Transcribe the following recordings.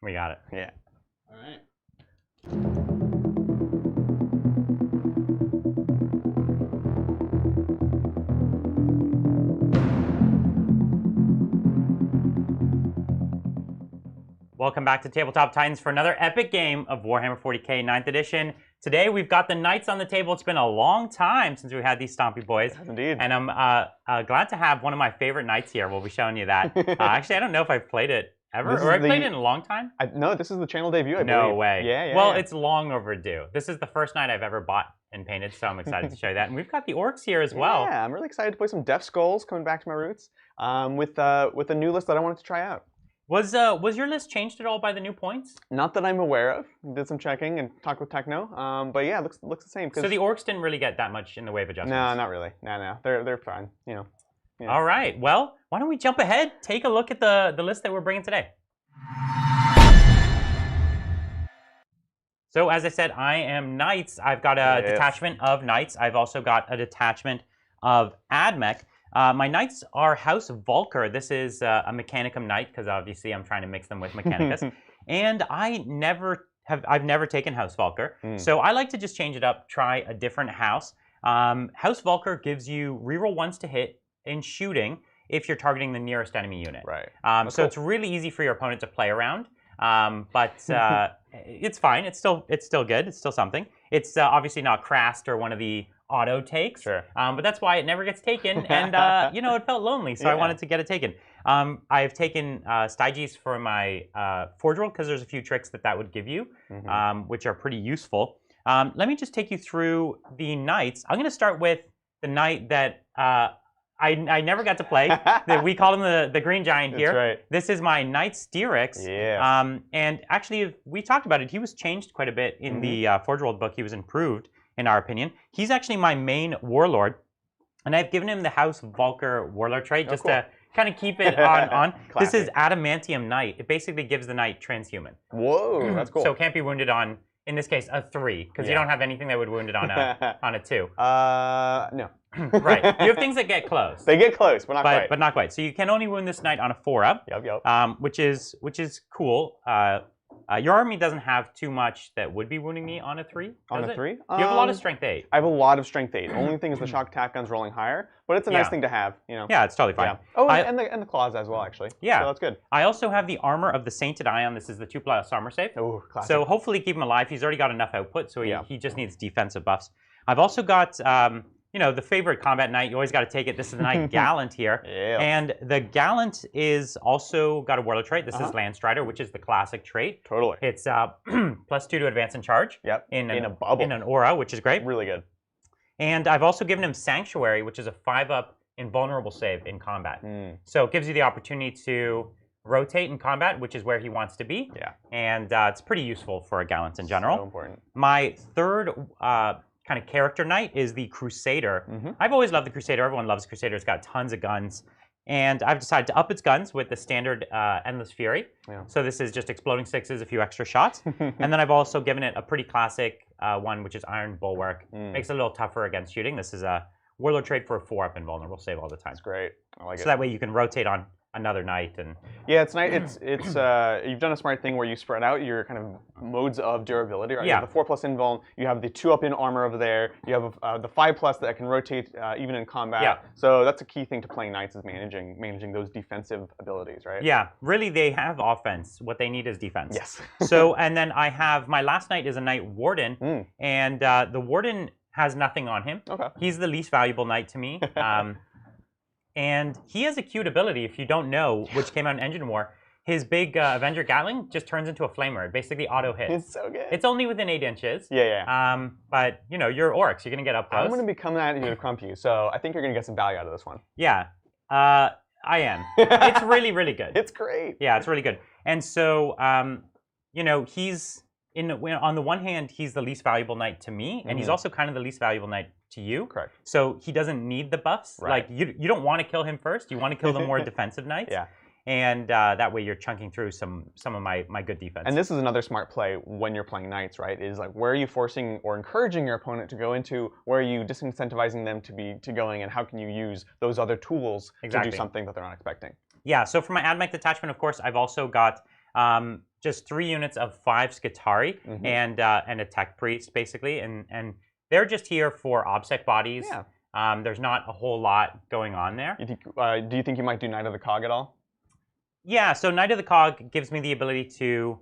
We got it. Yeah. All right. Welcome back to Tabletop Titans for another epic game of Warhammer 40k 9th edition. Today we've got the Knights on the table. It's been a long time since we had these Stompy Boys. Indeed. And I'm glad to have one of my favorite Knights here. We'll be showing you that. Actually, I don't know if I've played it ever, or I've played it in a long time. No, this is the channel debut, I believe. No way. Yeah. Well, it's long overdue. This is the first Knight I've ever bought and painted, so I'm excited to show you that. And we've got the Orks here as well. Yeah, I'm really excited to play some Deathskulls, coming back to my roots, with a new list that I wanted to try out. Was your list changed at all by the new points? Not that I'm aware of. Did some checking and talked with Techno. But yeah, looks the same. So the Orks didn't really get that much in the way of adjustments? No, not really. No. They're fine. You know. Yeah. All right. Well, why don't we jump ahead? Take a look at the list that we're bringing today. So as I said, I am Knights. I've got a detachment of Knights. I've also got a detachment of Admech. My Knights are House Volker. This is a Mechanicum Knight, because obviously I'm trying to mix them with Mechanicus. And I've never taken House Volker. So I like to just change it up, try a different house. House Volker gives you reroll ones to hit in shooting if you're targeting the nearest enemy unit. Right. So cool. It's really easy for your opponent to play around. But it's fine. It's still good. It's still something. It's obviously not Crast or one of the auto takes. Sure. But that's why it never gets taken. And you know, it felt lonely, so I wanted to get it taken. I've taken Styges for my Forgeworld, because there's a few tricks that would give you, which are pretty useful. Let me just take you through the Knights. I'm going to start with the Knight that I never got to play. We call him the Green Giant here. That's right. This is my Knight Styrix. Yeah. And actually, we talked about it. He was changed quite a bit in the Forgeworld book. He was improved, in our opinion. He's actually my main Warlord. And I've given him the House Volker Warlord trait just to kind of keep it on. This is Adamantium Knight. It basically gives the Knight transhuman. Whoa, that's cool. So it can't be wounded on, in this case, a 3, because you don't have anything that would wound it on a 2. No. Right. You have things that get close. They get close, but not quite. But not quite. So you can only wound this Knight on a 4-up. Yep. Which is cool. Your army doesn't have too much that would be wounding me on a 3. On a 3? You have a lot of strength 8. I have a lot of strength 8. The only thing is the shock attack gun's rolling higher, but it's a nice thing to have, you know. Yeah, it's totally fine. Yeah. Oh, and the claws as well, actually. Yeah. So that's good. I also have the armor of the Sainted Ion. This is the 2+ armor save. Oh, classic. So hopefully keep him alive. He's already got enough output, so he just needs defensive buffs. I've also got you know, the favorite combat Knight. You always got to take it. This is the Knight Gallant here. Yeah. And the Gallant is also got a Warlord trait. This is Landstrider, which is the classic trait. Totally. It's +2 to advance and charge. Yep. In a bubble. In an aura, which is great. Really good. And I've also given him Sanctuary, which is a 5-up invulnerable save in combat. So it gives you the opportunity to rotate in combat, which is where he wants to be. Yeah. And it's pretty useful for a Gallant in general. So important. My third kind of character Knight is the Crusader. I've always loved the Crusader. Everyone loves the Crusader. It's got tons of guns. And I've decided to up its guns with the standard Endless Fury. Yeah. So this is just exploding 6s, a few extra shots. And then I've also given it a pretty classic one, which is Iron Bulwark. Makes it a little tougher against shooting. This is a Warlord trait for a 4-up invulnerable save all the time. That's great. I like it. So that way you can rotate on another Knight. And yeah, it's nice. It's you've done a smart thing where you spread out your kind of modes of durability. Right? Yeah. You have the 4+ invuln. You have the 2-up in armor over there. You have the 5+ that can rotate even in combat. Yeah. So that's a key thing to playing Knights is managing those defensive abilities, right? Yeah. Really, they have offense. What they need is defense. Yes. So and then I have my last Knight is a Knight Warden, and the Warden has nothing on him. Okay. He's the least valuable Knight to me. And he has a cute ability, if you don't know, which came out in Engine War. His big Avenger Gatling just turns into a flamer. It basically auto hits. It's so good. It's only within 8 inches. Yeah. But, you know, you're Orks. You're going to get up close. I'm going to be coming at you to Krump you, so I think you're going to get some value out of this one. Yeah. I am. It's really, really good. It's great. Yeah, it's really good. And so, you know, he's... on the one hand, he's the least valuable Knight to me, and he's also kind of the least valuable Knight to you. Correct. So he doesn't need the buffs. Right. Like, you don't want to kill him first. You want to kill the more defensive Knights. Yeah. And that way you're chunking through some of my good defense. And this is another smart play when you're playing Knights, right? Is like, where are you forcing or encouraging your opponent to go into? Where are you disincentivizing them to going? And how can you use those other tools to do something that they're not expecting? Yeah, so for my AdMech detachment, of course, I've also got Just 3 units of 5 Skitarii and a tech priest basically, and they're just here for obsec bodies. Yeah. There's not a whole lot going on there. Do you think you might do Knight of the Cog at all? Yeah, so Knight of the Cog gives me the ability to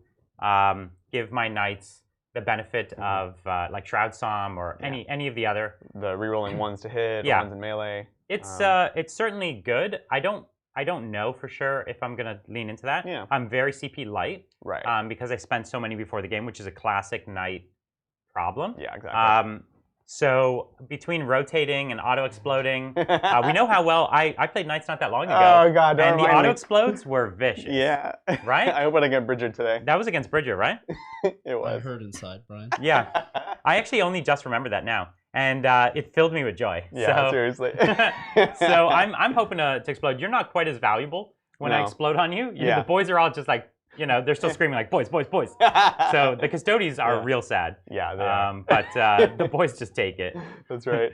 give my knights the benefit of like Shroud Psalm or any of the other. The rerolling ones to hit, ones in melee. It's certainly good. I don't know for sure if I'm gonna lean into that. Yeah. I'm very CP light. Right. Because I spent so many before the game, which is a classic knight problem. Yeah, exactly. So between rotating and auto exploding, we know how well I played knights not that long ago. Oh god, and the auto explodes were vicious. Yeah. Right? I hope I get Bridger today. That was against Bridger, right? It was. I heard inside, Brian. Yeah. I actually only just remember that now. And it filled me with joy. Yeah, seriously. So I'm hoping to explode. You're not quite as valuable when I explode on you. The boys are all just like, they're still screaming like, boys, boys, boys. So the custodies are real sad. Yeah, they are. But the boys just take it. That's right.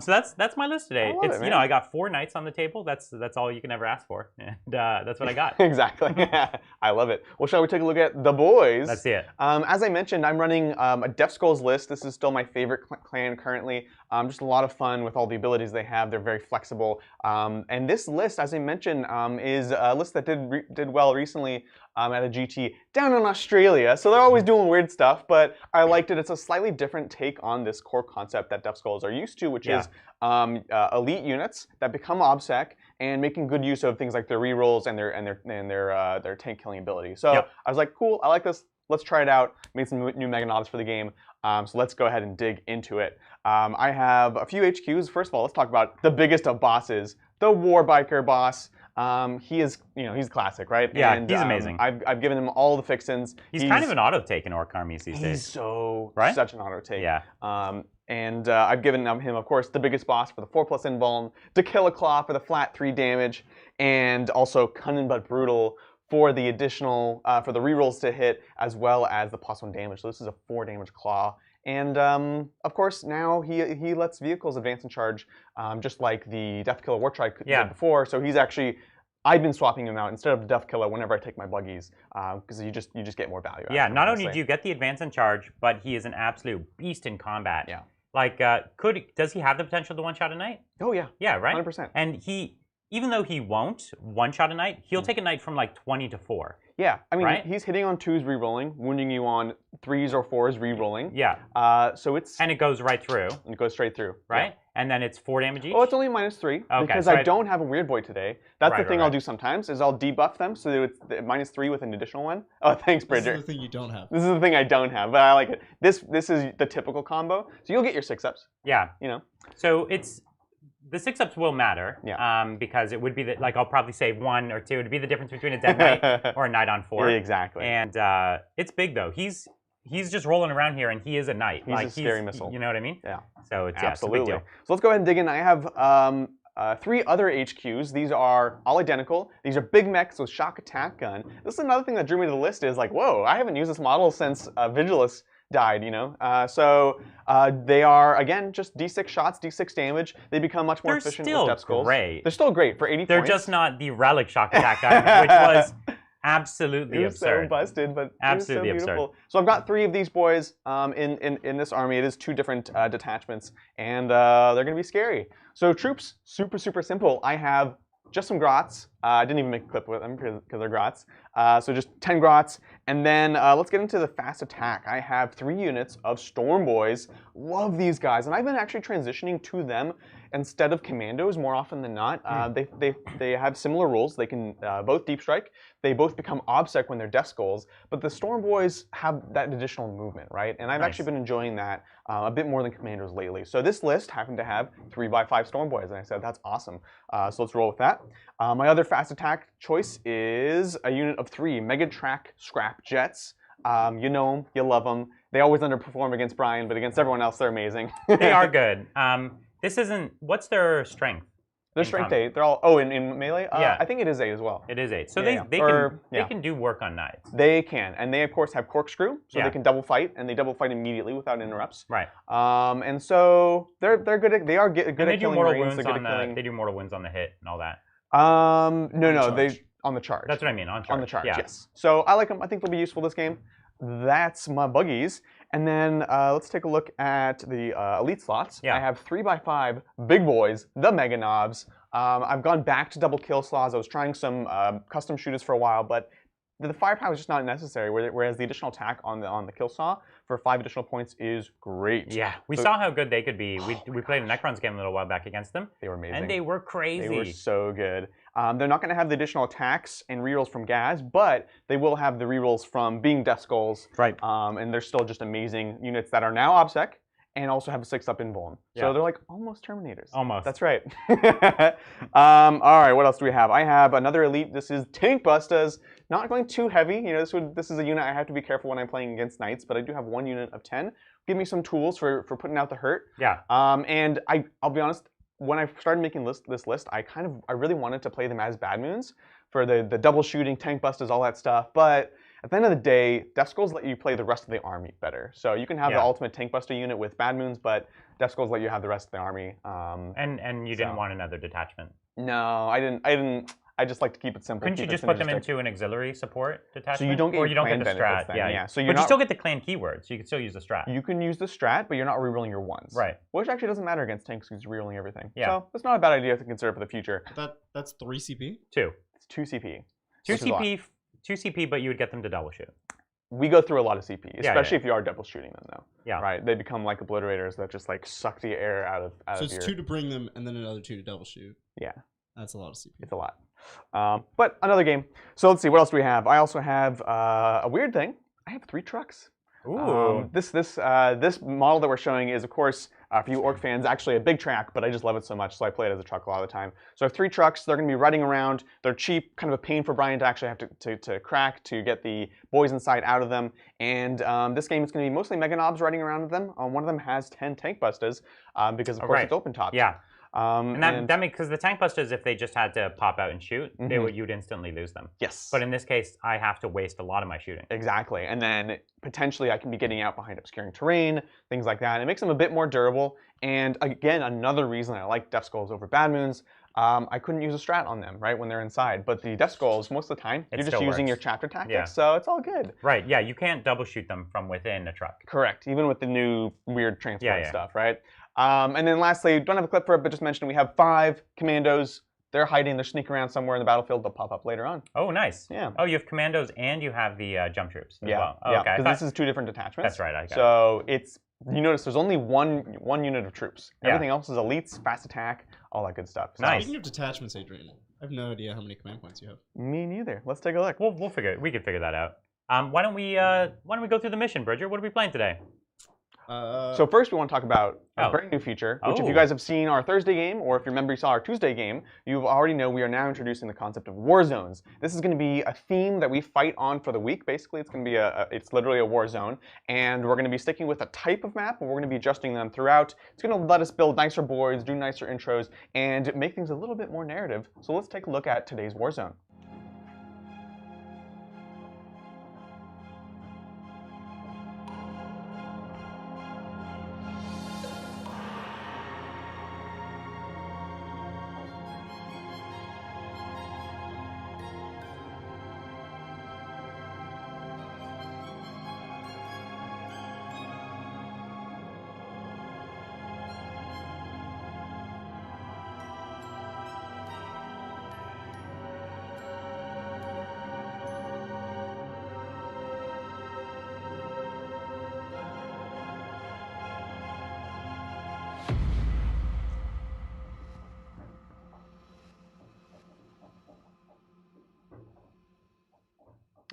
So that's my list today. I love it, I got 4 knights on the table. That's all you can ever ask for, and that's what I got. Exactly. I love it. Well, shall we take a look at the boys? Let's see it. As I mentioned, I'm running a Deathskulls list. This is still my favorite clan currently. Just a lot of fun with all the abilities they have. They're very flexible. And this list, as I mentioned, is a list that did well recently at a GT down in Australia. So they're always doing weird stuff, but I liked it. It's a slightly different take on this core concept that Deathskulls are used to, which is elite units that become obsec and making good use of things like their rerolls and their tank killing ability. So I was like, cool, I like this. Let's try it out. Made some new Mega Knobs for the game. So let's go ahead and dig into it. I have a few HQs. First of all, let's talk about the biggest of bosses, the Warbiker boss. He is, he's classic, right? Yeah, and, he's amazing. I've given him all the fixins. He's kind of an auto take in Orc armies these days. He's such an auto take. Yeah. And I've given him, of course, the biggest boss for the 4+ invuln, to kill a claw for the flat 3 damage, and also Cunning but Brutal for the additional, for the rerolls to hit, as well as the +1 damage. So this is a 4 damage claw. And of course, now he lets vehicles advance and charge, just like the Deathkiller Wartrike did before. So he's actually, I've been swapping him out instead of the Deathkiller whenever I take my buggies, because you just get more value. Yeah, not only do you get the advance and charge, but he is an absolute beast in combat. Yeah. Like, does he have the potential to one-shot a knight? Oh yeah. Yeah, right? 100%. And even though he won't one-shot a knight, he'll take a knight from like 20 to 4. Yeah, I mean, right? He's hitting on 2s rerolling, wounding you on 3s or 4s rerolling. Yeah. So it's... And it goes right through. It goes straight through. Right? Yeah. And then it's 4 damage each? Oh, it's only -3, because I don't have a weird boy today. That's the thing I'll do sometimes, is I'll debuff them, so that it's -3 with an additional one. Oh, thanks, Bridger. This is the thing you don't have. This is the thing I don't have, but I like it. This is the typical combo, so you'll get your 6-ups. Yeah. So it's... The 6-ups will matter, because it would be like I'll probably say 1 or 2. It'd be the difference between a dead knight or a knight on 4. Exactly. And it's big though. He's just rolling around here, and he is a knight. He's a scary missile. You know what I mean? Yeah. So it's absolutely. It's a big deal. So let's go ahead and dig in. I have 3 other HQs. These are all identical. These are big mechs with shock attack gun. This is another thing that drew me to the list. Is like, whoa, I haven't used this model since Vigilus died, they are, again, just D6 shots, D6 damage. They become much more efficient with Deathskulls. Great. They're still great for 80 points. They're just not the relic shock attack gun, which was absolutely absurd. So busted, but absolutely so beautiful. Absurd. So I've got 3 of these boys in this army. It is 2 different detachments, and they're going to be scary. So troops, super, super simple. I have just some grots. I didn't even make a clip with them because they're grots. So just 10 grots. And then let's get into the fast attack. I have 3 units of Storm Boys. Love these guys. And I've been actually transitioning to them instead of commandos more often than not. They have similar rules. They can both deep strike. They both become obsec when they're Deathskulls. But the Storm Boys have that additional movement, right? And I've actually been enjoying that a bit more than commandos lately. So this list happened to have 3x5 Storm Boys. And I said, that's awesome. So let's roll with that. My other fast attack choice is a unit of 3 Megatrak Scrap Jets. You know them, you love them. They always underperform against Brian, but against everyone else, they're amazing. They are good. This isn't. What's their strength? Their strength 8. They're all. in melee. Yeah. I think it is 8 as well. It is 8. So they can do work on knights. They can, and they of course have corkscrew, so they can double fight, and they double fight immediately without interrupts. Right. And so they're good. They are good at killing marines. They do mortal wounds on the hit and all that. No, On the charge. That's what I mean, on charge. On the charge, yeah. yes. So I like them. I think they'll be useful this game. That's my buggies. And then let's take a look at the elite slots. Yeah. I have 3x5 big boys, the Mega Knobs. I've gone back to double kill slots. I was trying some custom shooters for a while, but the firepower is just not necessary, whereas the additional attack on the kill saw for 5 additional points is great. Yeah, we saw how good they could be. We played a Necrons game a little while back against them. They were amazing. And they were crazy. They were so good. They're not going to have the additional attacks and rerolls from Gaz, but they will have the rerolls from being Deathskulls. Right. And they're still just amazing units that are now OBSEC and also have a 6-up invuln. Yeah. So they're like almost Terminators. Almost. That's right. All right, what else do we have? I have another elite. This is Tank Bustas. Not going too heavy. You know, this is a unit I have to be careful when I'm playing against Knights, but I do have one unit of 10. Give me some tools for putting out the hurt. Yeah. And I'll be honest, when I started making this list, I really wanted to play them as Bad Moons for the double shooting, Tank Bustas, all that stuff. But at the end of the day, Deathskulls let you play the rest of the army better. So you can have the ultimate Tank Buster unit with Bad Moons, but Deathskulls let you have the rest of the army. And you didn't want another detachment. No, I didn't. I just like to keep it simple. Couldn't you just put them into an auxiliary support detachment? So you don't get, or you don't get the strat. Then. Yeah. So but you still get the clan keywords. So you can still use the strat. You can use the strat, but you're not rerolling your ones. Right. Which actually doesn't matter against tanks because you're rerolling everything. Yeah. So it's not a bad idea to consider for the future. That's 3 CP? 2. It's 2 CP. 2 CP, but you would get them to double shoot. We go through a lot of CP, especially if you are double shooting them, though. Yeah. Right. They become like obliterators that just like suck the air out of So it's 2 to bring them and then another 2 to double shoot. Yeah. That's a lot of CP. It's a lot. But another game. So let's see, what else do we have? I also have a weird thing. I have 3 trucks. Ooh. This model that we're showing is, of course, for you Ork fans, actually a big track, but I just love it so much, so I play it as a truck a lot of the time. So I have 3 trucks. They're going to be riding around. They're cheap, kind of a pain for Brian to actually have to crack to get the boys inside out of them. And this game is going to be mostly Mega Knobs riding around with them. One of them has 10 Tank Bustas because, of course, it's open top. Yeah. And that makes, because the Tank Busters, if they just had to pop out and shoot, you'd instantly lose them. Yes. But in this case, I have to waste a lot of my shooting. Exactly. And then potentially I can be getting out behind obscuring terrain, things like that. It makes them a bit more durable. And again, another reason I like Deathskulls over Bad Moons, I couldn't use a strat on them, right, when they're inside. But the Deathskulls, most of the time, you're just using your chapter tactics, so it's all good. Right, yeah, you can't double shoot them from within a truck. Correct, even with the new weird transport stuff, right? And then lastly, don't have a clip for it, but just mentioned we have 5 commandos. They're hiding, they're sneaking around somewhere in the battlefield. They'll pop up later on. Oh, nice. Yeah. Oh, you have commandos and you have the jump troops as well. Oh, yeah, okay. because this is 2 different detachments. That's right, I got So it's, you notice there's only one unit of troops. Yeah. Everything else is elites, fast attack, all that good stuff. So, Nice. Speaking of detachments, Adrian, I have no idea how many command points you have. Me neither. Let's take a look. We can figure that out. Why don't we go through the mission, Bridger? What are we playing today? So first we want to talk about a brand new feature, which if you guys have seen our Thursday game, or if you remember you saw our Tuesday game, you already know we are now introducing the concept of war zones. This is going to be a theme that we fight on for the week. Basically, it's going to be it's literally a war zone, and we're going to be sticking with a type of map, but we're going to be adjusting them throughout. It's going to let us build nicer boards, do nicer intros, and make things a little bit more narrative. So let's take a look at today's war zone.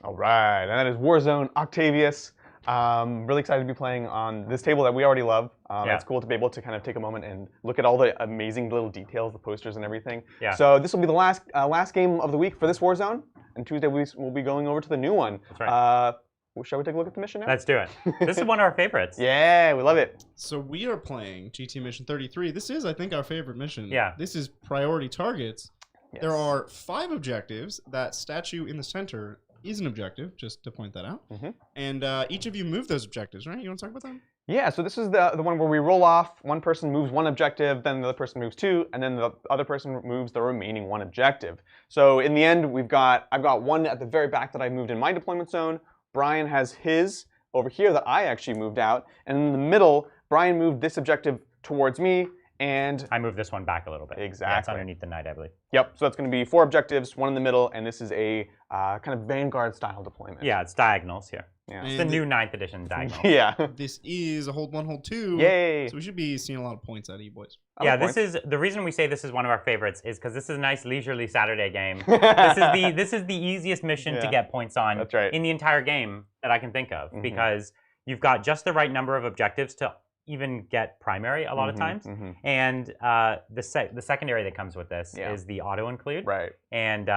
All right, and that is Warzone Octavius. Really excited to be playing on this table that we already love. It's cool to be able to kind of take a moment and look at all the amazing little details, the posters and everything. Yeah. So this will be the last game of the week for this Warzone, and Tuesday we'll be going over to the new one. That's right. Shall we take a look at the mission now? Let's do it. This is one of our favorites. Yeah, we love it. So we are playing GT Mission 33. This is, I think, our favorite mission. Yeah. This is priority targets. Yes. There are 5 objectives. That statue in the center is an objective, just to point that out. Mhm. And each of you move those objectives, right? You want to talk about that? Yeah, so this is the one where we roll off. One person moves one objective, then the other person moves two, and then the other person moves the remaining one objective. So in the end, I've got one at the very back that I moved in my deployment zone. Brian has his over here that I actually moved out, and in the middle, Brian moved this objective towards me, and I moved this one back a little bit. Exactly. Yeah, it's underneath the knight, I believe. Yep, so that's going to be 4 objectives, one in the middle, and this is a kind of Vanguard style deployment. Yeah, it's diagonals here. Yeah. It's the new 9th edition diagonal. Yeah. This is a hold 1, hold 2. Yay! So we should be seeing a lot of points out of you boys. Yeah, this is the reason we say this is one of our favorites is because this is a nice leisurely Saturday game. This is the easiest mission to get points on That's right. in the entire game that I can think of because you've got just the right number of objectives to even get primary a lot of times, and the secondary that comes with this is the auto include. Right. And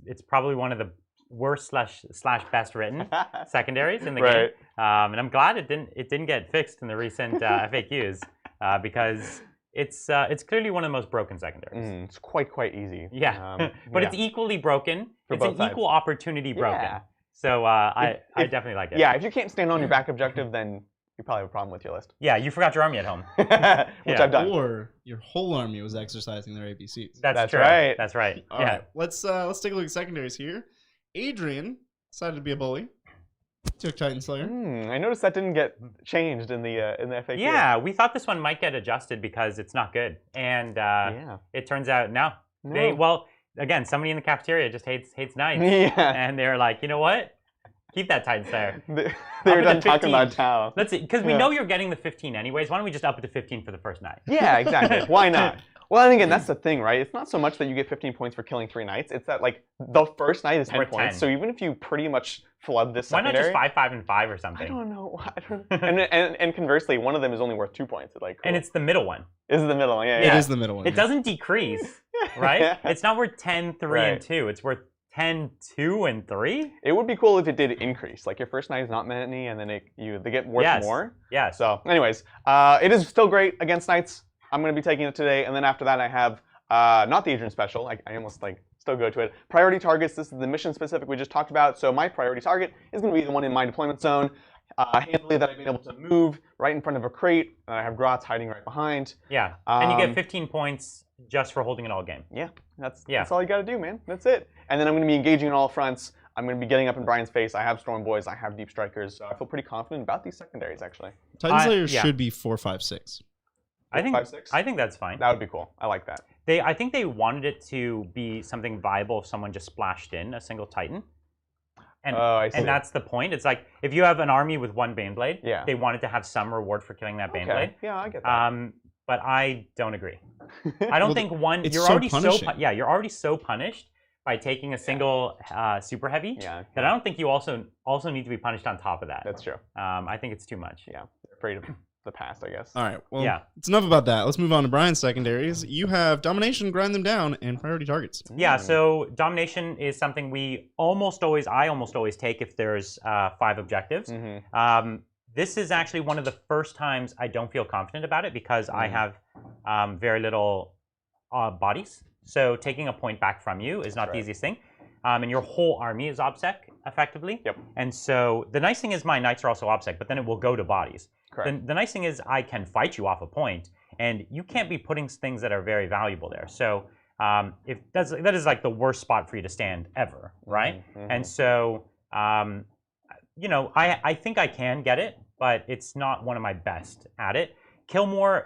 it's probably one of the worst slash best written secondaries in the game. And I'm glad it didn't get fixed in the recent FAQs because it's clearly one of the most broken secondaries. It's quite easy. Yeah, but it's equally broken. It's an equal opportunity broken. Yeah. So I definitely like it. Yeah, if you can't stand on your back objective, then you probably have a problem with your list. Yeah, you forgot your army at home. Which I've done. Or your whole army was exercising their ABCs. That's true. right. That's right. All right, let's take a look at secondaries here. Adrian decided to be a bully. Took Titan Slayer. I noticed that didn't get changed in the FAQ. Yeah, we thought this one might get adjusted because it's not good, and it turns out no. Well, again, somebody in the cafeteria just hates knights, and they're like, you know what? Keep that Titan Slayer. They were done talking about Tau. Let's see, because we know you're getting the 15 anyways. Why don't we just up it to 15 for the first night? Yeah, exactly. Why not? Well, and again, that's the thing, right? It's not so much that you get 15 points for killing 3 knights. It's that, like, the first night is 10 worth points. 10. So even if you pretty much flood this secondary... Why not just 5, 5, and 5 or something? I don't know. And conversely, one of them is only worth 2 points. It's like, cool. And it's the middle one. This is the middle one, It is the middle one. It doesn't decrease, right? It's not worth 10, 3, and 2. It's worth 10, 2, and 3? It would be cool if it did increase. Like, your first night is not many, and then they get worth more. Yes. So, anyways, it is still great against knights. I'm going to be taking it today. And then after that, I have not the Adrian special. I almost still go to it. Priority targets. This is the mission specific we just talked about. So my priority target is going to be the one in my deployment zone. Handily that I've been able to move right in front of a crate. I have Grots hiding right behind. Yeah, and you get 15 points just for holding it all game. Yeah, that's all you got to do, man. That's it. And then I'm going to be engaging on all fronts. I'm going to be getting up in Brian's face. I have Storm Boys. I have Deep Strikers. So I feel pretty confident about these secondaries, actually. Titan Slayer should be 4, 5, 6. I think 5, 6? I think that's fine. That would be cool. I like that. I think they wanted it to be something viable if someone just splashed in a single Titan. And, I see. and that's the point. It's like if you have an army with 1 Baneblade, Yeah. they wanted to have some reward for killing that Baneblade. Okay. Yeah, I get that. But I don't agree. I don't think it's you're so already punishing. you're already so punished by taking a single super heavy that I don't think you also need to be punished on top of that. That's true. I think it's too much. Yeah, afraid of the past, I guess. All right, well, it's enough about that. Let's move on to Brian's secondaries. You have Domination, Grind Them Down, and Priority Targets. Yeah, so Domination is something I almost always take if there's 5 objectives. This is actually one of the first times I don't feel confident about it because I have very little bodies. So taking a point back from you is not the easiest thing. And your whole army is OBSEC, effectively. Yep. And so the nice thing is my knights are also OBSEC, but then it will go to bodies. Correct. The nice thing is I can fight you off a point, and you can't be putting things that are very valuable there. So if that is like the worst spot for you to stand ever, right? And so, you know, I think I can get it, but it's not one of my best at it. Kill more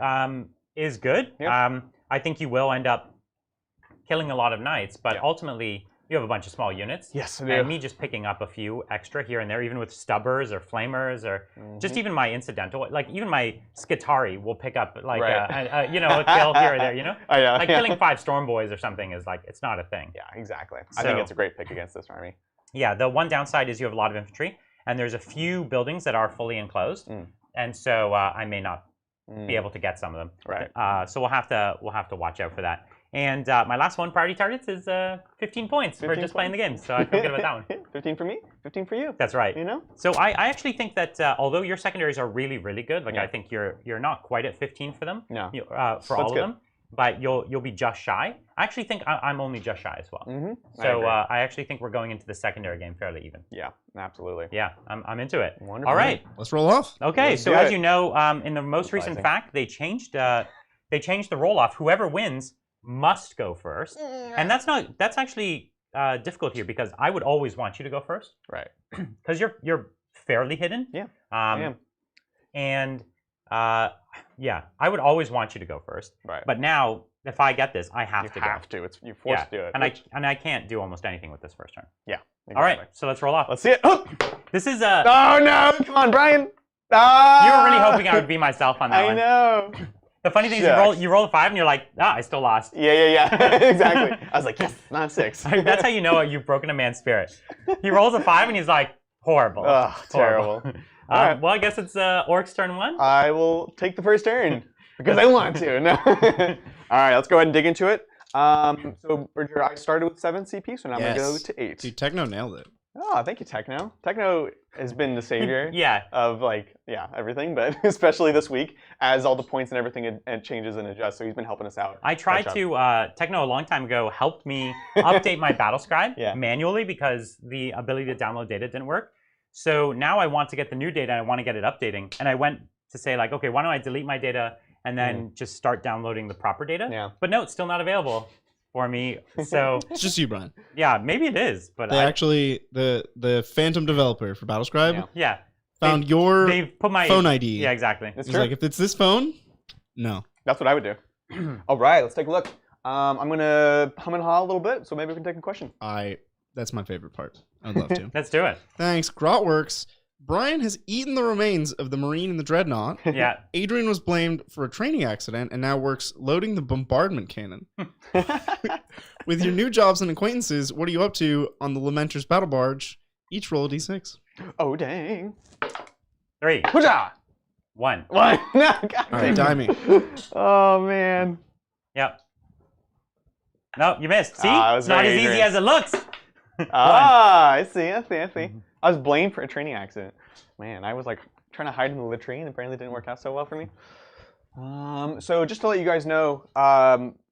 is good. Yep. I think you will end up killing a lot of knights, but ultimately you have a bunch of small units. Yes, I do. And me just picking up a few extra here and there, even with stubbers or flamers or just even my incidental, like even my Skitari will pick up like you know, a kill here or there, you know? Like killing 5 Storm Boys or something is like, it's not a thing. Yeah, exactly. I think it's a great pick against this army. Yeah, the one downside is you have a lot of infantry, and there's a few buildings that are fully enclosed, and so I may not be able to get some of them. Right. So we'll have to watch out for that. And my last one, priority targets, is 15 points for just playing the game. So I feel good about that one. 15 for me, 15 for you. That's right. You know. So I actually think that although your secondaries are really, really good, like I think you're not quite at 15 for them. No. For all of them. but you'll be just shy. I actually think I'm only just shy as well. So I actually think we're going into the secondary game fairly even. Yeah, absolutely. Yeah, I'm into it. Wonderful. All right, let's roll off. Okay, so as you know, in the most recent fact, they changed the roll off. Whoever wins must go first, and that's actually difficult here because I would always want you to go first. Right. Because you're fairly hidden. Yeah. I am. And yeah, I would always want you to go first. Right. But now, if I get this, I have to go. You have to. You're forced to do it. And I can't do almost anything with this first turn. Yeah. Exactly. All right, so let's roll off. Let's see it. Oh! This is Oh no! Come on, Brian. You were really hoping I would be myself on that one. I know. The funny thing is, you roll a 5 and you're like, I still lost. Yeah. Exactly. I was like, yes, not a 6. That's how you know you've broken a man's spirit. He rolls a 5 and he's like, horrible. Oh, terrible. Well, I guess it's Ork's turn 1. I will take the first turn because I want to. No. All right, let's go ahead and dig into it. So, Bridger, I started with 7 CP, so now I'm going to go to 8. Dude, Techno nailed it. Oh, thank you, Techno. Techno has been the savior yeah. of, everything, but especially this week, as all the points and everything it changes and adjusts, so he's been helping us out. I tried to, Techno a long time ago helped me update my battle scribe manually because the ability to download data didn't work. So now I want to get the new data, and I want to get it updating. And I went to say, like, okay, why don't I delete my data and then just start downloading the proper data? Yeah. But no, it's still not available for me. So it's just you, Brian. Yeah, maybe it is. But they actually, the Phantom developer for Battlescribe found your phone ID. Yeah, exactly. It's like, if it's this phone, no. That's what I would do. All right, let's take a look. I'm going to hum and haw a little bit, so maybe we can take a question. That's my favorite part. I'd love to. Let's do it. Thanks. Grotworks. Brian has eaten the remains of the Marine in the Dreadnought. Yeah. Adrian was blamed for a training accident and now works loading the bombardment cannon. With your new jobs and acquaintances, what are you up to on the Lamenter's battle barge? Each roll a d6. Oh, dang. 3. 1. No, God. All right, die me. Oh, man. Yep. No, you missed. See? It's not as easy as it looks. I see. I was blamed for a training accident. Man, I was like trying to hide in the latrine. Apparently didn't work out so well for me. So just to let you guys know,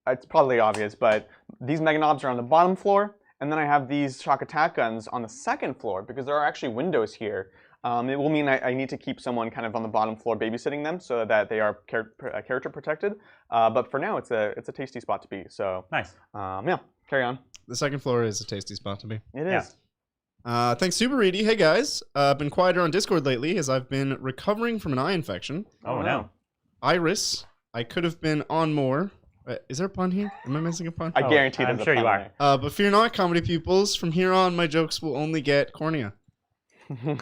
it's probably obvious, but these Mega Knobs are on the bottom floor, and then I have these shock attack guns on the second floor because there are actually windows here. It will mean I need to keep someone kind of on the bottom floor babysitting them so that they are character protected. But for now, it's a tasty spot to be. So nice. Yeah, carry on. The second floor is a tasty spot to be. It is. Thanks, Super Reedy. Hey guys, been quieter on Discord lately as I've been recovering from an eye infection. Oh no. Iris, I could have been on more. Is there a pun here? Am I missing a pun? I guarantee I'm sure you are. But fear not, comedy pupils. From here on, my jokes will only get cornea.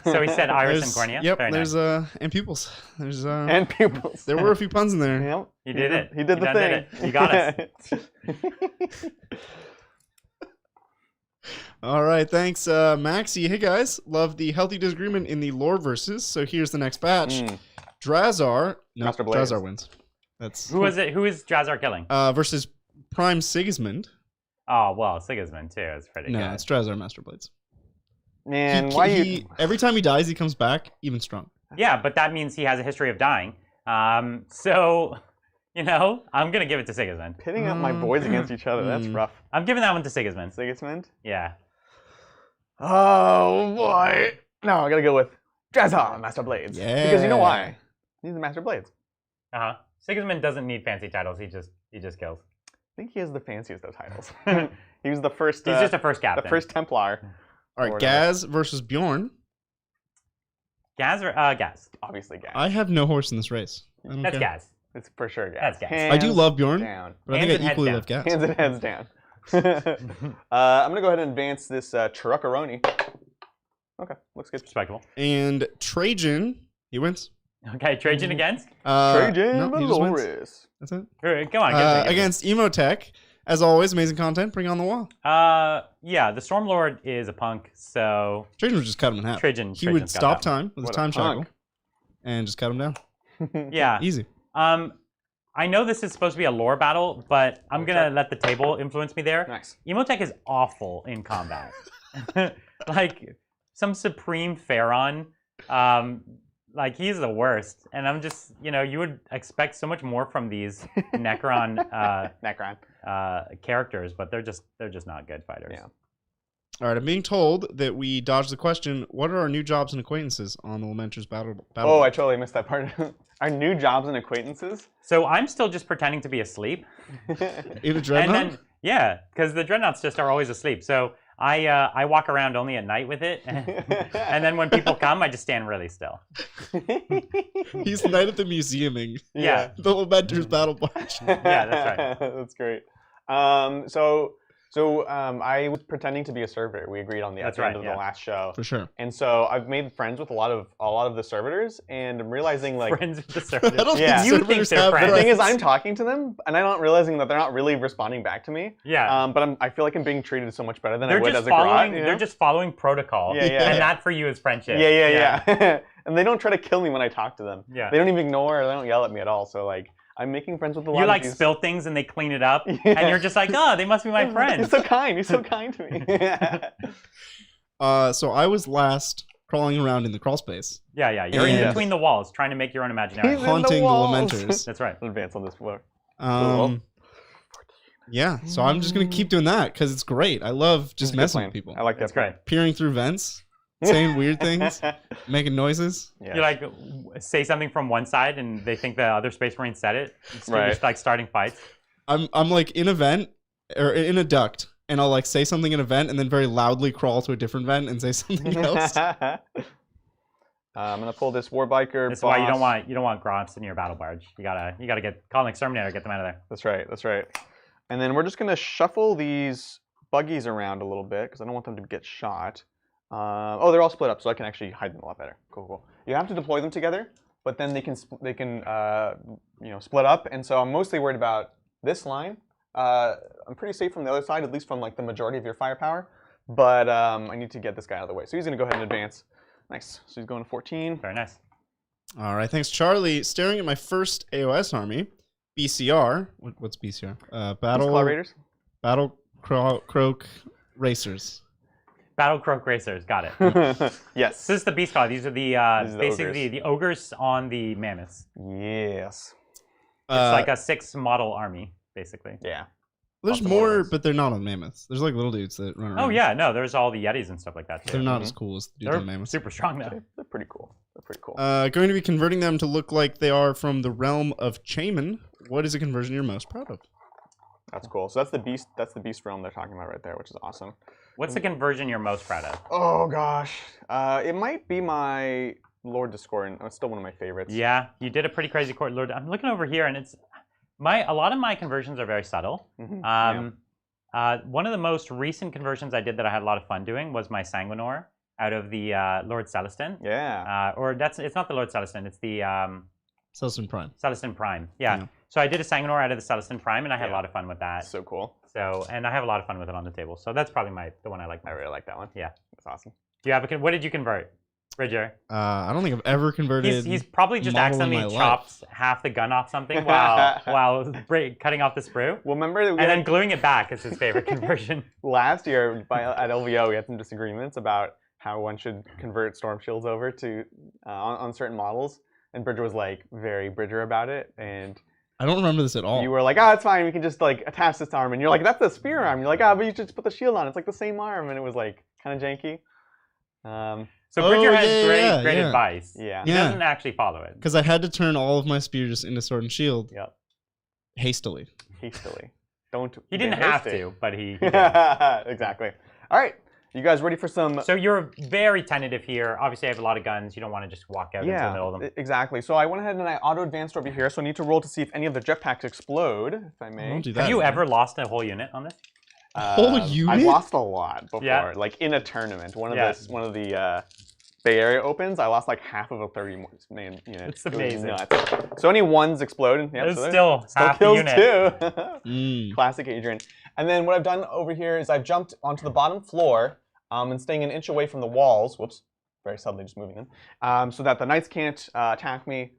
So he said iris and cornea? Yep, Very there's nice. And pupils. There's and pupils. There were a few puns in there. Yep. You did it. He did the thing. Did it. You got us. All right, thanks, Maxie. Hey guys, love the healthy disagreement in the lore verses. So here's the next batch. Drazar. No, Drazar wins. That's who is it? Who is Drazar killing? Versus Prime Sigismund. Oh well, Sigismund too is pretty good. No, it's Drazar Master Blades. Man, every time he dies, he comes back even stronger. Yeah, but that means he has a history of dying. So, you know, I'm gonna give it to Sigismund. Pitting up my boys against each other, that's rough. I'm giving that one to Sigismund. Sigismund? Yeah. Oh boy. No, I gotta go with Drazar Master Blades. Yeah. Because you know why? He's the Master Blades. Sigismund doesn't need fancy titles. He just kills. I think he has the fanciest of titles. He was the first. He's just a first captain. The first Templar. All right, Gaz versus Bjorn. Gaz or Gaz? Obviously Gaz. I have no horse in this race. That's Gaz. It's for sure Gaz. That's Gaz. Hands I do love Bjorn, down. but I think I equally love Gaz. Hands and heads down. I'm gonna go ahead and advance this Truckaroni. Okay, looks good. Respectable. And Trajan, he wins. Okay, Trajan against? Trajan Valorous. That's it. Come on. Against Emotech. As always, amazing content. Bring on the wall. Yeah, the Stormlord is a punk, so... Trajan would just cut him in half. He would stop time with his time shackle and just cut him down. Yeah. Easy. I know this is supposed to be a lore battle, but I'm going to let the table influence me there. Nice. Emotech is awful in combat. Like, some Supreme Pharaon, like he's the worst, and I'm just, you would expect so much more from these Necron characters, but they're just not good fighters. Yeah. All right, I'm being told that we dodged the question. What are our new jobs and acquaintances on the Lamenter's battle? Oh, I totally missed that part. Our new jobs and acquaintances? So I'm still just pretending to be asleep. In a dreadnought? And then, yeah, because the dreadnoughts just are always asleep. So I walk around only at night with it, and then when people come, I just stand really still. He's the knight at the museuming. Yeah. The Lamenter's battle barge. Yeah, that's right. That's great. So I was pretending to be a servitor. We agreed on the end of the last show. For sure. And so I've made friends with a lot of the servitors, and I'm realizing like friends with the servitors. I don't Yeah. think servitors have friends. The thing is, I'm talking to them, and I'm not realizing that they're not really responding back to me. Yeah. But I feel like I'm being treated so much better than I would as a grot. They're just following protocol. Yeah. And that for you is friendship. Yeah. And they don't try to kill me when I talk to them. Yeah. They don't even ignore or they don't yell at me at all. So like, I'm making friends with a lot of these. Spill things and they clean it up, and you're just like, oh, they must be my friends. You're so kind. You're so kind to me. So I was last crawling around in the crawl space. Yeah. You're in between the walls, trying to make your own imaginary. Haunting the Lamenters. That's right. Advance on this floor. Yeah, so I'm just going to keep doing that because it's great. I love just messing with people. I like that. It's great. Peering through vents, saying weird things, making noises. Yeah. You like say something from one side and they think the other Space Marine said it. It's just like starting fights. I'm like in a vent or in a duct, and I'll like say something in a vent and then very loudly crawl to a different vent and say something else. I'm gonna pull this Warbiker. That's why you don't want grots in your battle barge. You gotta call an exterminator, get them out of there. That's right. And then we're just gonna shuffle these buggies around a little bit because I don't want them to get shot. Oh, they're all split up, so I can actually hide them a lot better. Cool. You have to deploy them together, but then they can split up. And so I'm mostly worried about this line. I'm pretty safe from the other side, at least from like the majority of your firepower. But I need to get this guy out of the way. So he's gonna go ahead and advance. Nice. So he's going to 14. Very nice. All right, thanks, Charlie. Staring at my first AOS army, BCR. What's BCR? Battle Claw Raiders. Battle Croak Racers. Battle Croak Racers, got it. Yes. So this is the Beast Claw. These are basically the ogres on the mammoths. Yes. It's like a 6 model army, basically. Yeah. There's more, but they're not on mammoths. There's like little dudes that run around. Oh yeah, no, there's all the Yetis and stuff like that too. They're not as cool as the dudes on mammoths. Super strong though. They're pretty cool. Going to be converting them to look like they are from the realm of Chaman. What is a conversion you're most proud of? That's cool. So that's the beast. That's the beast realm they're talking about right there, which is awesome. What's the conversion you're most proud of? Oh gosh, it might be my Lord Discordant. It's still one of my favorites. Yeah, you did a pretty crazy court Lord. I'm looking over here, and a lot of my conversions are very subtle. Mm-hmm. One of the most recent conversions I did that I had a lot of fun doing was my Sanguinor out of the Lord Celestin. Yeah. It's not the Lord Celestin. It's the Celestin Prime. Celestin Prime. Yeah. So I did a Sanguinor out of the Celestin Prime, and I had a lot of fun with that. So cool. And I have a lot of fun with it on the table. So that's probably the one I like most. I really like that one. Yeah. That's awesome. Do you have what did you convert, Bridger? I don't think I've ever converted. He's probably just accidentally chopped half the gun off something while cutting off the sprue. Well, remember that then gluing it back is his favorite conversion. Last year at LVO, we had some disagreements about how one should convert storm shields over to on certain models, and Bridger was like very Bridger about it, and I don't remember this at all. You were like, it's fine, we can just like attach this arm, and you're like, that's a spear arm. You're like, but you should just put the shield on. It's like the same arm, and it was like kind of janky. So Bridger has great advice. Yeah. He doesn't actually follow it. Because I had to turn all of my spears into sword and shield. Yep. Hastily. Don't. He didn't have to, but he did. Exactly. All right. You guys ready for some? So you're very tentative here. Obviously, I have a lot of guns. You don't want to just walk out into the middle of them. Exactly. So I went ahead and I auto-advanced over here. So I need to roll to see if any of the jetpacks explode, if I may. Don't do that. Have you ever lost a whole unit on this? Whole unit? I've lost a lot before, like in a tournament. One of the Bay Area Opens, I lost like half of a 30-man unit. It's amazing. So any ones explode. Yep, so still half kills the unit. Classic Adrian. And then what I've done over here is I've jumped onto the bottom floor and staying an inch away from the walls. Whoops. Very subtly just moving them. So that the knights can't attack me.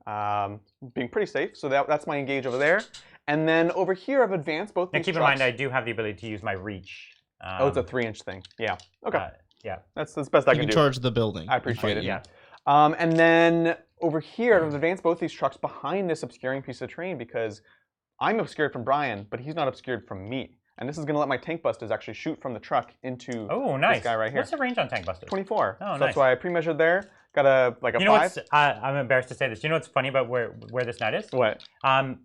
Being pretty safe. So that's my engage over there. And then over here, I've advanced both these keep in mind, I do have the ability to use my reach. It's a 3-inch thing. Yeah. Okay. Yeah. That's best I can do. You can charge the building. I appreciate it. Yeah. And then over here, I've advanced both these trucks behind this obscuring piece of terrain because I'm obscured from Brian, but he's not obscured from me. And this is going to let my tank busters actually shoot from the truck into this guy right here. What's the range on tank busters? 24. Oh, so nice. That's why I pre-measured there. Got a 5. I'm embarrassed to say this. You know what's funny about where this knight is? What?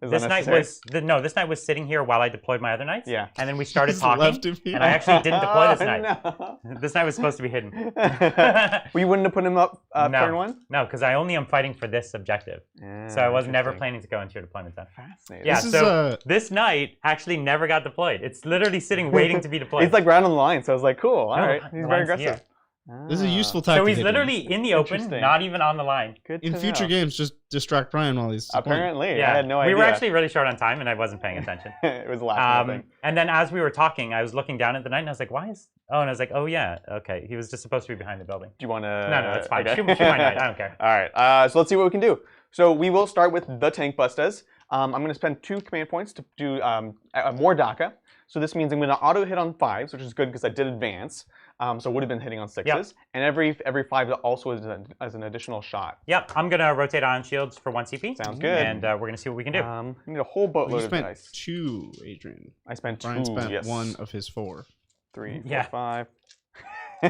This knight was sitting here while I deployed my other knights. Yeah. And then we started talking, and I actually didn't deploy this knight. No. This knight was supposed to be hidden. Well, you wouldn't have put him up turn 1? No, because I only am fighting for this objective. So I was never planning to go into your deployment zone. Fascinating. Yeah, this knight actually never got deployed. It's literally sitting waiting to be deployed. He's like right on the line, so I was like, cool, all right. He's very aggressive. This is a useful tactic. So he's literally in the open, not even on the line. In future games, just distract Brian while he's apparently. I had no idea. We were actually really short on time, and I wasn't paying attention. It was the last thing. And then as we were talking, I was looking down at the knight, and I was like, "Why is?" Oh, and I was like, "Oh yeah, okay. He was just supposed to be behind the building." Do you want to? No, it's fine. Okay. Shoot my knight. I don't care. All right. So let's see what we can do. So we will start with the tank bustas. I'm going to spend 2 command points to do more DACA. So this means I'm going to auto hit on 5s, which is good because I did advance. So it would have been hitting on 6s. Yep. And every 5 also is as an additional shot. Yep, I'm going to rotate ion shields for 1 CP. Sounds good. And we're going to see what we can do. I need a whole boatload of dice. You spent 2, Adrian. I spent 2, Brian spent yes. 1 of his 4. 3, 4, 5.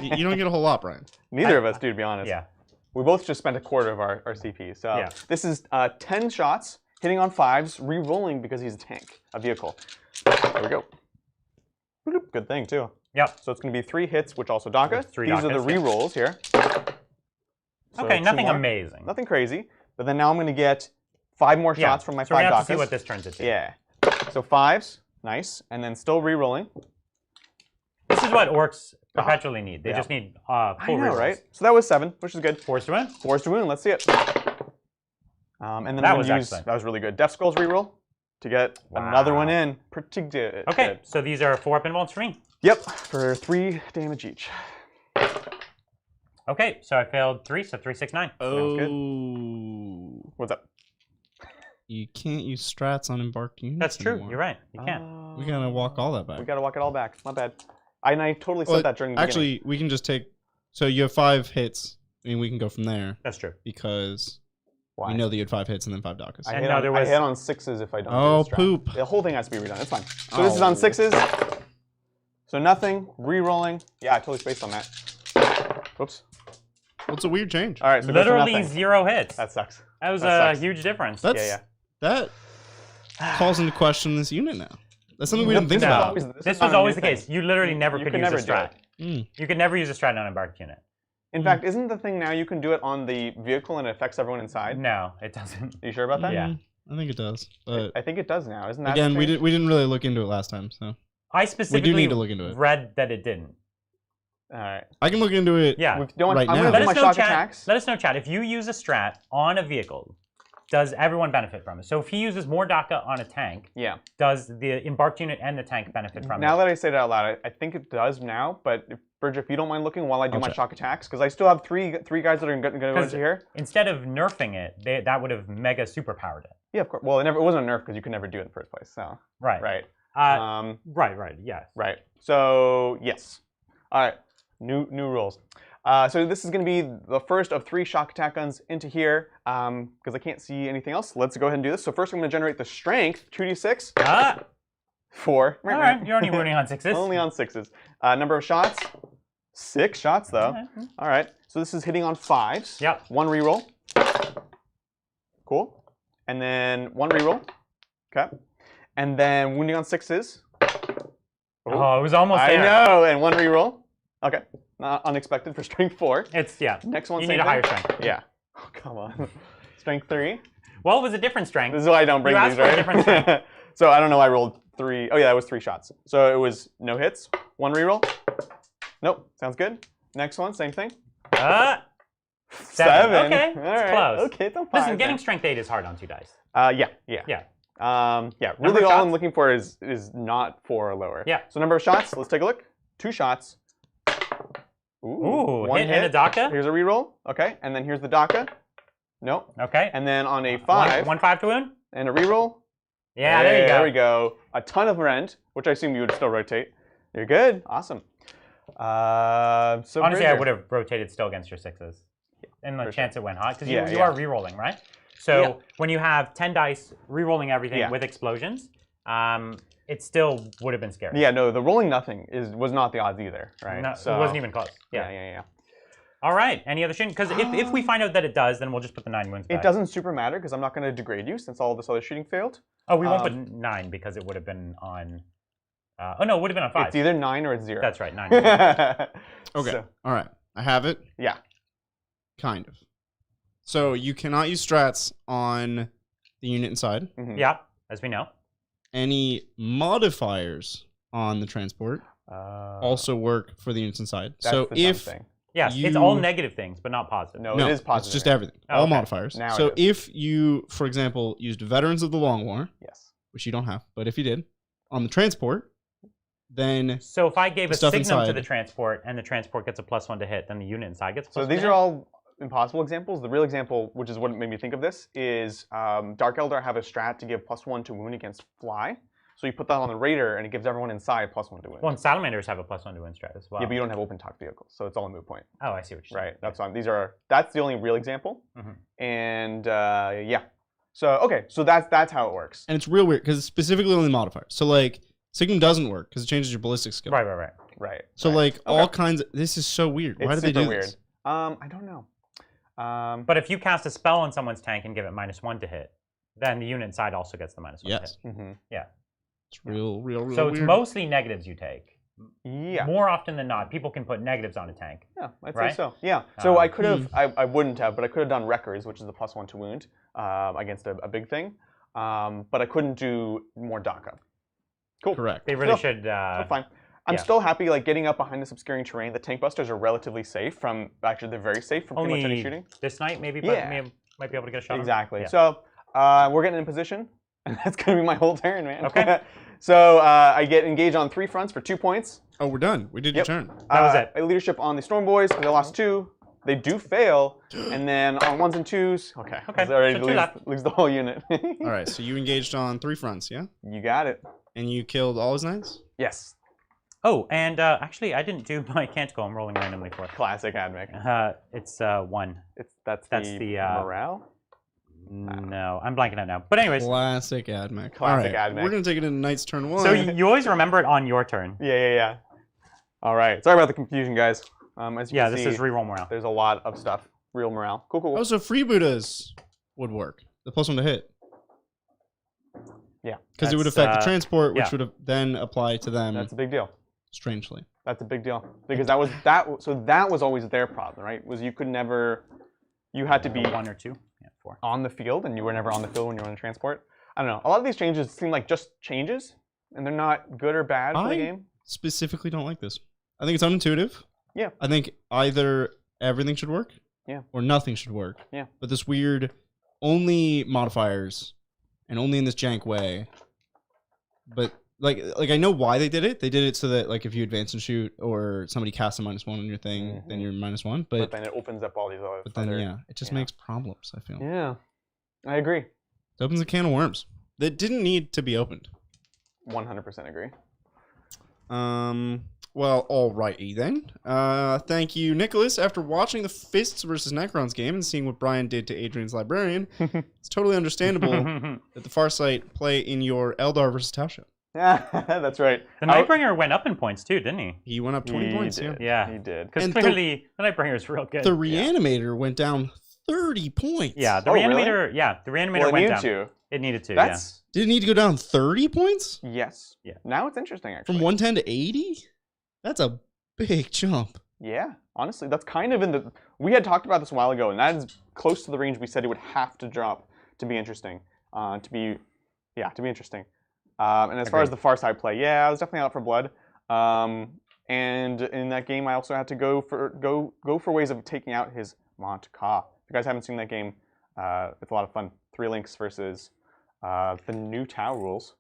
You don't get a whole lot, Brian. Neither of us do, to be honest. Yeah. We both just spent a quarter of our CP. So this is 10 shots, hitting on 5s, re-rolling because he's a tank, a vehicle. There we go. Good thing, too. Yep. So it's going to be 3 hits, which also DACA. These are the re-rolls here. So okay, nothing amazing. Nothing crazy. But then now I'm going to get 5 more shots from my 5 so we're going to have DACAs. to see what this turns into. Yeah. So 5s, nice. And then still re-rolling. This is what orcs perpetually need. They just need full re-rolls. Right? So that was 7, which is good. Force to wound? Force to wound, let's see it. And then that was really good. Deathskulls re-roll to get another one in. Pretty good. Okay, so these are 4 pinballs for me. Yep, for 3 damage each. Okay, so I failed 3, so 3, 6, 9. Sounds good. What's up? You can't use strats on embarked units. That's true. Anymore. You're right. You can't. We gotta walk all that back. We gotta walk it all back. My bad. I totally said that during the beginning. We can just take. So you have 5 hits. I mean, we can go from there. That's true. Because we know that you had 5 hits and then 5 DACAs. I hit on 6s if I don't. Oh, poop! The whole thing has to be redone. It's fine. So this is on 6s. So nothing. Re-rolling. Yeah, I totally spaced on that. Whoops. Well, it's a weird change. All right. So literally 0 hits. That sucks. That was a huge difference. That calls into question this unit now. That's something we didn't think about. This was always the case. You literally never could use a strat. You could never use a strat on an embarked unit. In fact, isn't the thing now you can do it on the vehicle and it affects everyone inside? No, it doesn't. Are you sure about that? Yeah. I think it does. But I think it does now. Isn't that again, we didn't really look into it last time, so I specifically need to look into it. read that it didn't. All right. I can look into it. Yeah. Right now. Let us know, chat. If you use a strat on a vehicle, does everyone benefit from it? So if he uses more DACA on a tank, does the embarked unit and the tank benefit from it? Now that I say it out loud, I think it does now. But Bridge, if you don't mind looking while I do my shock attacks, because I still have three guys that are going to go into here. Instead of nerfing it, that would have mega superpowered it. Yeah, of course. Well, it wasn't a nerf because you could never do it in the first place. So right. Right. Yes. Right. So yes. All right. New rules. So this is going to be the first of 3 shock attack guns into here because I can't see anything else. Let's go ahead and do this. So first I'm going to generate the strength, 2d6. 4. All right, you're only wounding on 6s. Only on 6s. Number of shots, 6 shots though. All right. So this is hitting on 5s. Yep. 1 reroll. Cool. And then 1 reroll. Okay. And then wounding on 6s. Oh, it was almost there. I know. And 1 reroll. Okay. Not unexpected for strength 4. It's, Next one. You need a higher strength. Yeah. Oh, come on. Strength 3. Well, it was a different strength. This is why I don't bring these, right? A different strength. So I don't know. I rolled 3. Oh, yeah, that was 3 shots. So it was no hits. 1 reroll. Nope. Sounds good. Next one, same thing. 7. Okay. All right. Close. Okay, it's on 5. Listen, getting strength 8 is hard on 2 dice. Yeah. Really, all I'm looking for is not 4 or lower. Yeah. So number of shots. Let's take a look. 2 shots. Ooh, 1 hit and a DACA. Here's a reroll. Okay, and then here's the DACA. Nope. Okay. And then on a 5. 1 5 to wound. And a reroll. Yeah, there you go. There we go. A ton of rend, which I assume you would still rotate. You're good. Awesome. So honestly, I would have rotated still against your 6s. in the chance it went hot, because Yeah, you yeah. are re-rolling, right? So when you have 10 dice re-rolling everything Yeah. with explosions, it still would have been scary. Yeah, no, the rolling nothing was not the odds either, right? No, So, it wasn't even close. Yeah. yeah. All right. Any other shooting? Because if we find out that it does, then we'll just put the 9 wounds back. It doesn't super matter because I'm not going to degrade you since all this other shooting failed. Oh, we won't put 9 because it would have been on. Oh no, it would have been on 5. It's either 9 or it's 0. That's right, 9. Okay. So, All right. I have it. yeah. Kind of. So you cannot use strats on the unit inside. Mhm. Yeah, as we know. Any modifiers on the transport also work for the units inside. That's So the dumb if thing. Yes, it's all negative things, but not positive. No, no, it is positive. it's just now. everything. Oh, All okay. modifiers. Now So it is. if you, for example, used Veterans of the Long War, Yes. which you don't have, but if you did, on the transport, then So if I gave The a stuff signum to inside. the transport and the transport gets a +1 to hit, then the unit inside gets a +1 So to these hit? are all impossible examples. The real example, which is what made me think of this, is Dark Eldar have a strat to give +1 to wound against fly. So you put that on the Raider, and it gives everyone inside +1 to wound. Well, and Salamanders have a +1 to win strat as well. Yeah, but you don't have open top vehicles, so it's all a moot point. Oh, I see what you're saying. Right. That's on. That's the only real example. Mhm. And yeah. So okay. So that's how it works. and it's real weird because it's specifically only modifiers. So like Signum doesn't work because it changes your ballistic skill. Right, right, right. Right. So right. like Okay. all kinds of this is so weird. Why It's did they do super this? weird. I don't know. But if you cast a spell on someone's tank and give it -1 to hit, then the unit inside also gets the -1 to Yes. hit. Mm-hmm. It's real So it's weird. mostly negatives you take. Yeah. More often than not, people can put negatives on a tank. Yeah, I'd Right? say so. Yeah. So I could have, Hmm. I wouldn't have, but I could have done Wreckers, which is the +1 to wound against a big thing. But I couldn't do more DACA. Cool. Correct. They really No, should. That's fine. I'm yeah. still happy, like getting up behind this obscuring terrain. The tank busters are relatively safe from. Actually, they're very safe from pretty much any Only shooting. this night, maybe, but Yeah. might be able to get a shot. on. Exactly. Yeah. So we're getting in position, and that's gonna be my whole turn, man. Okay. So I get engaged on 3 fronts for 2 points. Oh, we're done. We did Yep. your turn. That was it. Leadership on the Storm Boys. They lost 2. They do fail, and then on 1s and 2s. Okay. Okay, This already so 2 left. lose the whole unit. All right. So you engaged on 3 fronts, yeah, You got it. and you killed all his knights. Yes. Oh, and actually, I didn't do my Canticle. I'm rolling randomly for it. Classic Admech. It's 1. That's the, the morale. No, I'm blanking out now. But anyways, Classic Admech. Classic All right. Admech. We're gonna take it into Knight's turn 1. so you always remember it on your turn. Yeah. All right. Sorry about the confusion, guys. As you Yeah, can this see, is reroll morale. there's a lot of stuff. Real morale. Cool. Oh, so freebooters would work. The +1 to hit. Yeah. Because it would That's, affect the transport, which yeah. would have then apply to them. That's a big deal. Strangely. That's a big deal because so that was always their problem, right? Was you could never, you had to be 1 or 2. Yeah, 4. on the field, and you were never on the field when you were on transport. I don't know. A lot of these changes seem like just changes, and they're not good or bad for the game. Specifically don't like this. I think it's unintuitive. Yeah. I think either everything should work. Yeah. Or nothing should work. Yeah. But this weird only modifiers and only in this jank way. But like I know why they did it. They did it so that like if you advance and shoot or somebody casts a -1 on your thing, then you're -1. But then it opens up all these other. But then yeah, it just makes problems, I feel. Yeah, I agree. It opens a can of worms that didn't need to be opened. 100% agree. Well, alrighty then. Thank you, Nicholas. After watching the Fists versus Necrons game and seeing what Brian did to Adrian's Librarian, it's totally understandable that the Farsight play in your Eldar versus Tau show. Yeah, that's right. The Nightbringer went up in points too, didn't he? He went up 20 points, did. Yeah. He did. Because And clearly the Nightbringer is real good. The Reanimator went down 30 points. Yeah, the Oh, really? Reanimator. Yeah, the Reanimator Well, it went needed down. to. It needed to. That's Did it need to go down 30 points? yes. Yeah. Now it's interesting actually. From 110 to 80? That's a big jump. Yeah, honestly, that's kind of in the. We had talked about this a while ago, and that is close to the range we said it would have to drop to be interesting. To be interesting. And as far as the far side play, yeah, I was definitely out for blood. And in that game, I also had to go for ways of taking out his Mont Ka. If you guys haven't seen that game, it's a lot of fun. 3 links versus the new Tau rules.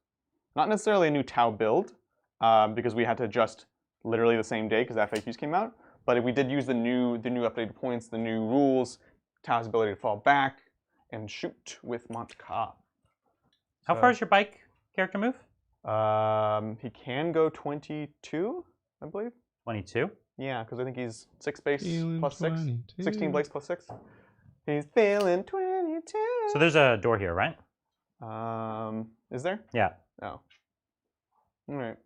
Not necessarily a new Tau build, because we had to adjust literally the same day because the FAQs came out. But we did use the new updated points, the new rules, Tau's ability to fall back and shoot with Mont Ka. How far is your bike character move? He can go 22, I believe. 22. Yeah, because I think he's 6 base Feeling plus 6. 22. 16 base plus 6. He's feeling 22. So there's a door here, right? Is there? Yeah. Oh. All right.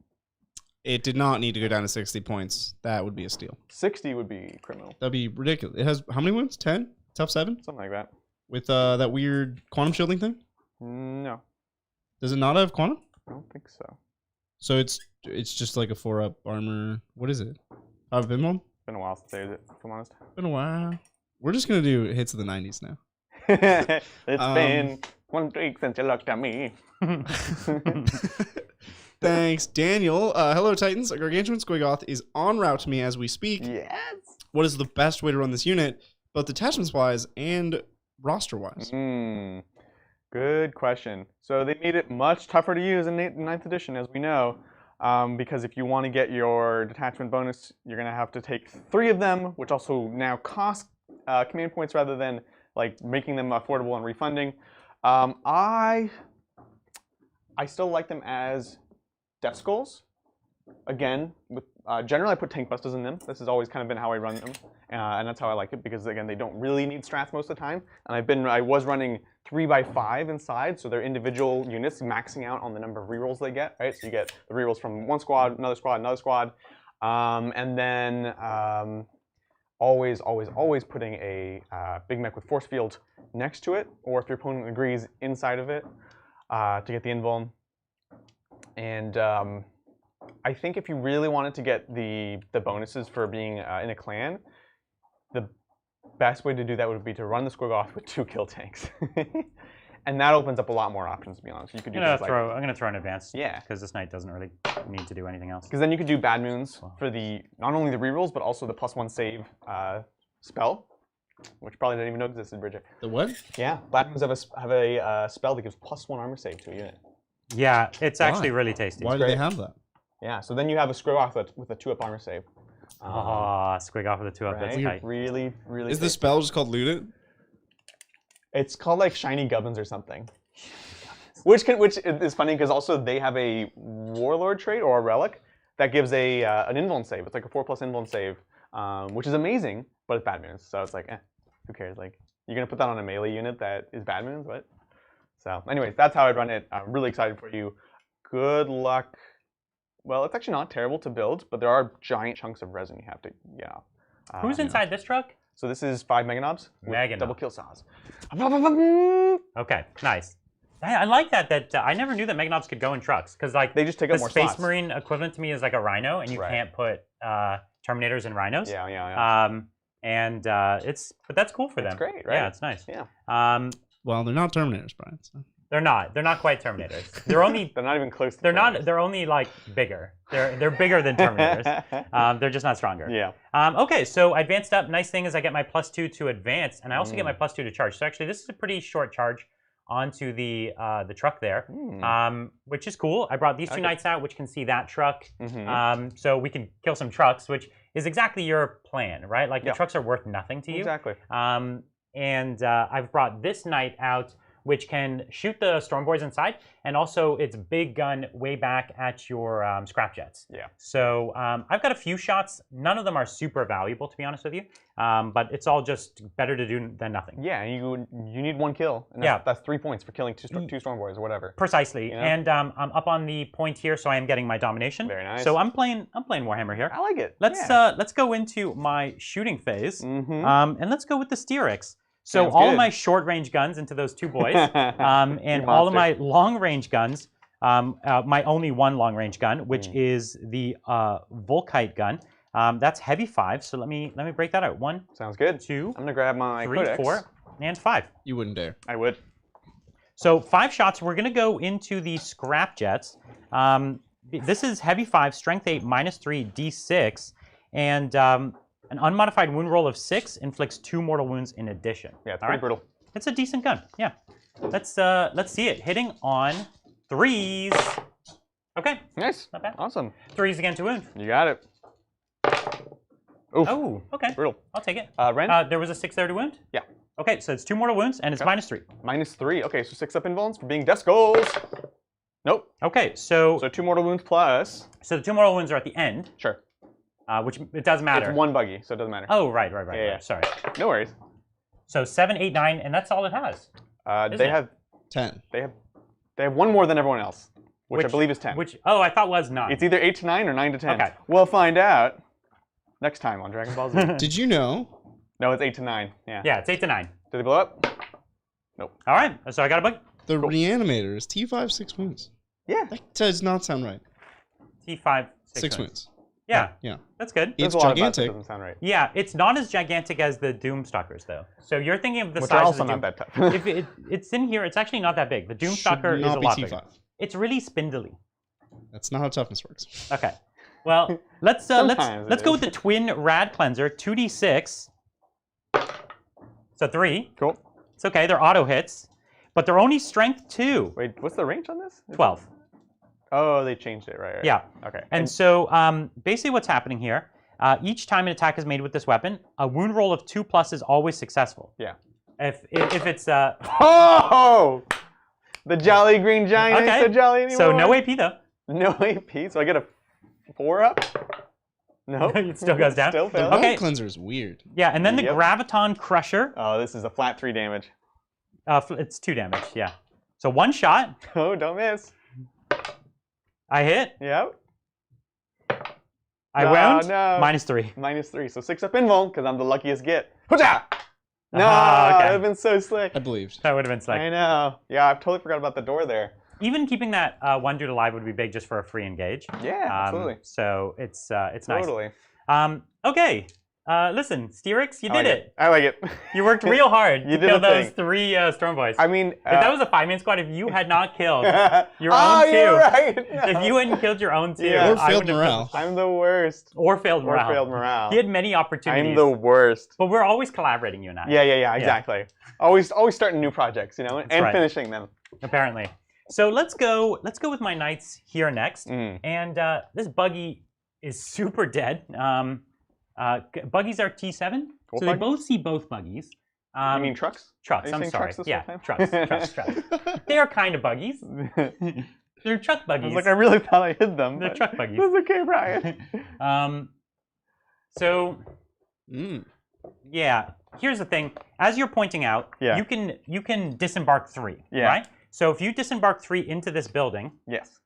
It did not need to go down to 60 points. That would be a steal. 60 would be criminal. That'd be ridiculous. It has how many wounds? 10? Top 7? Something like that. With that weird quantum shielding thing? No, Does it not have quantum? I don't think so. So it's just like a 4-up armor. What is it? I've been one? Been a while since I used it, if I'm honest. Been a while. We're just gonna do hits of the 90s now. It's been 1 week since you looked at me. Thanks, Daniel. Hello, Titans. A gargantuan Squigoth is en route to me as we speak. Yes. What is the best way to run this unit, both detachments-wise and roster-wise? Good question. So they made it much tougher to use in 9th edition, as we know, because if you want to get your detachment bonus, you're going to have to take 3 of them, which also now cost command points rather than like making them affordable and refunding. I still like them as Deathskulls. Again, with generally I put tank busters in them. This has always kind of been how I run them, and that's how I like it because again they don't really need strats most of the time. And I was running 3x5 inside, so they're individual units maxing out on the number of rerolls they get. Right, so you get the rerolls from one squad, another squad, and then always putting a big mech with force field next to it, or if your opponent agrees, inside of it to get the invuln. And I think if you really wanted to get the bonuses for being in a clan, the best way to do that would be to run the Squigoth with 2 kill tanks. And that opens up a lot more options, to be honest. You could do I'm going to throw an advance. Yeah. Because this knight doesn't really need to do anything else. Because then you could do Bad Moons for not only the rerolls, but also the +1 save spell, which probably didn't even know existed, Bridget. The what? Yeah, Bad Moons have a spell that gives +1 armor save to a unit. Yeah, it's actually really tasty. Why do they have that? Yeah, so then you have a Squigoth with a 2-up armor save. Squig off with a 2-up. Right? That's tight. Really Is the spell just called Loot It? It's called like Shiny Gubbins or something. Which is funny because also they have a Warlord trait or a relic that gives an invuln save. It's like a 4+ invuln save, which is amazing, but it's Bad Moons. So it's like, who cares? Like, you're gonna put that on a melee unit that is Bad Moons, what? So, anyways, that's how I'd run it. I'm really excited for you. Good luck. Well, it's actually not terrible to build, but there are giant chunks of resin you have to, Who's inside this truck? So this is 5 Meganobs with double kill saws. Okay, nice. I like that. I never knew that Meganobs could go in trucks because like they just take up more Space slots. Marine equivalent to me is like a Rhino, and you can't put Terminators in Rhinos. Yeah. But that's cool for them. It's great, right? Yeah, it's nice. Yeah. Well, they're not Terminators, Brian. So. They're not quite Terminators. They're only. They're not even close to They're Terminators. not. They're only like bigger. They're bigger than Terminators. They're just not stronger. Yeah. Okay, so I advanced up. Nice thing is I get my +2 to advance, and I also get my +2 to charge. So actually, this is a pretty short charge onto the truck there, which is cool. I brought these 2 knights out, which can see that truck. So we can kill some trucks, which is exactly your plan, right? Like the trucks are worth nothing to you. Exactly. And I've brought this knight out, which can shoot the storm boys inside, and also it's big gun way back at your scrap jets. Yeah. So I've got a few shots. None of them are super valuable, to be honest with you, but it's all just better to do than nothing. Yeah, you need 1 kill, and that's 3 points for killing two storm boys or whatever. Precisely, you know? and I'm up on the point here, so I am getting my domination. Very nice. So I'm playing Warhammer here. I like it. Let's go into my shooting phase, and let's go with the Styrix. So Sounds all good. of my short-range guns into those 2 boys, and all of my long-range guns, my only 1 long-range gun, which is the Volkite gun. That's heavy 5. So let me break that out. 1. Sounds good. 2. I'm gonna grab my 3, codex. 4, and 5. You wouldn't dare. I would. So 5 shots. We're gonna go into the scrap jets. This is heavy 5, strength 8, -3, D6, and an unmodified wound roll of 6 inflicts 2 mortal wounds in addition. Yeah, it's pretty brutal. It's a decent gun. Yeah. Let's see it. Hitting on 3s. Okay. Nice. Not bad. Awesome. 3s again to wound. You got it. Oof. Oh, okay. Brutal. I'll take it. Ren? There was a 6 there to wound? Yeah. Okay, so it's 2 mortal wounds, and it's -3. -3. Okay, so 6 up invulns for being Deathskulls. Nope. Okay, so... So 2 mortal wounds plus... So the 2 mortal wounds are at the end. Sure. Which it doesn't matter. It's one buggy, so it doesn't matter. Oh, right. Yeah. Sorry. No worries. So 7, 8, 9, and that's all it has. They have 10. They have one more than everyone else, which I believe is 10. Which I thought was 9. It's either 8 to 9 or 9 to 10. Okay. We'll find out next time on Dragon Ball Z. Did you know? No, it's 8 to 9. Yeah. Yeah, it's 8 to 9. Did they blow up? Nope. All right. So I got a bug. The Reanimator is T5 6 wounds. Yeah. That does not sound right. T5 6 wounds. Yeah. Yeah. That's good. It's There's a lot about gigantic. that doesn't sound right. Yeah, it's not as gigantic as the Doomstalkers, though. So you're thinking of the Which size are of also the not that tough. If it's in here, it's actually not that big. The Doomstalker Should is not a be lot T5. bigger. It's really spindly. That's not how toughness works. Okay. Well, let's go with the twin rad cleanser, 2d6. So 3. Cool. It's okay. They're auto hits, but they're only strength 2. Wait, what's the range on this? 12. Oh, they changed it, right? Yeah. Okay. And so basically what's happening here, each time an attack is made with this weapon, a wound roll of 2+ is always successful. Yeah. If it's Oh! The Jolly Green Giant ain't so jolly anymore. So no AP though. No AP, so I get a 4 up? No. It still goes down. Still The fails. Okay. Rad Cleanser is weird. Yeah, and then the Yep. Graviton Crusher. Oh, this is a flat 3 damage. It's 2 damage, yeah. So 1 shot. Oh, don't miss. I hit. Yep. I No, wound. no. -3. -3, so 6 up invuln, because I'm the luckiest git. Hooja! No, okay. that would have been so slick. I believed. That would have been slick. I know. Yeah, I totally forgot about the door there. Even keeping that 1 dude alive would be big just for a free engage. Yeah, absolutely. So it's nice. Totally. Okay. Listen, Styrix, you I did like it. I like it. You worked real hard You to did kill the those thing. 3 Storm Boys. I mean, if that was a 5-man squad, if you had not killed your oh, own 2, you're right. if you hadn't killed your own 2, Yeah. Or I failed would have morale. I'm the worst. Or failed morale. Or failed morale. He had many opportunities. I'm the worst. But we're always collaborating, you and I. Yeah, exactly. Always starting new projects, you know, and right. finishing them. Apparently. So let's go with my knights here next. And this buggy is super dead. Buggies are T7. Cool So buggy? they both see both buggies. You mean trucks? Trucks, Are you I'm saying sorry. trucks this Yeah, whole time? trucks. They are kind of buggies. They're truck I buggies. was like, I really thought I hid them. They're but truck buggies. That's okay, Brian. So, yeah, here's the thing. As you're pointing out, Yeah. you can disembark 3, Yeah. right? So if you disembark 3 into this building, Yes.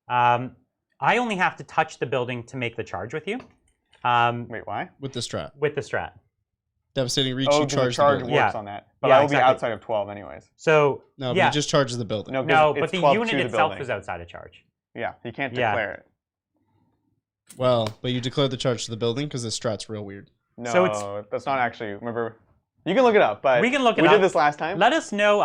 I only have to touch the building to make the charge with you. Wait, why? With the strat. With the strat. Devastating reach, Oh, you the charge charge the works building. Yeah. on that. But Yeah, I will exactly. be outside of 12 anyways. So No, but yeah. it just charges the building. No, 'cause No, it's but the 12 unit to the itself building. is outside of charge. Yeah, you can't Yeah. declare it. Well, but you declare the charge to the building because the strat's real weird. No, So that's not actually. Remember, you can look it up, but We can look it we up. did this last time. Let us know,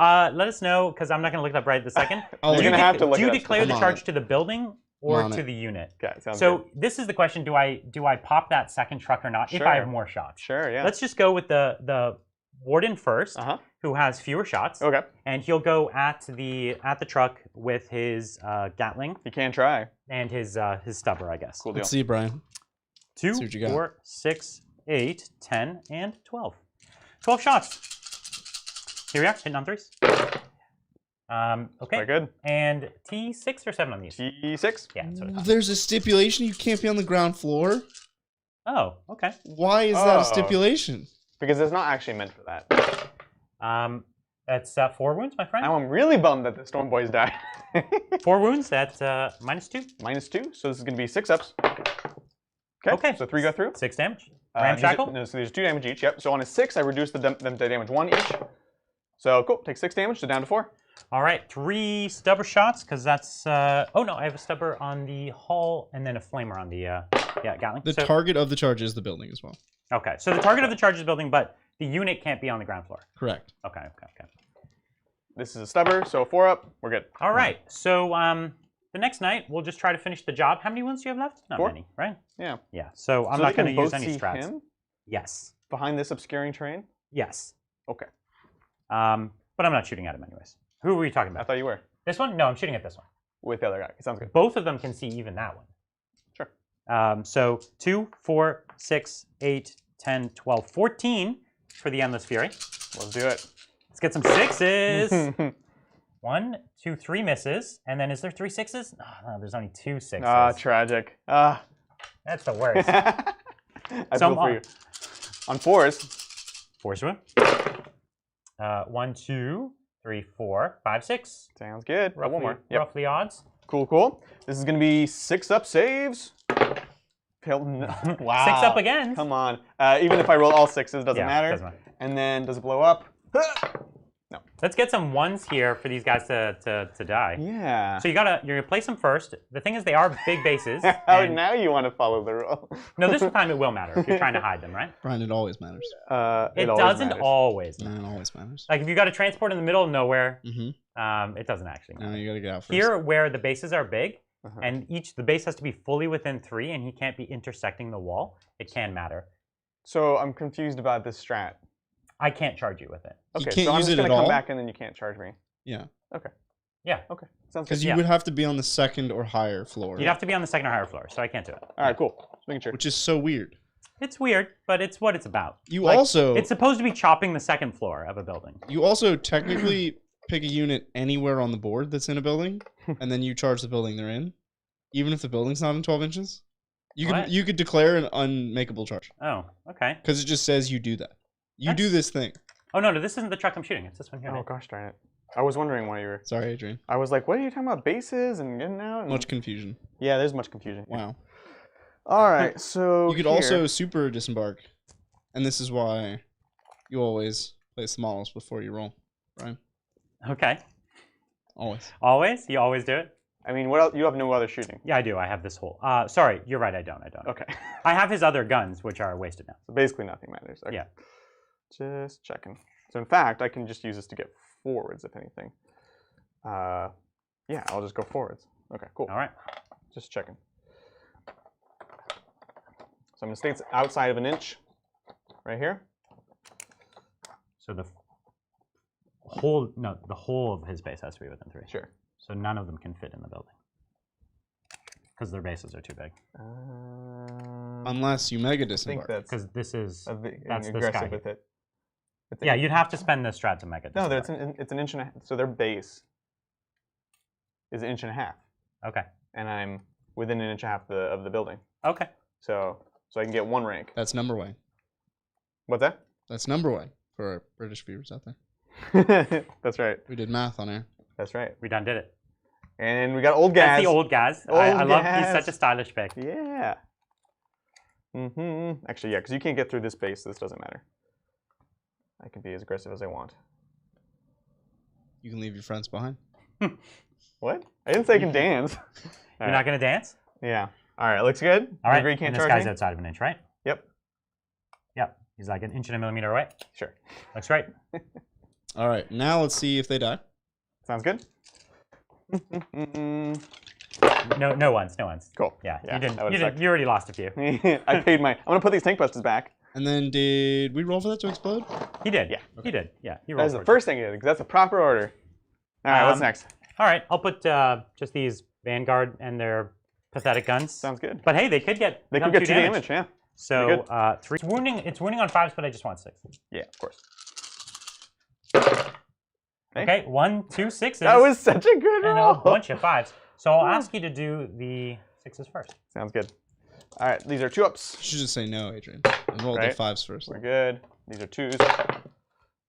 because I'm not going to look it up right this second. I'll You're look gonna it have to look Do it you up. declare the I'm on charge it. to the building I'm or on to it. the unit? Okay, sounds So good. this is the question: Do I pop that second truck or not? If Sure. I have more shots. Sure, yeah. Let's just go with the warden first, Uh huh. who has fewer shots, Okay, and he'll go at the truck with his Gatling you can try. and his stubber, I guess. Cool deal. Let's see, Brian. 2, see what you got. 4, 6, 8, 10, and 12. 12 shots. Here we are, hitting on 3s. Okay. Very good. And T6 or 7 on these? T6. Yeah, that's what I thought. There's a stipulation you can't be on the ground floor. Oh, okay. Why is that Oh. a stipulation? Because it's not actually meant for that. That's 4 wounds, my friend. Now I'm really bummed that the Storm Boys died. 4 wounds, that's -2. -2, so this is going to be 6 ups. Okay. So 3 go through. 6 damage. These are- Ramshackle. No, so there's 2 damage each. Yep. So on a 6, I reduce them to damage 1 each. So cool. Take 6 damage, so down to 4. All right, 3 stubber shots, because that's... oh, no, I have a stubber on the hull and then a flamer on the Gatling. The So- target of the charge is the building as well. Okay, so the target of the charge is building, but the unit can't be on the ground floor. Correct. Okay. This is a stubber, so 4 up. We're good. All right, so the next night, we'll just try to finish the job. How many wounds do you have left? Not 4. many, right? Yeah. Yeah, so I'm So not they can going to use both any see strats. him Yes. behind this obscuring terrain? Yes. Okay. But I'm not shooting at him anyways. Who were you talking I about? thought you were. This one? No, I'm shooting at this one. With the other guy. Sounds good. Both of them can see even that one. Sure. So 2, 4, 6, 8, 10, 12, 14 for the Endless Fury. Let's do it. Let's get some 6s. 1, 2, 3 misses. And then is there 3 6s? Oh, no, there's only 2 6s. Ah, tragic. Ah. That's the worst. I So feel for you. On 4s. 4 swim. 1, 2, 3, 4, 5, 6. Sounds good. Roughly, One more. Yep. roughly odds. Cool, cool. This is going to be 6 up saves. Wow. 6 up again. Come on. Even if I roll all 6s, doesn't matter. Doesn't matter. And then does it blow up? No. Let's get some 1s here for these guys to die. Yeah. So you're gonna place them first. The thing is, they are big bases. Oh, now you want to follow the rule. No, this time it will matter if you're trying to hide them, right? Brian, it always matters. It doesn't always No, matter. it always matters. Like if you got a transport in the middle of nowhere, Mm-hmm. it doesn't actually matter. No, you gotta get out first. Here, where the bases are big, and the base has to be fully within 3, and he can't be intersecting the wall, it can matter. So I'm confused about this strat. I can't charge you with it. You Okay, can't so I'm use just it going at to come all? back and then you can't charge me. Yeah. Okay. Yeah. Okay. Sounds good. Because you Yeah. would have to be on the 2nd or higher floor. You'd have to be on the 2nd or higher floor, so I can't do it. All right, cool. Just making sure. Which is so weird. It's weird, but it's what it's about. You also... It's supposed to be chopping the 2nd floor of a building. You also technically pick a unit anywhere on the board that's in a building, and then you charge the building they're in, even if the building's not in 12 inches. You could declare an unmakeable charge. Oh, okay. Because it just says you do that. You do this thing. Oh, no, this isn't the truck I'm shooting. It's this one here. Oh, gosh darn it. I was wondering why you were... Sorry, Adrian. I was like, what are you talking about? Bases and getting out? And... Much confusion. Yeah, there's much confusion. Wow. All right, so You could here... also super disembark. And this is why you always place the models before you roll, Brian. Okay. Always. Always? You always do it? I mean, what else? You have no other shooting. Yeah, I do. I have this whole... sorry, you're right. I don't. Okay. I have his other guns, which are wasted now. So basically nothing matters. Okay. Yeah. Just checking. So in fact, I can just use this to get forwards, if anything. Yeah, I'll just go forwards. Okay, cool. All right. Just checking. So I'm going to stay outside of an inch, right here. So the whole of his base has to be within 3. Sure. So none of them can fit in the building. Because their bases are too big. Unless you mega I think disembark. that's Because this is... that's this aggressive guy. with it. Yeah, you'd have to spend the strat to mega No, disembark. it's an inch and a half. So their base is 1.5 inches. Okay. And I'm within 1.5 inches of the building. Okay. So I can get 1 rank. That's number one. What's that? That's number one for our British viewers out there. That's right. We did math on air. That's right. We done did it. And we got old Gaz. That's the old Gaz. I love he's such a stylish pick. Yeah. Actually, yeah, because you can't get through this base, so this doesn't matter. I can be as aggressive as I want. You can leave your friends behind. What? I didn't say I can dance. You're not going to dance? Yeah. All right, looks good. All right, Agree you can't and this charge guy's me? outside of an inch, right? Yep. Yep. He's like 1 inch and a millimeter away. Sure. Looks great. All right, now let's see if they die. Sounds good. No ones. Cool. Yeah, Yeah, you that didn't. would've sucked. You already lost a few. I paid my... I'm going to put these tank busters back. And then did we roll for that to explode? He did. Yeah. Okay. He did. Yeah. He That rolled was the for it. first thing I did, because that's the proper order. All right, what's next? All right, I'll put just these Vanguard and their pathetic guns. Sounds good. But hey, they could get They could get 2 damage, yeah. So 3. It's wounding on 5s, but I just want 6. Yeah, of course. Okay, 1, 2, 6s. That was such a good and roll. a bunch of 5s. So I'll ask you to do the 6s first. Sounds good. All right, these are 2-ups. You should just say no, Adrian. And roll Right. the 5s first. We're good. These are 2s. All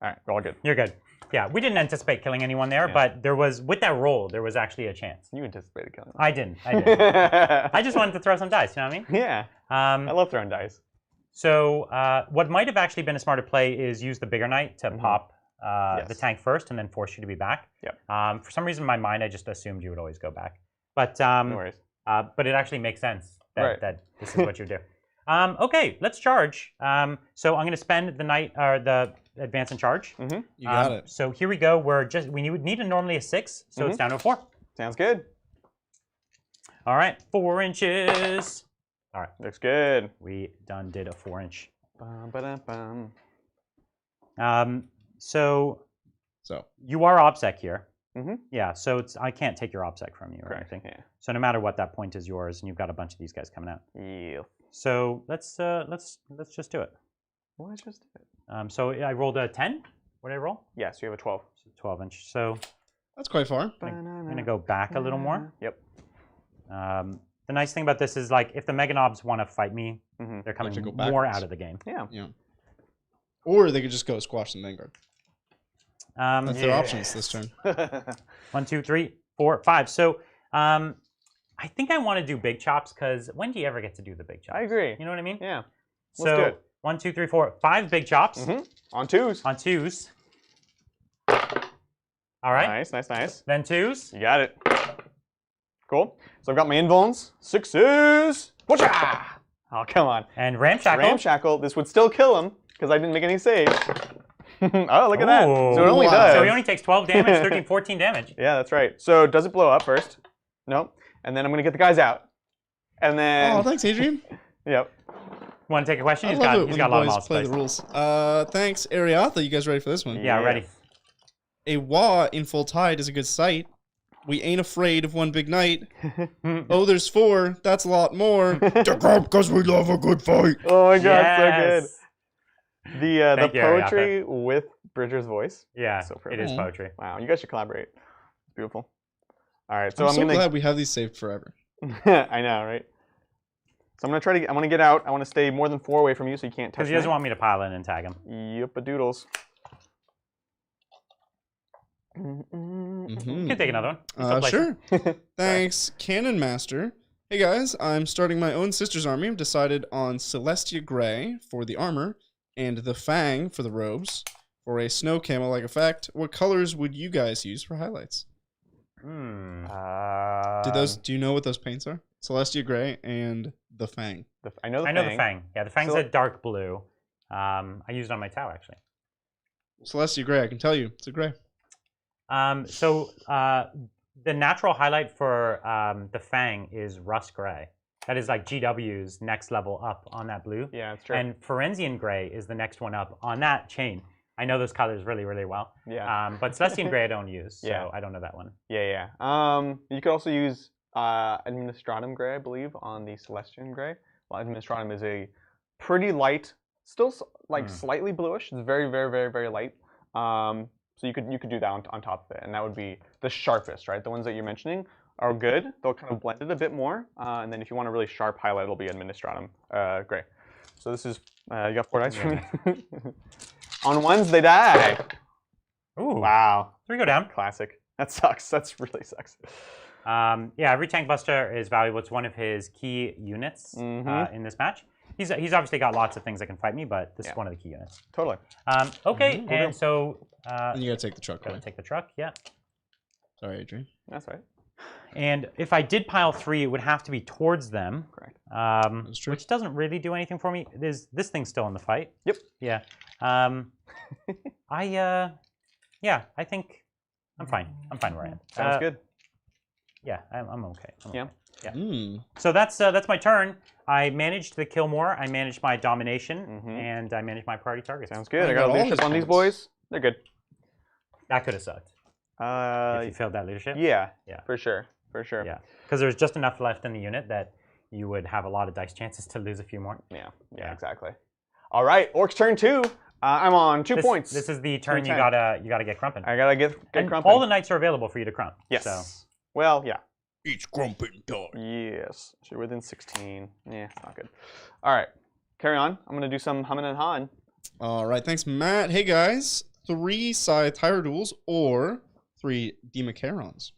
right, we're all good. You're good. Yeah, we didn't anticipate killing anyone there, Yeah. but there was, with that roll, there was actually a chance. You anticipated killing I didn't. them. I just wanted to throw some dice, you know what I mean? Yeah, I love throwing dice. So what might have actually been a smarter play is use the bigger knight to pop the tank first and then force you to be back. Yep. For some reason in my mind, I just assumed you would always go back. But No worries. but it actually makes sense that, Right. that this is what you do. Okay, let's charge. So I'm going to spend the knight or the advance and charge. You got it. So here we go. We would need normally a 6, so it's down to a 4. Sounds good. All right, 4 inches. All right, Looks good. we done did a 4 inch. Bum, ba-dum, bum. So So you are OBSEC here. Mhm. Yeah, so I can't take your OBSEC from you or Correct. anything. Yeah. So no matter what, that point is yours, and you've got a bunch of these guys coming out. Yeah. So let's just do it. Well, I just did it. So I rolled a 10. What did I roll? Yes, you have a 12. So 12 inch. So that's quite far. I'm gonna go back a little more. Yep. The The nice thing about this is, like, if the Mega Knobs want to fight me, they're coming go more backwards. out of the game. Yeah. Yeah. Or they could just go squash the Vanguard. That's their options this turn. 1, 2, 3, 4, 5. So I think I want to do big chops because when do you ever get to do the big chops? I agree. You know what I mean? Yeah. So Let's do it. 1, 2, 3, 4, 5 big chops On 2s. on 2s. All right. Nice, nice, nice. Then 2s. You got it. Cool. So I've got my invulns. 6s. Whatcha! Oh, come on. And Ramshackle. Ramshackle. This would still kill him because I didn't make any saves. Oh, look at that. Ooh. So it only Wow. does. So he only takes 12 damage, 13, 14 damage. Yeah, that's right. So does it blow up first? Nope. And then I'm going to get the guys out. And then... Oh, thanks, Adrian. Yep. Want to take a question? I He's love got, it he's when got a lot of boys models play the rules. Thanks, Ariatha. You guys ready for this one? Yeah, ready. A Waaagh in full tide is a good sight. We ain't afraid of one big night. Oh, there's 4. That's a lot more. To Krump, because we love a good fight. Oh my god, Yes. so good. The Thank you, poetry with Bridger's voice. Yeah, So it is pretty. poetry. Wow, you guys should collaborate. It's beautiful. All right, so I'm I'm so gonna. glad we have these saved forever. I know, right? So I'm gonna try to. I want to get out. I want to stay more than 4 away from you, so you can't touch Because me. he doesn't want me to pile in and tag him. Yep, a doodles. You can take another one. You still play Sure. Sorry. Thanks, Cannon Master. Hey guys, I'm starting my own sister's army. I've decided on Celestia Grey for the armor and the Fang for the robes for a snow camo-like effect. What colors would you guys use for highlights? Hmm. Do you know what those paints are? Celestia Grey and the Fang. I know the I know Fang. the Fang. Yeah, the Fang's So- a dark blue. I used it on my Tau, actually. Celestia Grey, I can tell you, it's a gray. The natural highlight for the Fang is Rust Gray. That is like GW's next level up on that blue. Yeah, that's true. And Forensian Gray is the next one up on that chain. I know those colors really, really well. Yeah. But Celestian Gray I don't use, so Yeah. I don't know that one. Yeah. You could also use Administratum Gray, I believe, on the Celestian Gray. Well, Administratum is a pretty light, still like slightly bluish. It's very, very, very, very light. So you could do that on top of it, and that would be the sharpest, right? The ones that you're mentioning are good. They'll kind of blend it a bit more, and then if you want a really sharp highlight, it'll be Administratum Gray. So this is you got 4 dice for me. On 1s they die. Ooh. Wow. 3 go down. Classic. That sucks. That's really sucks. Yeah, every tank buster is valuable. It's one of his key units in this match. He's obviously got lots of things that can fight me, but this is one of the key units. Totally. Okay, and so And you gotta take the truck gotta away. take the truck. Yeah. Sorry, Adrian. That's right. And if I did pile 3, it would have to be towards them. Correct. That's true. Which doesn't really do anything for me. This thing's still in the fight. Yep. Yeah. I think I'm fine. I'm fine where I am. Sounds good. Yeah, I'm okay. Yeah. Yeah. So that's my turn. I managed the kill more. I managed my domination, and I managed my priority targets. Sounds good. I got got all leadership his on these points. boys. They're good. That could have sucked if you failed that leadership. Yeah. Yeah. For sure. For sure. Yeah. Because there's just enough left in the unit that you would have a lot of dice chances to lose a few more. Yeah. Exactly. All right. Orcs turn 2. I'm on 2 points. This is the turn you 10. gotta get crumping. I gotta get And crumping. all the knights are available for you to crump. Yes. So. Well, yeah. Each crumping dog. Yes. So you're within 16. Yeah, it's not good. All right. Carry on. I'm gonna do some humming and hawing. All right, thanks, Matt. Hey guys, 3 Scythe Hierodules or 3 Demacarons.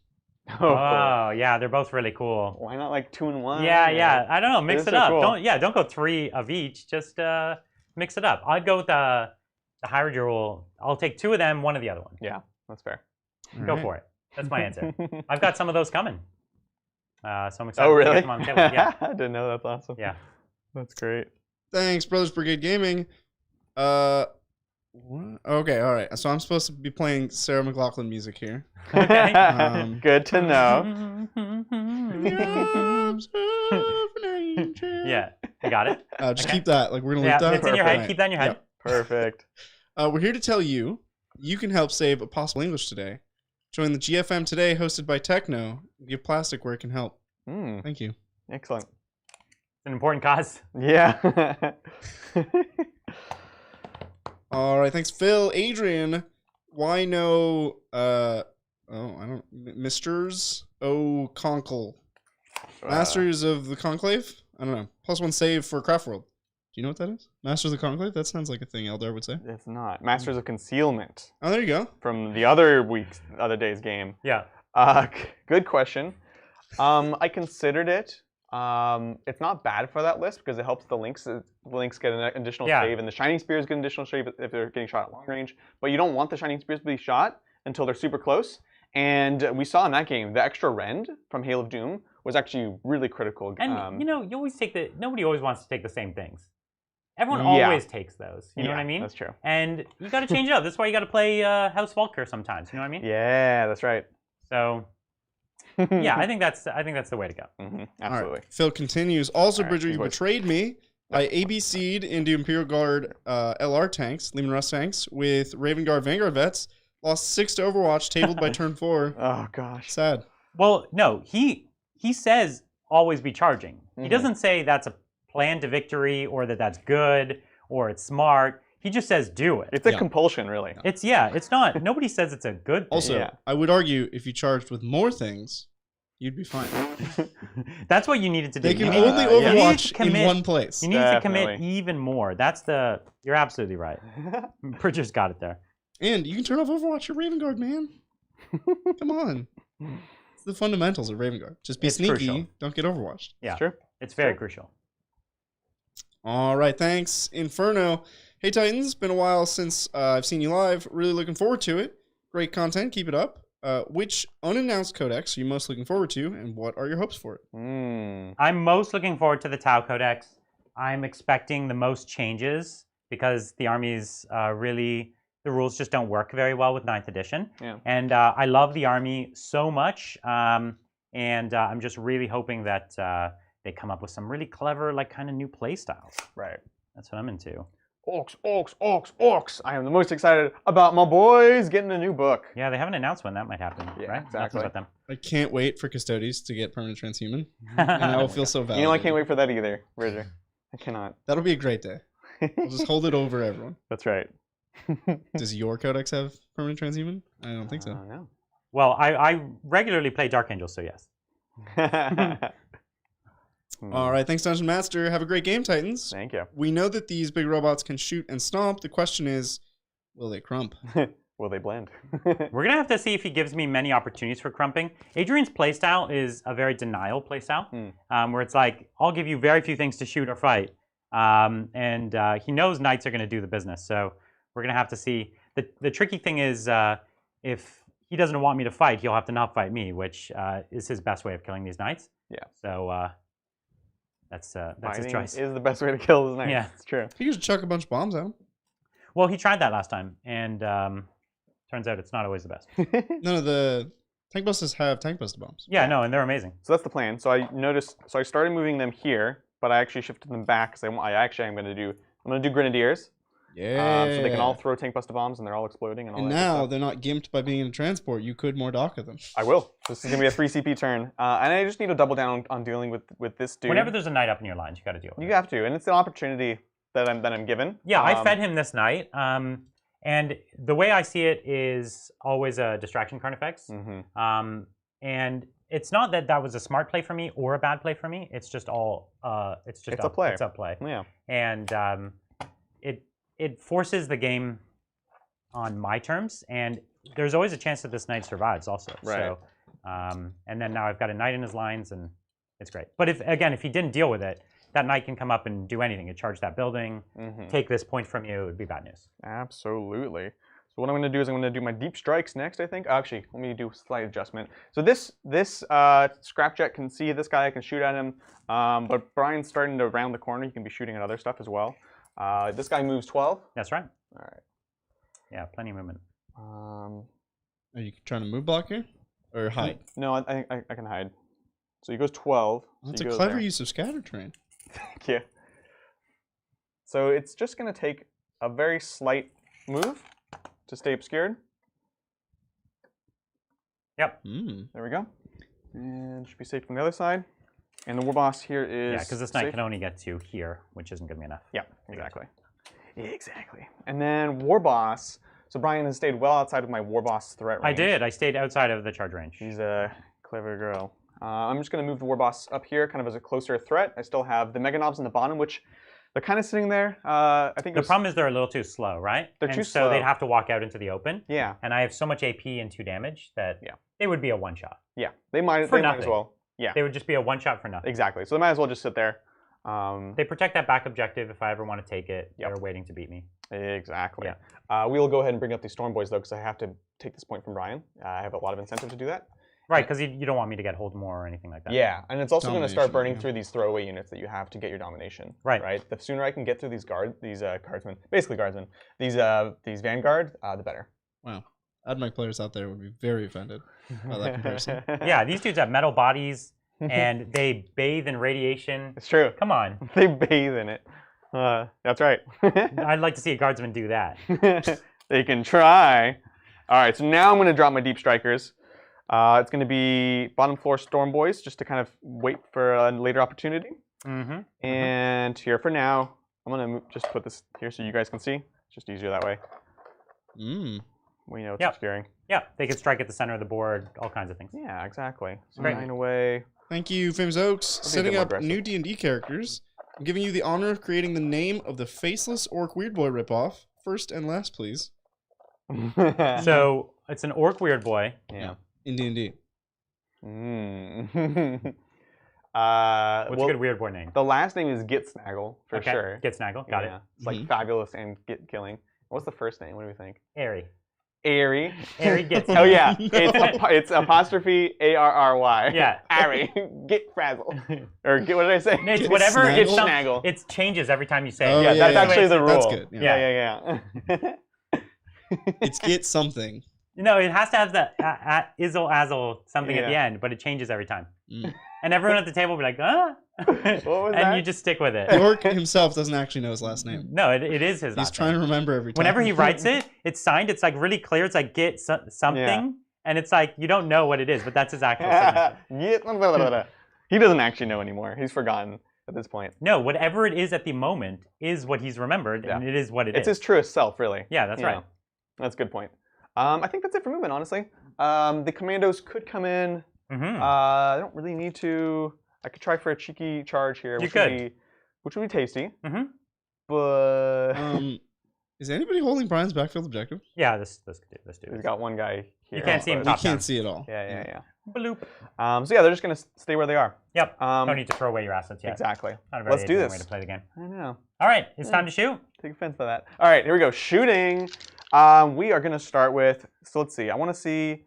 Oh, yeah, they're both really cool. Why not like 2 and 1? Yeah. I don't know. Mix These it are up. cool. Don't go 3 of each. Just mix it up. I'd go with the Hierodule. I'll take 2 of them, 1 of the other one. Yeah, that's fair. Go for it. That's my answer. I've got some of those coming. So I'm excited Oh, to really? get them on the table. Yeah. I didn't know. That's awesome. Yeah. That's great. Thanks, Brothers Brigade Gaming. What? Okay, all right. So I'm supposed to be playing Sarah McLachlan music here. Okay. Good to know. Yeah. You got it? Just keep that. Like we're gonna leave Yeah. that. It's in your head. Right. Keep that in your head. Perfect. We're here to tell you you can help save a possible English today. Join the GFM today, hosted by Techno. Give plastic where it can help. Thank you. Excellent. It's an important cause. Yeah. All right, thanks, Phil. Adrian, why no? I don't. Misters O'Conkle. Masters of the Conclave? I don't know. +1 save for Craftworld. Do you know what that is? Masters of the Conclave? That sounds like a thing Eldar would say. It's not. Masters of Concealment. Oh, there you go. From the other day's game. Yeah. Good question. I considered it. It's not bad for that list because it helps the Lynx. The Lynx get an additional save, and the Shining Spears get an additional save if they're getting shot at long range. But you don't want the Shining Spears to be shot until they're super close. And we saw in that game, the extra rend from Hail of Doom was actually really critical. And you always take nobody always wants to take the same things. Everyone always takes those. You know what I mean? That's true. And you got to change it up. That's why you got to play House Volker sometimes. You know what I mean? Yeah, that's right. So, yeah, I think that's the way to go. Absolutely. Right. Phil continues. Also, Bridger, you betrayed me. I ABC'd into Imperial Guard LR tanks, Lehman Russ tanks, with Raven Guard Vanguard vets. Lost 6 to Overwatch, tabled by turn 4. Oh gosh. Sad. Well, no, he says always be charging. He doesn't say that's a plan to victory or that's good or it's smart. He just says do it. It's a compulsion, really. It's not. Nobody says it's a good thing. Also, I would argue if you charged with more things, you'd be fine. That's what you needed to do. They can only Overwatch in one place. You need to commit even more. You're absolutely right. Bridger's got it there. And you can turn off Overwatch at Raven Guard, man. Come on. It's the fundamentals of Raven Guard. Just be sneaky. Crucial. Don't get Overwatched. Yeah, it's true. It's very crucial. All right, thanks. Inferno. Hey, Titans. Been a while since I've seen you live. Really looking forward to it. Great content. Keep it up. Which unannounced codex are you most looking forward to, and what are your hopes for it? I'm most looking forward to the Tau Codex. I'm expecting the most changes because the armies the rules just don't work very well with 9th edition. Yeah. And I love the army so much, and I'm just really hoping that they come up with some really clever, kind of new play styles. Right. That's what I'm into. Orks, Orks, Orks, Orks. I am the most excited about my boys getting a new book. Yeah, they haven't announced when that might happen, right? Exactly. About them. I can't wait for Custodes to get permanent transhuman, and I will feel so validated. You know, I can't wait for that either, Bridger. I cannot. That'll be a great day. We'll just hold it over everyone. That's right. Does your codex have permanent transhuman? I don't think so. No. Well, I regularly play Dark Angels, so yes. All right, thanks, Dungeon Master. Have a great game, Titans. Thank you. We know that these big robots can shoot and stomp. The question is, will they crump? Will they blend? We're going to have to see if he gives me many opportunities for crumping. Adrian's playstyle is a very denial playstyle, where it's like, I'll give you very few things to shoot or fight. And he knows Knights are going to do the business, so we're going to have to see. The tricky thing is, if he doesn't want me to fight, he'll have to not fight me, which is his best way of killing these Knights. Yeah. So that's his choice. Is the best way to kill his Knights. Yeah, it's true. He could chuck a bunch of bombs at him. Well, he tried that last time, and turns out it's not always the best. None of the tank busters have tank buster bombs. Yeah, no, and they're amazing. So that's the plan. So I noticed. So I started moving them here, but I actually shifted them back because I'm going to do Grenadiers. Yeah. So they can all throw tank buster bombs and they're all exploding and all and that. And now they're not gimped by being in a transport. You could Mordaka them. I will. This is gonna be a 3 CP turn, and I just need to double down on dealing with this dude. Whenever there's a knight up in your lines, you got to deal with it. You have to, and it's an opportunity that I'm given. Yeah, I fed him this night, and the way I see it is always a distraction card effects. And it's not that was a smart play for me or a bad play for me. It's just all it's a play. It's a play. Yeah. And it forces the game on my terms, and there's always a chance that this knight survives also. Right. So, and then now I've got a knight in his lines, and it's great. But if he didn't deal with it, that knight can come up and do anything. It charge that building, take this point from you. It would be bad news. Absolutely. So what I'm going to do is I'm going to do my deep strikes next, I think. Actually, let me do a slight adjustment. So this scrapjet can see this guy. I can shoot at him. But Brian's starting to round the corner. He can be shooting at other stuff as well. This guy moves 12. That's right. All right. Yeah, plenty of movement. Are you trying to move block here? Or hide? No, I can hide. So he goes 12. Well, that's a clever use of scatter terrain. Thank you. So it's just going to take a very slight move to stay obscured. Yep. There we go. And should be safe from the other side. And the war boss here is yeah, because this knight can only get to here, which isn't going to be enough. Yeah, exactly. Exactly. And then war boss. So Brian has stayed well outside of my war boss threat range. I did. I stayed outside of the charge range. She's a clever girl. I'm just going to move the War Boss up here kind of as a closer threat. I still have the Mega Knobs in the bottom, which they're kind of sitting there. I think the problem is they're a little too slow, right? They're too slow. So they'd have to walk out into the open. Yeah. And I have so much AP and 2 damage that it would be a one-shot. Yeah, they might as well. Yeah. They would just be a one-shot for nothing. Exactly. So they might as well just sit there. They protect that back objective if I ever want to take it. They're waiting to beat me. Exactly. Yeah. We will go ahead and bring up these Storm Boys, though, because I have to take this point from Brian. I have a lot of incentive to do that. Right, because you don't want me to get hold more or anything like that. Yeah, and it's also going to start burning through these throwaway units that you have to get your domination. Right. The sooner I can get through these guardsmen, basically guardsmen, these vanguard, the better. Wow. AdMech players out there would be very offended by that comparison. Yeah, these dudes have metal bodies, and they bathe in radiation. It's true. Come on. They bathe in it. That's right. I'd like to see a guardsman do that. They can try. All right, so now I'm going to drop my Deep Strikers. It's going to be bottom floor Storm Boys, just to kind of wait for a later opportunity. And here for now, I'm going to just put this here so you guys can see. It's just easier that way. We know it's obscuring. Yeah, they can strike at the center of the board, all kinds of things. Yeah, exactly. So Great. 9 away. Thank you, Famous Oaks. Setting up new D&D characters. I'm giving you the honor of creating the name of the faceless Orc Weird Boy ripoff. First and last, please. So it's an Orc Weird Boy. Yeah. In D&D. What's a good Weird Boy name? The last name is Git Snaggle, for sure. Git Snaggle, got it. It's like fabulous and Git killing. What's the first name? What do we think? Airy. Airy. Airy Git. Oh yeah, it's apostrophe A-R-R-Y. Yeah. Airy. Git Frazzle. Or what did I say? It's whatever. Git Snaggle. It changes every time you say it. Oh, yeah, that's actually the rule. That's good. Yeah. It's Git something. No, it has to have the izzle azzle something at the end, but it changes every time. And everyone at the table will be like, huh? What was that? And you just stick with it. York himself doesn't actually know his last name. No, it is his last name. He's trying to remember every time. Whenever he writes it, it's signed. It's like really clear. It's like Git something. And it's like, you don't know what it is, but that's his actual signature. He doesn't actually know anymore. He's forgotten at this point. No, whatever it is at the moment is what he's remembered, and it is what it is. It's his truest self, really. Yeah, that's right. That's a good point. I think that's it for movement, honestly. The commandos could come in. I don't really need to. I could try for a cheeky charge here, which would be tasty. But is anybody holding Brian's backfield objective? Yeah, this dude. He's got one guy here. You can't see him. We can't see it all. Yeah. Bloop. So yeah, they're just gonna stay where they are. Yep. No need to throw away your assets yet. Exactly. Not a very Let's do this. way to play the game. I know. All right, it's time to shoot. Take offense by that. All right, here we go. Shooting. We are gonna start with. So let's see. I want to see.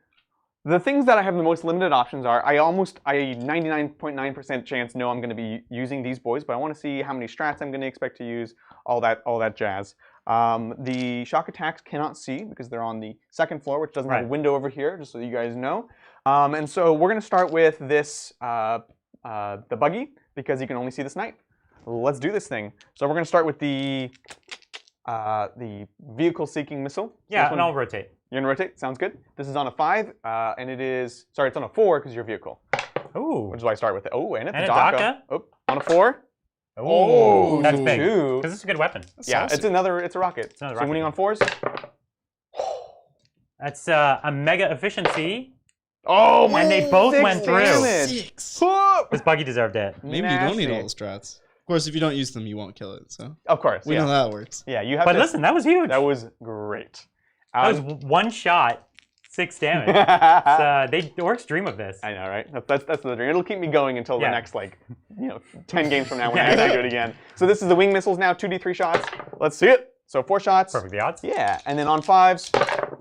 The things that I have the most limited options are, I 99.9% chance know I'm going to be using these boys, but I want to see how many strats I'm going to expect to use, all that jazz. The shock attacks cannot see because they're on the second floor, which doesn't have a window over here, just so you guys know. And so we're going to start with this, the buggy, because you can only see the snipe. Let's do this thing. So we're going to start with the vehicle-seeking missile. Yeah, and I'll rotate. You're gonna rotate? Sounds good. This is on a 5, and it is, sorry, it's on a 4 because your vehicle. Ooh. Which is why I start with it. Oh, and it's a DACA. Oh, on a 4. Oh, that's big. Because it's a good weapon. That's it's a rocket. It's another so rocket. winning on 4s. That's a mega efficiency. Oh my! And they both went through. 6. This buggy deserved it. Maybe you don't need all the strats. Of course, if you don't use them, you won't kill it. So. Of course. We know how that works. Yeah, you have. But listen, that was huge. That was great. That was one shot, 6 damage. The Orks dream of this. I know, right? That's the dream. It'll keep me going until the next 10 games from now when I actually do it again. So this is the wing missiles now, 2d3 shots. Let's see it. So 4 shots. Perfect the odds. Yeah, and then on 5s,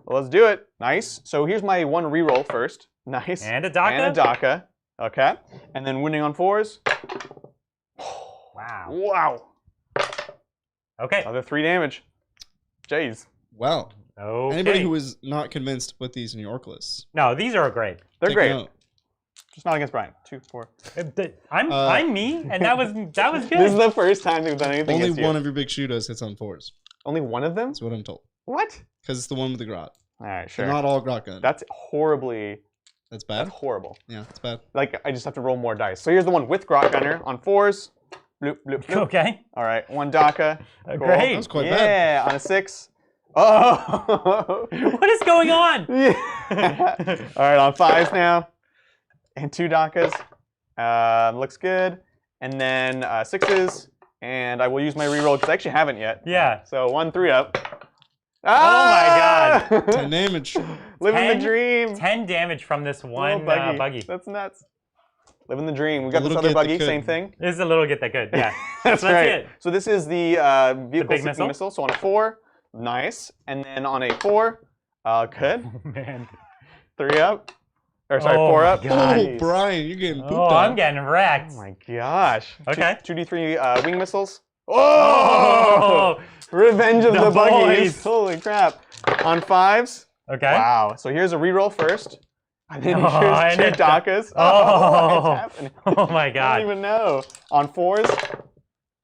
let's do it. Nice. So here's my 1 reroll first. Nice. And a DACA. And a DACA. Okay. And then winning on 4s. Wow. Wow. Okay. Another 3 damage. Jeez. Wow. Okay. Anybody who was not convinced, put these in your orc lists. No, these are great. They're great. Note. Just not against Brian. 2, 4. I'm me, and that was good. This is the first time they've done anything Only against one you. of your big shooters hits on 4s. Only one of them? That's what I'm told. What? Because it's the one with the grot. All right, sure. They're not all grot gun. That's horribly. That's bad? That's horrible. Yeah, it's bad. Like, I just have to roll more dice. So here's the one with grot gunner on 4s. Bloop, bloop, bloop. Okay. All right, 1 DACA. Cool. Great. That was quite bad. Yeah, on a 6. Oh! What is going on? Yeah. All right, on 5s now. and 2 Dakas. Looks good. And then 6s, and I will use my reroll because I actually haven't yet. Yeah. So 1 3-up. Ah! Oh my god! 10 damage. Living the dream. 10 damage from this one buggy. That's nuts. Living the dream. We got this little other get that buggy, could. same thing. This is a little get that good. Yeah. That's So right. it. So this is the vehicle big seeking missile. So on a 4, nice. And then on a 4, good. Oh, man. 3-up. Or sorry, Oh 4-up. my God. Oh, Brian, you're getting pooped Oh, on. I'm getting wrecked. Oh my gosh. Okay. 2d3 wing missiles. Oh! Revenge of the buggies. boys. Holy crap. On 5s. Okay. Wow. So here's a reroll first. And then Oh, here's and 2 it- Dakas. Oh. What's happening? Oh my I god. don't even know. On 4s.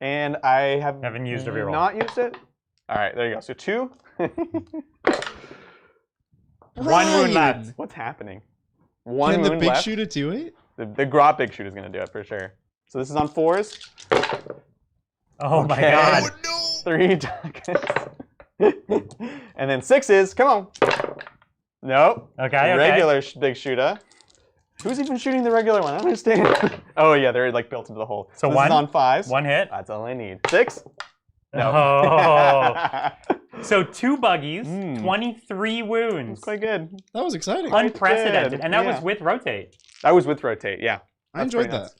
And I Haven't used a reroll. not used it. All right, there you go. So 2. One wound left. What's happening? One Can the wound big left. shooter do it? The Grot big shoot is going to do it for sure. So this is on 4s. Oh my Okay. god. Oh, no. 3 Dakas. And then 6s. Come on. Nope. Okay, okay. Regular big shooter. Who's even shooting the regular one? I don't understand. Oh yeah, they're like built into the hole. So this one? is on 5s. One hit. That's all I need. 6. No. Oh. So 2 buggies, Mm. 23 wounds. That's quite good. That was exciting. Unprecedented. good. And that Yeah. was with rotate. That was with rotate. Yeah. I That's enjoyed pretty that.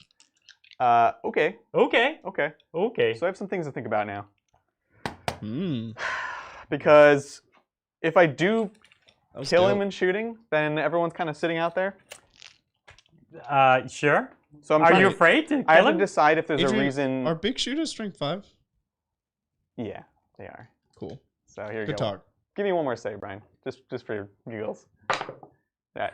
nuts. Okay. Okay. Okay. Okay. So I have some things to think about now. Mm. Because if I do That was kill dope. him in shooting, then everyone's kind of sitting out there. Sure. So I'm Are trying you to, afraid to I have kill to him? decide if there's Adrian, a reason. Are big shooters strength 5? Yeah, they are. Cool. So here you Good go. talk. Give me one more save, Brian. Just for your giggles. That.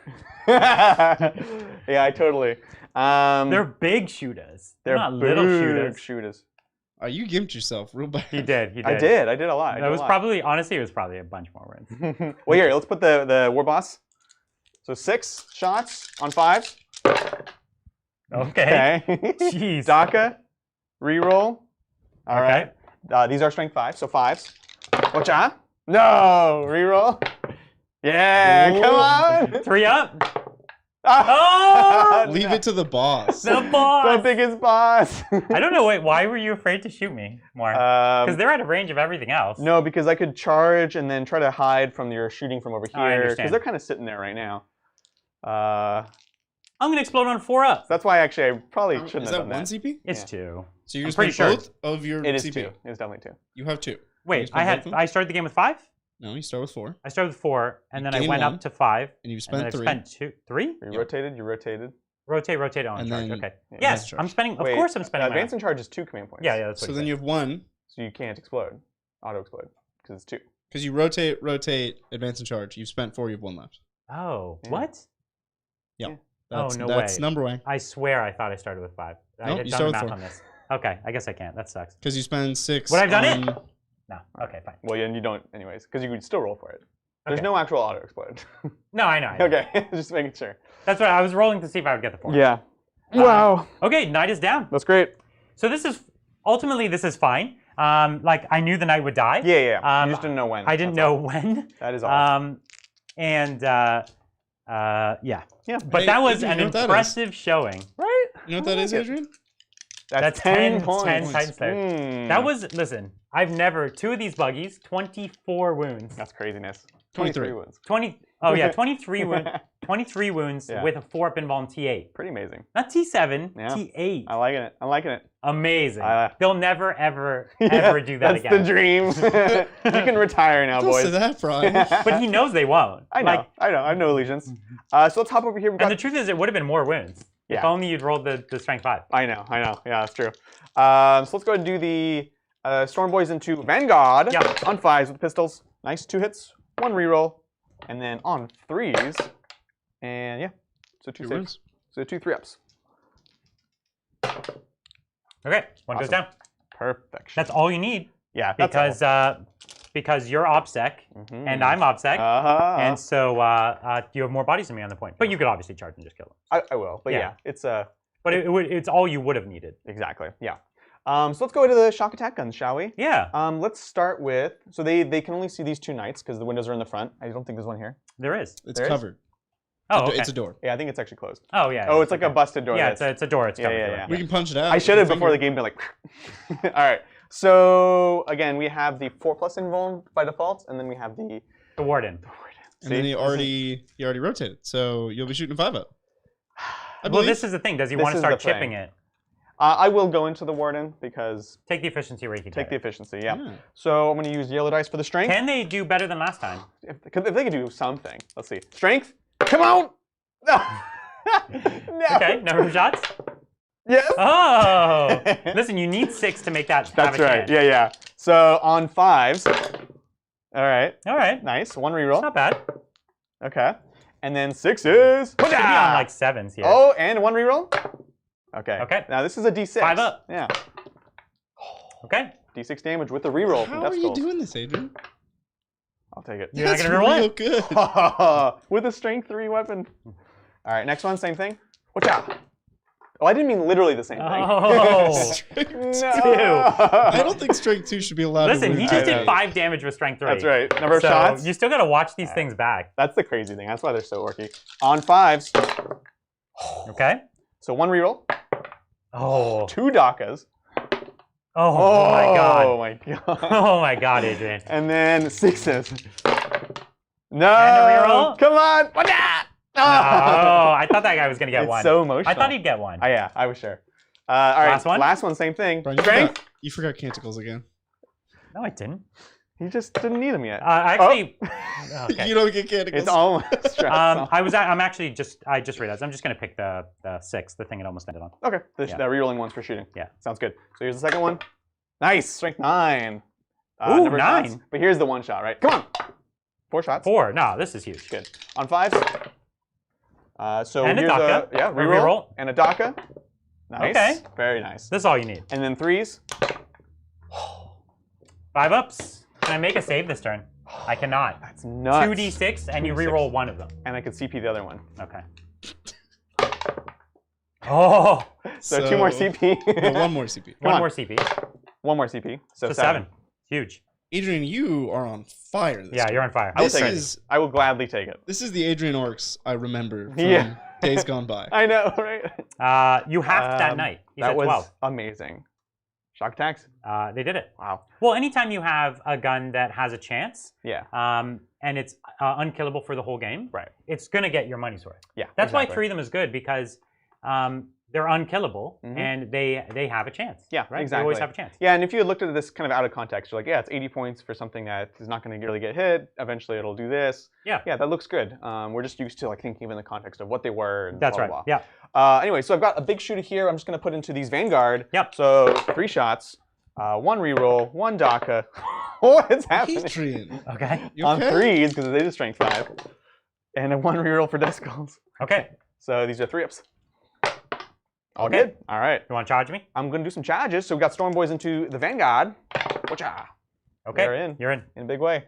Yeah, totally. They're big shooters. They're they're not little big shooters. You gimped yourself real bad. He did. He did. I did a lot. That was probably, honestly, it was probably a bunch more wins. Well, here, let's put the war boss. So 6 shots on 5s. Okay. Okay. Jeez. Daka, reroll. All Okay. right. These are strength 5, so 5s. Ocha. No, reroll. Yeah, Ooh. come on. 3 up. Oh, Leave it to the boss. The boss. the biggest boss. I don't know. Wait, why were you afraid to shoot me more? Because they're out of range of everything else. No, because I could charge and then try to hide from your shooting from over Oh, I here. Because understand. they're kind of sitting there right now. I'm gonna explode on 4 up. That's why actually I probably shouldn't Is have that done one that. CP? It's Yeah. 2. So you're I'm just pretty spend sure. both of your It is CP. 2. It's definitely 2. You have 2. Wait, spend both of them? I started the game with 5. No, you start with 4. I started with 4, and then I gain went 1, up to 5, and you and spent then I 3. spent 3. You Yep. rotated, you rotated. Rotate on And charge. then Okay. Yeah, Yes, advance I'm charge. spending. Of Wait, course, I'm spending. Advance and charge is 2 command points. Yeah, that's what So he then said. you have 1, So you can't explode. Auto explode. Because it's 2. because you rotate, advance and charge. You've spent 4, you have 1 left. Oh, Yeah. what? That's, no that's way. number one. I swear I thought I started with 5. I Nope, had you done the start math with on this. Okay, I guess I can't. That sucks. Because you spend 6. Would I have done it? on- No. Okay, fine. Well, yeah, and you don't anyways, because you could still roll for it. There's Okay. no actual auto explode. No, I know. I know. Okay, just making sure. That's what I was rolling to see if I would get the 4. Yeah. Wow. Okay, knight is down. That's great. So this is ultimately this is fine. Like I knew the knight would die. Yeah. You just didn't know when. I didn't That's know all. when. That is all. And yeah. Yeah. But Hey, that was Adrian, an you know what that is? impressive showing. Right? You know what that is, Adrian? That's 10 10 points. times there. Hmm. That was, listen, I've never, 2 of these buggies, 24 wounds. That's craziness. 23 wounds. 23 wounds. 23 wounds Yeah. with a 4-up involved in T8. Pretty amazing. Not T7, Yeah. T8. I like it. I'm liking it. Amazing. I- They'll never, ever, Yeah, ever do that that's again. the dream. You can retire now, Don't boys. say that, Brian. But he knows they won't. I know. Like, I have no allegiance. So let's hop over here. We've and got the truth is, it would have been more wins. If Yeah. only you'd rolled the strength 5. I know. Yeah, that's true. So let's go ahead and do the Storm Boys into Vanguard Yeah. on 5s with pistols. Nice 2 hits, 1 reroll, and then on 3s, and yeah, so 2 Two saves. wins. So 2 3-ups. Okay, one goes Awesome. down. Perfection. That's all you need Yeah, that's because you're OPSEC Mhm. and I'm OPSEC, Uh-huh. and so you have more bodies than me on the point. But you could obviously charge and just kill them. I will, but Yeah. yeah, it's But it's all you would have needed. exactly, yeah. So let's go into the shock attack guns, shall we? Yeah, Let's start with, so they can only see these 2 knights because the windows are in the front. I don't think there's one here. there is. It's There is? covered. Oh, okay. It's a door. Yeah, I think it's actually closed. Oh, yeah. Oh, it's like a busted door. Yeah, it's a door. It's covered. yeah. We can punch it out. I should have with a before the finger. game been like. All right. So again, we have the 4+ invuln by default, and then we have the warden. And then he already rotated, so you'll be shooting 5-up. Well, this is the thing. Does he want to start chipping it? I will go into the warden because Take the efficiency where you can take the efficiency. Yeah. So I'm going to use yellow dice for the strength. Can they do better than last time? If they can do something, let's see. Strength. Come on. No. No. Okay, number of shots. Yes. Oh, listen, you need 6 to make that. That's have a right. chance. Yeah. So on 5s. All right. All right. Nice. 1 It's reroll. not bad. Okay. And then 6s. Should be on like 7s here. Oh, and 1 reroll. Okay. Okay. Now this is a D6. 5 up. Yeah. Okay. D6 damage with the reroll from How are you Deathskulls. doing this, Adrian? I'll take it. You're not That's gonna reroll real it? good. With a strength 3 weapon. All right. Next one. Same thing. Watch out. Oh, I didn't mean literally the same thing. Oh. Strength No. 2. I don't think strength 2 should be allowed Listen, to he lose. just I know. did 5 damage with strength 3. That's right. Number of So shots. you still gotta watch these things back. That's the crazy thing. That's why they're so orky. On 5s. Okay. So 1 reroll. Oh. 2 Dakas. Oh my god. Oh my god. Oh my god, Adrian. And then 6s. No. And a reroll? Come on. What that? Oh, I thought that guy was gonna get It's 1. so emotional. I thought he'd get 1. Oh, yeah, I was sure. All right. Last one? Last one, same thing. Brian, Strength. you forgot canticles again. No, I didn't. He just didn't need them yet. Actually, okay. You don't get canticles. It's almost stress. I just realized I'm just gonna pick the 6, the thing it almost ended on. Okay, the rerolling ones for shooting. Yeah, sounds good. So here's the second one. Nice, strength 9. Ooh, number of 9. shots. But here's the 1 shot, right? Come on. 4 shots. 4. No, this is huge. Good. On 5s. So And a here's Daka. yeah, A reroll. reroll. And a Daka. Nice. Okay. Very nice. This is all you need. And then 3s. 5 ups. Can I make a save this turn? I cannot. That's nuts. 2d6 and you 2d6. reroll 1 of them. And I could CP the other one. Okay. Oh. So 2 more CP. No, 1 more CP. One on. more CP. 1 more CP. So 7. Huge. Adrian, you are on fire this Yeah, time. you're on fire. I will This take it. is I will gladly take it. this is the Adrian Orks I remember from Yeah. days gone by. I know, right? You halved that night. He's that at was 12. amazing. Shock attacks. They did it. Wow. Well, anytime you have a gun that has a chance, Yeah. and it's unkillable for the whole game, Right. it's gonna get your money's worth. Yeah. That's why exactly. 3 of them is good because they're unkillable and they have a chance. Yeah, right? exactly. They always have a chance. Yeah, and if you had looked at this kind of out of context, you're like, yeah, it's 80 points for something that is not going to really get hit. Eventually, it'll do this. Yeah. Yeah, that looks good. We're just used to like thinking in the context of what they were. And That's blah, right. blah, Yeah. blah. Anyway, so I've got a big shooter here. I'm just going to put into these Vanguard. Yep. So 3 shots, 1 reroll, 1 Daka. What is happening? Adrian, Okay. you On okay? 3s because they just strength 5, and a 1 reroll for Deathskulls. Okay. So these are 3 ups. All Okay. good. All right. You want to charge me? I'm going to do some charges. So we've got Storm Boys into the Vanguard. Whatcha? Okay. They're in. You're in. In a big way.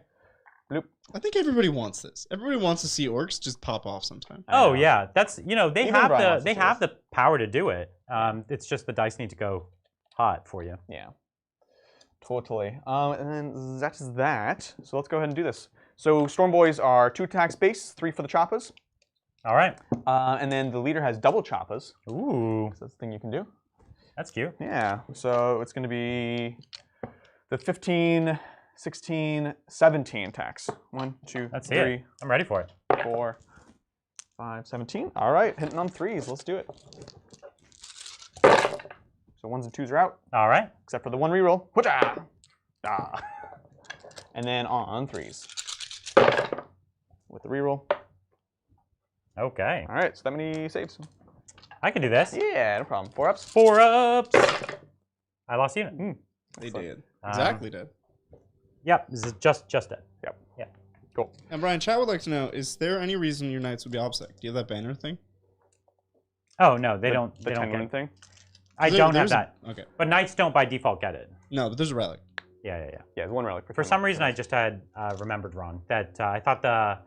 Bloop. I think everybody wants this. Everybody wants to see orcs just pop off sometime. I Oh know. yeah, that's they Even have Brian the wants to they see have this. the power to do it. It's just the dice need to go hot for you. Yeah. Totally. And then that's that. So let's go ahead and do this. So Storm Boys are 2 attacks base, 3 for the choppas. All right. And then the leader has double choppas. Ooh, So that's the thing you can do. that's cute. Yeah. So it's going to be the 15, 16, 17 attacks. 1, 2, Let's see 3, it. I'm ready for it. 4, 5, 17. All right. Hitting on 3s. Let's do it. So 1s and 2s are out, All right. except for the 1 reroll. Whatcha! Ah. And then on 3s. With the reroll. Okay. All right, so that many saves. I can do this. Yeah, no problem. 4 ups. 4 ups. I lost unit. They did. Um, Exactly did. Yep. This is just it. Yep. Yeah. Cool. And Brian, chat would like to know: is there any reason your knights would be obsec? Do you have that banner thing? Oh no, they don't. The They don't 10 get win it. thing. I There- don't have there's a- that. Okay. But knights don't by default get it. No, but there's a relic. Yeah. Yeah, there's 1 relic. For some reason, I just had remembered wrong. That I thought the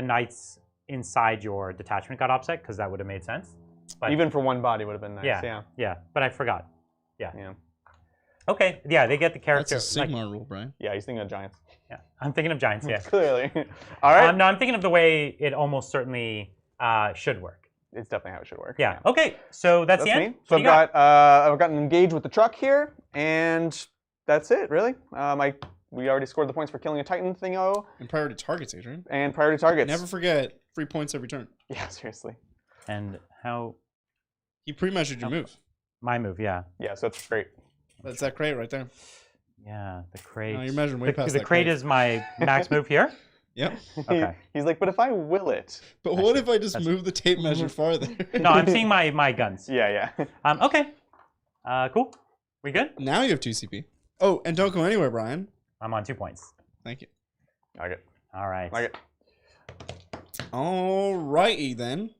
knights inside your detachment got offset because that would have made sense. But Even for 1 body would have been nice. yeah, yeah. But I forgot. Yeah. Yeah. Okay. Yeah, they get the character. That's a Sigmar rule, Brian. Yeah, he's thinking of giants. Yeah, I'm thinking of giants. Yeah. Clearly. All right. No, I'm thinking of the way it almost certainly should work. It's definitely how it should work. Yeah. Okay. So that's the end. Me. So I've gotten engaged with the truck here, and that's it, really. We already scored the points for killing a Titan thingo. And priority targets, Adrian. And priority targets. Never forget, free points every turn. Yeah, seriously. And how? He pre-measured your move. My move, yeah. Yeah, so that's great. That's that crate right there. Yeah, the crate. No, you're measuring way past the that crate is my max move here? Yep. Okay. He's like, but if I will it. But what if I just move the tape measure farther? No, I'm seeing my guns. Yeah. Okay. Cool. We good? Now you have 2 CP. Oh, and don't go anywhere, Brian. I'm on 2 points. Thank you. Like it. All right. Like it. Alrighty then.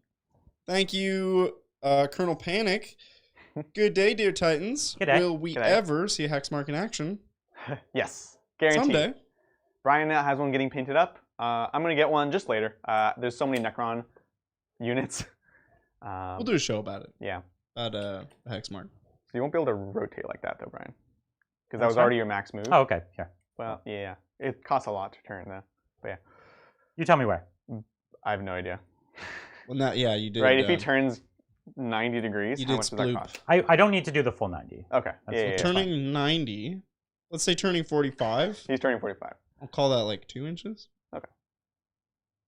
Thank you, Colonel Panic. Good day, dear Titans. Good day. Will we Good day. ever see a Hexmark in action? Yes. Guaranteed. Someday. Brian has one getting painted up. I'm going to get one just later. There's so many Necron units. We'll do a show about it. Yeah. About the Hexmark. So you won't be able to rotate like that, though, Brian. Because that was already your max move. Oh, okay. Here. Well, yeah. It costs a lot to turn, though. But yeah. You tell me where. I have no idea. Well, now, yeah, you did. Right? If he turns 90 degrees, you how did much does that sploop. cost? I don't need to do the full 90. Okay. That's Yeah. Turning 90. Let's say turning 45. He's turning 45. I'll call that like 2 inches. Okay.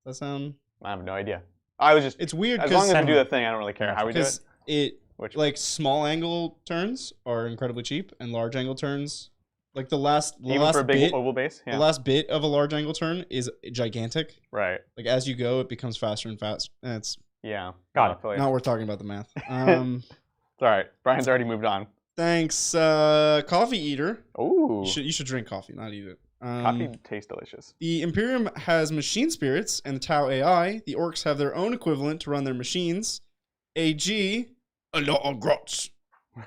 Does that sound? I have no idea. I was just. It's weird As long because as we do the thing, I don't really care how we do it. Which like small angle turns are incredibly cheap, and large angle turns, like the last even for a big bit, oval base? Yeah. the last bit of a large angle turn is gigantic. Right. Like as you go, it becomes faster and faster. It's Yeah. Got it. not worth talking about the math. It's all right. Brian's already moved on. Thanks, coffee eater. Ooh. You should drink coffee, not eat it. Coffee tastes delicious. The Imperium has machine spirits and the Tau AI. The Orks have their own equivalent to run their machines. AG, a lot of grots.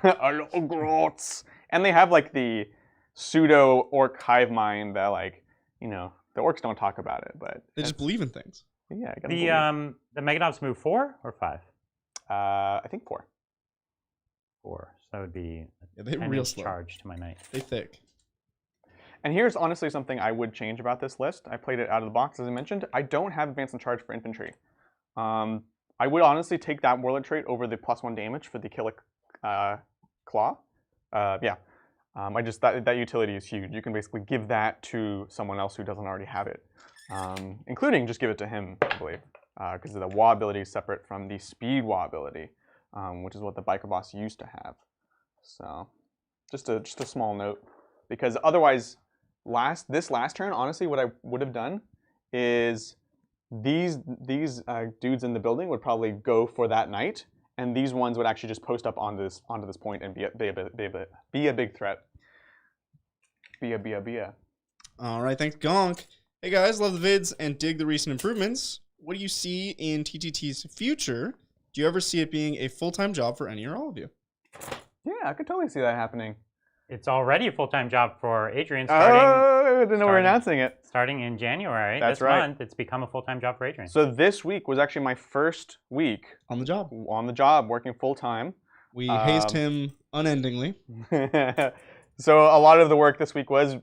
A lot of grots. And they have like the pseudo orc hive mind that the orcs don't talk about it, but They just believe in things. yeah. I gotta believe. The Megadovs move 4 or 5? I think 4. 4. So that would be Yeah, they a 10 real inch slow. charge to my knight. They thick. And here's honestly something I would change about this list. I played it out of the box, as I mentioned. I don't have advance and charge for infantry. I would honestly take that warlord trait over the +1 damage for the Killick Claw. Yeah. I just that utility is huge. You can basically give that to someone else who doesn't already have it, including just give it to him, I believe, because the Waaagh ability is separate from the speed Waaagh ability, which is what the biker boss used to have. So, just a small note, because otherwise, this last turn, honestly, what I would have done is these dudes in the building would probably go for that knight, and these ones would actually just post up onto this point and be a big threat. Be a. All right, thanks, Gonk. Hey guys, love the vids and dig the recent improvements. What do you see in TTT's future? Do you ever see it being a full-time job for any or all of you? Yeah, I could totally see that happening. It's already a full-time job for Adrian starting. Oh, I didn't know we're announcing it. Starting in January. That's this right. month, it's become a full-time job for Adrian. So this week was actually my first week On the job. working full-time. We hazed him unendingly. So a lot of the work this week was,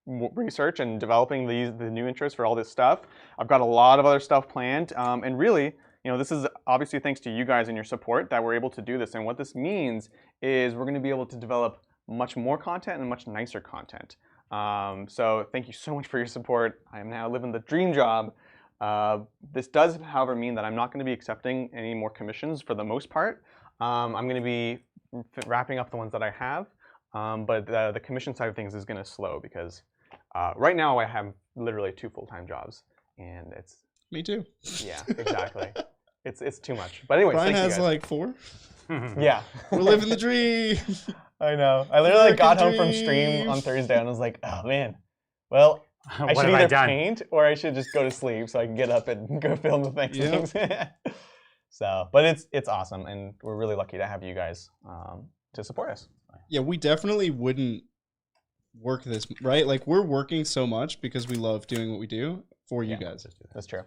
research and developing the new intros for all this stuff. I've got a lot of other stuff planned, and really, this is obviously thanks to you guys and your support that we're able to do this. And what this means is we're going to be able to develop much more content and much nicer content. So thank you so much for your support. I am now living the dream job. This does, however, mean that I'm not going to be accepting any more commissions for the most part. I'm going to be wrapping up the ones that I have, but the commission side of things is going to slow because right now I have literally 2 full-time jobs, and it's Me too. yeah, exactly. It's too much. But anyways, Brian thank has you guys. like 4. Yeah. We're living the dream. I know. I literally got home from American stream dream. on Thursday and I was like, oh man. Well, I What should have I either done? paint or I should just go to sleep so I can get up and go film the things. Yep. So, but it's awesome, and we're really lucky to have you guys to support us. Yeah, we definitely wouldn't work this, right? Like, we're working so much because we love doing what we do for you Yeah, guys. That's true.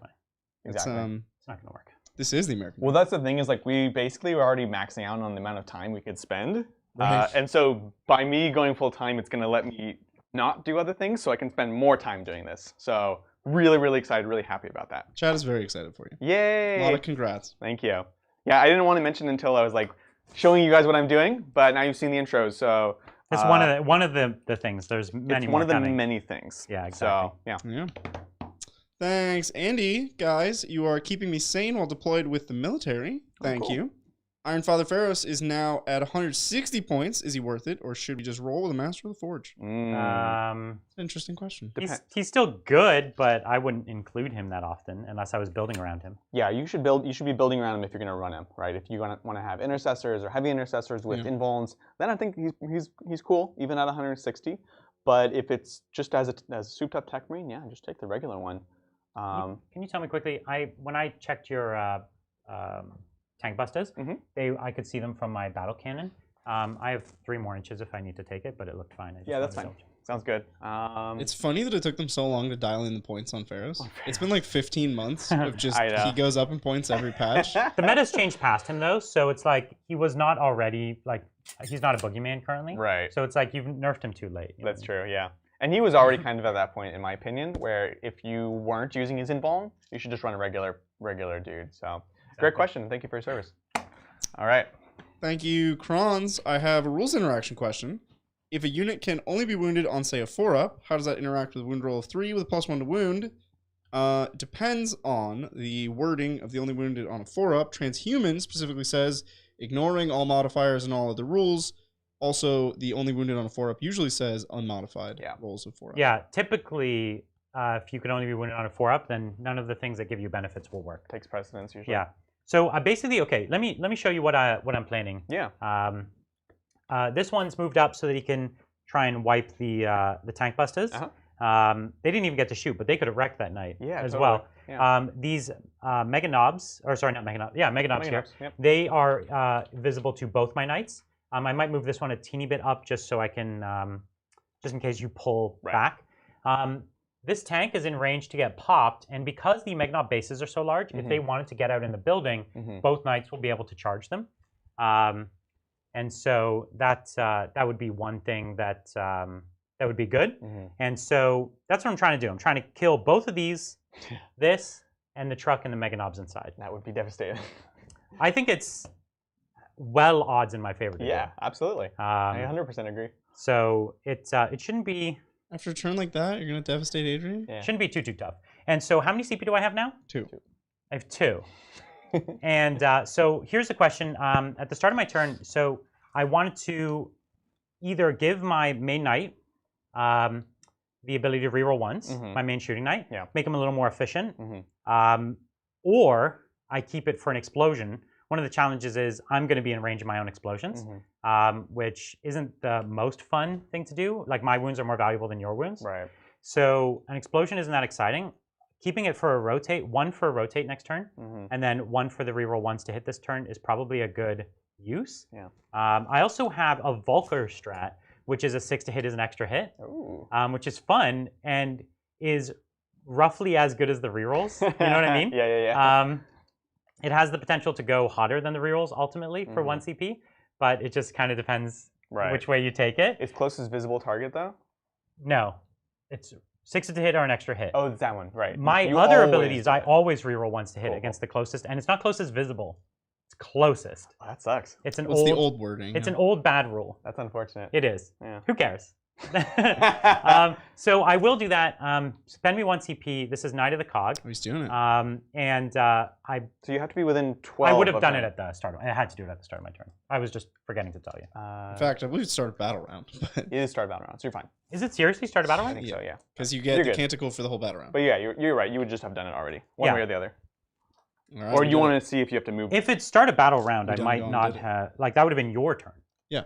It's, Exactly. It's not going to work. this is the American. Well, that's the thing is, like, we basically were already maxing out on the amount of time we could spend. Right. And so by me going full time, it's going to let me not do other things so I can spend more time doing this. So really excited, really happy about that. Chad is very excited for you. Yay! A lot of congrats. Thank you. Yeah, I didn't want to mention until I was like showing you guys what I'm doing, but now you've seen the intros, so. It's one of the things. There's many it's more one of the coming. many things. Yeah, exactly. So, Yeah. Thanks, Andy. Guys, you are keeping me sane while deployed with the military. Thank you. Iron Father Pharaohs is now at 160 points. Is he worth it, or should we just roll with a Master of the Forge? Interesting question. He's still good, but I wouldn't include him that often unless I was building around him. Yeah, you should be building around him if you're going to run him, right? If you want to have intercessors or heavy intercessors with invulns, then I think he's cool even at 160. But if it's just as a souped up tech marine, yeah, just take the regular one. Can you tell me quickly? When I checked your tank busters, I could see them from my battle cannon. I have 3 more inches if I need to take it, but it looked fine. Yeah, that's fine. Sounds good. It's funny that it took them so long to dial in the points on Pharaohs. It's been like 15 months of just he goes up in points every patch. The meta's changed past him though, so it's like he was not already like he's not a boogeyman currently. Right. So it's like you've nerfed him too late. That's true. Yeah. And he was already kind of at that point, in my opinion, where if you weren't using his invuln, you should just run a regular dude. So, great question. Thank you for your service. All right. Thank you, Krons. I have a rules interaction question. If a unit can only be wounded on, say, a 4-up, how does that interact with a wound roll of 3 with a +1 to wound? Depends on the wording of the only wounded on a 4-up. Transhuman specifically says, ignoring all modifiers and all other rules. Also, the only wounded on a 4-up usually says unmodified rolls of 4-up. Yeah, typically, if you can only be wounded on a 4-up, then none of the things that give you benefits will work. Takes precedence usually. Yeah. So basically, okay, let me show you what I'm planning. Yeah. This one's moved up so that he can try and wipe the tank busters. They didn't even get to shoot, but they could have wrecked that night as well. Yeah. These mega knobs, or sorry, not mega knobs. Yeah, mega knobs here. Yep. They are visible to both my knights. I might move this one a teeny bit up just so I can, just in case you pull back. This tank is in range to get popped, and because the mega knob bases are so large, if they wanted to get out in the building, both knights will be able to charge them. And so that would be one thing that would be good. And so that's what I'm trying to do. I'm trying to kill both of these, this, and the truck and the mega knobs inside. That would be devastating. I think it's well odds in my favor. Yeah, absolutely. I 100% agree. So it shouldn't be. After a turn like that, you're going to devastate Adrian? Yeah. Shouldn't be too tough. And so how many CP do I have now? 2. I have 2. And so here's the question. At the start of my turn, so I wanted to either give my main knight the ability to reroll once, my main shooting knight, make him a little more efficient, or I keep it for an explosion. One of the challenges is I'm going to be in range of my own explosions, which isn't the most fun thing to do. Like, my wounds are more valuable than your wounds. Right. So an explosion isn't that exciting. Keeping it for a rotate, 1 for a rotate next turn, and then 1 for the reroll once to hit this turn is probably a good use. Yeah. I also have a Volker strat, which is a 6 to hit as an extra hit, which is fun and is roughly as good as the rerolls. You know what I mean? Yeah. It has the potential to go hotter than the rerolls ultimately for 1 CP, but it just kind of depends which way you take it. Is closest visible target though? No, it's 6 to hit or an extra hit. Oh, it's that one, right. My other abilities, I always reroll once to hit against the closest, and it's not closest visible. It's closest. Oh, that sucks. It's the old wording. It's an old bad rule. That's unfortunate. It is. Yeah. Who cares? So I will do that. Spend me 1 CP. This is Knight of the Cog. Oh, he's doing it. So you have to be within 12. I would have done it at the start. I had to do it at the start of my turn. I was just forgetting to tell you. In fact, I believe it started battle round. It is start battle round, so you're fine. Is it seriously start a battle round? I think so, yeah. Because you get the canticle for the whole battle round. But yeah, you're right. You would just have done it already, one way or the other. Right, or you want to see if you have to move. If it started a battle round, I might not have. Like, that would have been your turn. Yeah.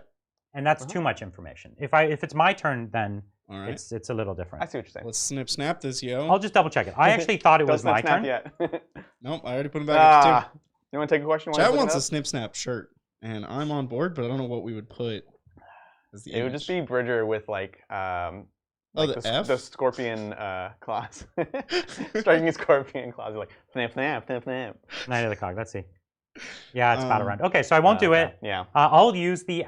And that's too much information. If it's my turn, then it's a little different. I see what you're saying. Let's snap this, yo. I'll just double check it. I actually thought it was my turn. Yet. Nope, I already put him back. You want to take a question? Chad wants a snip snap shirt, and I'm on board, but I don't know what we would put as the image. It would just be Bridger with like the scorpion claws. Striking a scorpion claws. Like, fnap, fnap, fnap, fnap. Knight of the Cog. Let's see. Yeah, it's battle round. Okay, so I won't do it. Yeah. I'll use the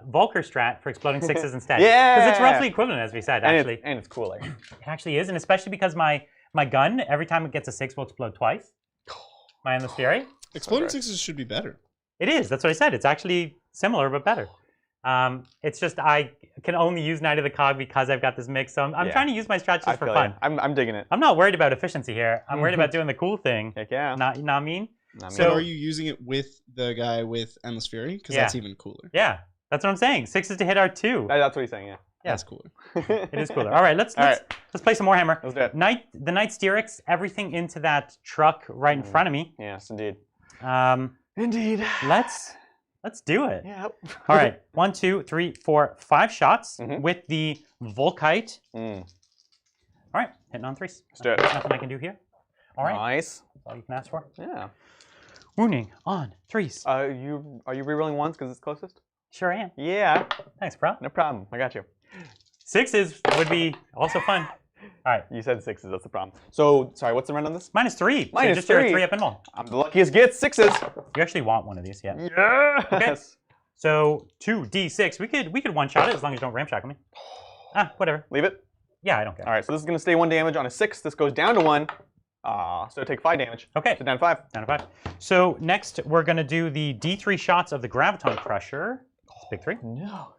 Volker strat for exploding 6s instead. Yeah! Because it's roughly equivalent, as we said, actually. And it's cooler. It actually is, and especially because my My gun, every time it gets a 6, will explode twice. My Endless Fury. Exploding 6s should be better. It is. That's what I said. It's actually similar but better. It's just I can only use Knight of the Cog because I've got this mix. So I'm trying to use my strat just for fun. I'm digging it. I'm not worried about efficiency here. I'm worried about doing the cool thing. Heck yeah. Not mean. So are you using it with the guy with Endless Fury? Because that's even cooler. Yeah, that's what I'm saying. 6s to hit are 2. That's what he's saying. Yeah. That's cooler. It is cooler. All right, let's play some Warhammer. Let's do it. The Knight Styrix, everything into that truck right in front of me. Yes, indeed. Indeed. Let's do it. Yeah. All right, 1, 2, 3, 4, 5 shots with the Volkite. All right, hitting on 3s. Let's do it. Nothing I can do here. All right. Nice. That's all you can ask for. Yeah. Wounding on 3s. Are you rerolling 1s because it's closest? Sure I am. Yeah. Thanks, bro. No problem. I got you. 6s would be also fun. All right. You said 6s. That's the problem. So, sorry, what's the run on this? -3. -3. So just your 3 up and roll. I'm the luckiest git. 6s. You actually want one of these, yeah? Yes. Okay. So 2d6. We could one shot it as long as you don't ramshackle me. Whatever. Leave it. Yeah, I don't care. All right. So this is gonna stay 1 damage on a 6. This goes down to 1. So take 5 damage. Okay. So down to 5. Down to 5. So next we're gonna do the D3 shots of the Graviton Crusher. Big 3. No.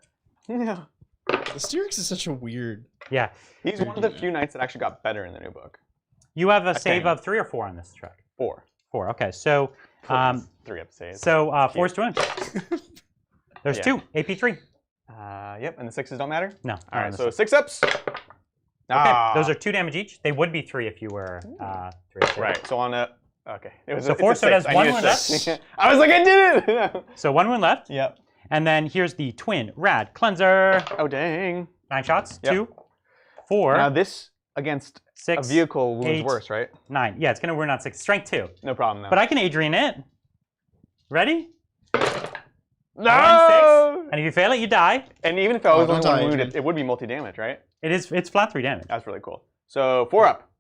No. The Styrix is such a weird. Yeah. He's one of the few knights that actually got better in the new book. You have a save of 3 or 4 on this truck. 4. 4. Okay. So 3 up saves. So 4's to wound. There's 2. AP3. Yep. And the 6s don't matter. No. All right. So 6 ups. Okay. Those are 2 damage each. They would be 3 if you were 3. Right. So on a. Okay. So 4. So it has 1 wound left. I was like, I did it. So 1 wound left. Yep. And then here's the Twin Rad Cleanser. Oh dang. 9 shots. Yep. 2, 4. Now this against 6, a vehicle wounds 8, worse, right? 9. Yeah, it's gonna wound on 6. Strength 2. No problem though. But I can Adrian it. Ready? No! 6. And if you fail it, you die. And even if I was don't only 1 die, wound, it would be multi-damage, right? It's flat 3 damage. That's really cool. So 4 up.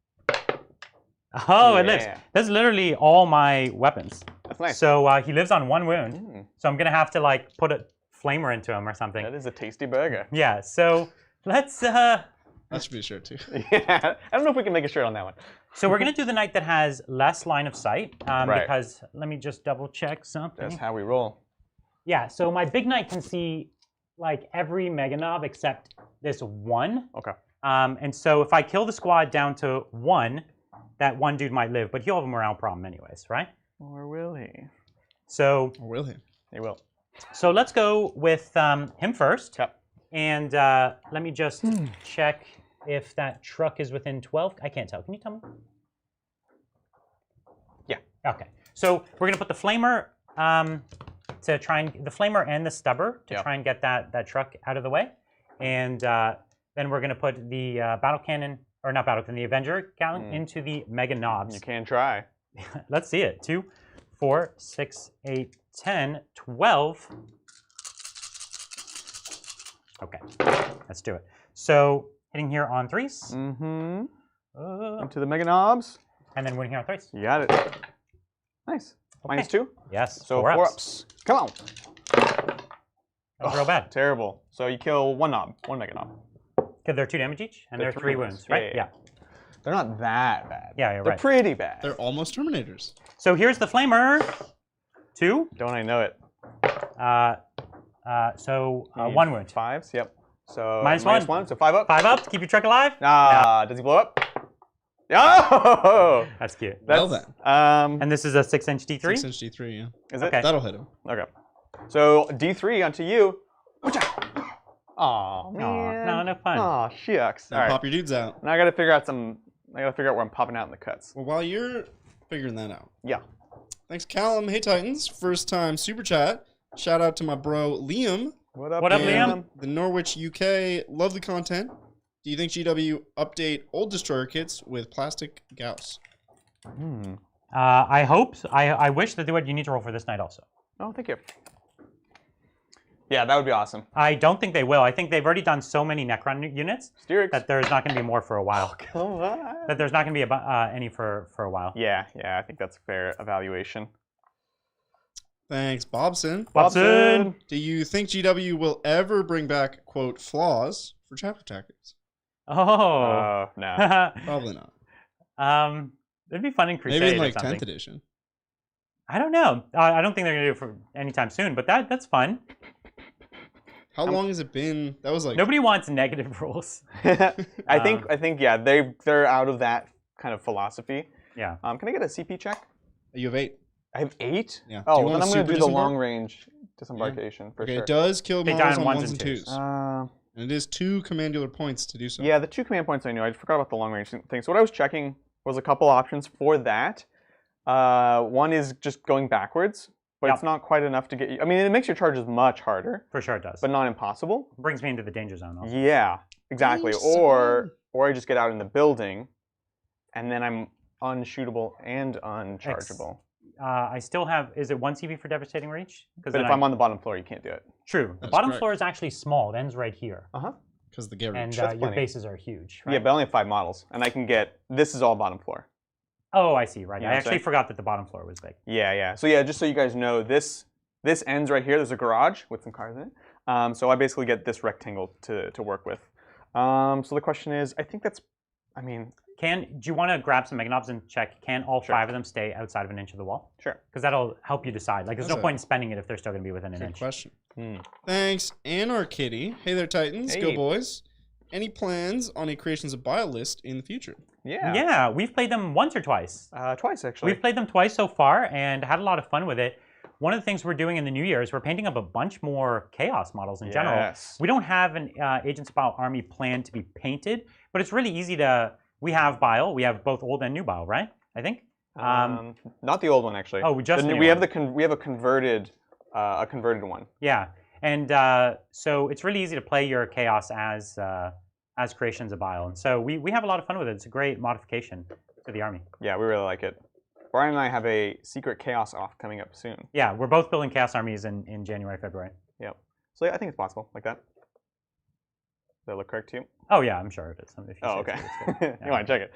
Oh, it lives. That's literally all my weapons. That's nice. So he lives on 1 wound. So I'm gonna have to like put a flamer into him or something. That is a tasty burger. Yeah. So let's. That should be a shirt too. Yeah. I don't know if we can make a shirt on that one. So we're gonna do the knight that has less line of sight because let me just double check something. That's how we roll. Yeah. So my big knight can see like every mega knob except this 1. Okay. And so if I kill the squad down to 1, that 1 dude might live, but he'll have a morale problem anyways, right? Or will he? So. Or will he? He will. So let's go with him first. Yep. And let me just check if that truck is within 12. I can't tell. Can you tell me? Yeah. Okay. So we're gonna put the flamer to try and the flamer and the stubber to try and get that truck out of the way, and then we're gonna put the battle cannon or not battle cannon, the Avenger cannon into the mega knobs. You can try. Let's see it. 2, 4, 6, 8, 10, 12. Okay, let's do it. So hitting here on 3s. Into the mega knobs. And then winning here on 3s. You got it. Nice. Okay. -2. Yes. So 4 4 ups. ups. Come on. That was real bad. Terrible. So you kill 1 knob, 1 mega knob. Because they're 2 damage each, and they're 3 wounds, right? Yeah. They're not that bad. Yeah, you're They're right. pretty bad. They're almost Terminators. So here's the flamer. 2. Don't I know it? 1 wound. 5s, yep. So -1. So 5 up. 5 up to keep your truck alive. Does he blow up? Oh! That's cute. Well then. And this is a 6-inch D3. 6-inch D3, yeah. Is it? Okay. That'll hit him. Okay. So D3 onto you. Aw, man. No, no fun. Aw, shucks. Now All right. pop your dudes out. Now I gotta figure out where I'm popping out in the cuts. Well, while you're figuring that out. Yeah. Thanks, Callum. Hey, Titans. First time super chat. Shout out to my bro, Liam. What up, Liam? The Norwich, UK. Love the content. Do you think GW update old destroyer kits with plastic gauss? I hope. I wish that they would. You need to roll for this night also. Oh, thank you. Yeah, that would be awesome. I don't think they will. I think they've already done so many Necron units Styrix. that there's not going to be more for a while. Oh, come on. That there's not going to be any for a while. Yeah, I think that's a fair evaluation. Thanks, Bobson. Bobson. Do you think GW will ever bring back, quote, flaws for chapter tactics? Oh. No. Probably not. It'd be fun in Crusade Maybe in like or something. 10th edition. I don't know. I don't think they're gonna do it for anytime soon, but that's fun. How long has it been? That was like Nobody wants negative rules. I think yeah, they're out of that kind of philosophy. Yeah. Can I get a CP check? You have 8. I have 8. Yeah. Oh, Do you then want I'm a going to super do the disembark? long range disembarkation for Okay, sure. it does kill They models die on on 1s and 2s. And it is 2 commandular points to do so. Yeah, the 2 command points I knew. I forgot about the long range thing. So what I was checking was a couple options for that. One is just going backwards, but it's not quite enough to get you. I mean, it makes your charges much harder. For sure it does. But not impossible. Brings me into the danger zone also. Yeah, exactly. Or I just get out in the building, and then I'm unshootable and unchargeable. I still have, is it 1 CP for Devastating Reach? But if I'm on the bottom floor, you can't do it. True. The bottom floor is actually small. It ends right here. Because the Garage. And your bases are huge, right? Yeah, but I only have 5 models. And I can get, this is all bottom floor. Oh, I see, right. You know I actually forgot that the bottom floor was big. Yeah. So yeah, just so you guys know, this ends right here. There's a garage with some cars in it. So I basically get this rectangle to work with. So the question is, I think that's, I mean... Do you want to grab some Meganobs and check, can all 5 of them stay outside of an inch of the wall? Sure. Because that'll help you decide. Like, there's no point in spending it if they're still going to be within an inch. Good question. Thanks, Anarkitty. Hey there, Titans. Hey. Go, boys. Any plans on a Creations of Bile list in the future? Yeah, we've played them once or twice. Twice, actually. We've played them twice so far and had a lot of fun with it. One of the things we're doing in the new year is we're painting up a bunch more Chaos models in general. We don't have an Agents of Bile army planned to be painted, but it's really easy to... We have Bile. We have both old and new Bile, right? I think. Not the old one, actually. Oh, just we have a converted one. Yeah, and so it's really easy to play your Chaos as Creations of Bile, and so we have a lot of fun with it. It's a great modification to the army. Yeah, we really like it. Brian and I have a secret Chaos off coming up soon. Yeah, we're both building Chaos armies in January, February. Yep. So yeah, I think it's possible, like that. Does that look correct to you? Oh yeah, I'm sure it is. If you okay. Yeah. You want to check it?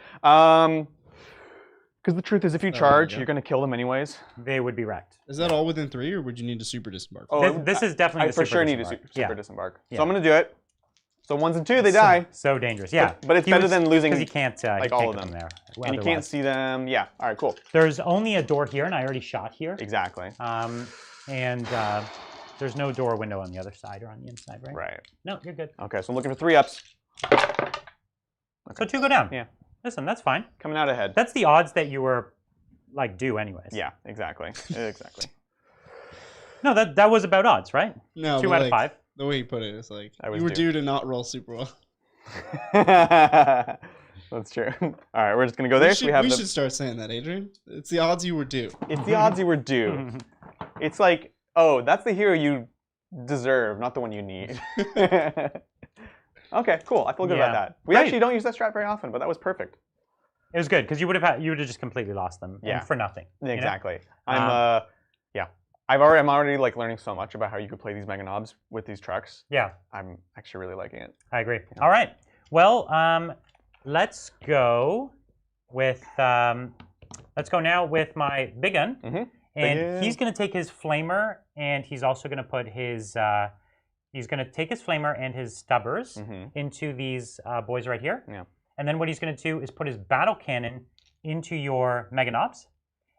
Because the truth is, if you charge, you're going to kill them anyways. They would be wrecked. Is that all within 3, or would you need a super disembark? Oh, this is definitely I the for super sure need a disembark. super disembark. So I'm going to do it. So 1s and 2, they die. So dangerous. Yeah. But it's better than losing because you can't like all of them there. And you can't see them. Yeah. All right. Cool. There's only a door here, and I already shot here. Exactly. And there's no door or window on the other side or on the inside, right? Right. No, you're good. Okay. So I'm looking for 3 ups. Okay. So 2 go down. Yeah. Listen, that's fine. Coming out ahead. That's the odds that you were like due anyways. Yeah. Exactly. Exactly. No, that was about odds, right? No. 2 out of 5. The way you put it is like you were due to not roll super well. That's true. All right, we're just gonna go there. We should start saying that, Adrian. It's the odds you were due. It's the odds you were due. It's like, oh, that's the hero you deserve, not the one you need. Okay, cool. I feel good about that. We actually don't use that strat very often, but that was perfect. It was good because you would have just completely lost them. Yeah. For nothing. Exactly. You know? I'm already like learning so much about how you could play these Mega Knobs with these trucks. Yeah. I'm actually really liking it. I agree. Yeah. All right. Well, let's go with now with my big gun, and he's going to take his flamer, and he's also going to put his he's going to take his flamer and his stubbers into these boys right here. Yeah. And then what he's going to do is put his battle cannon into your Mega Knobs.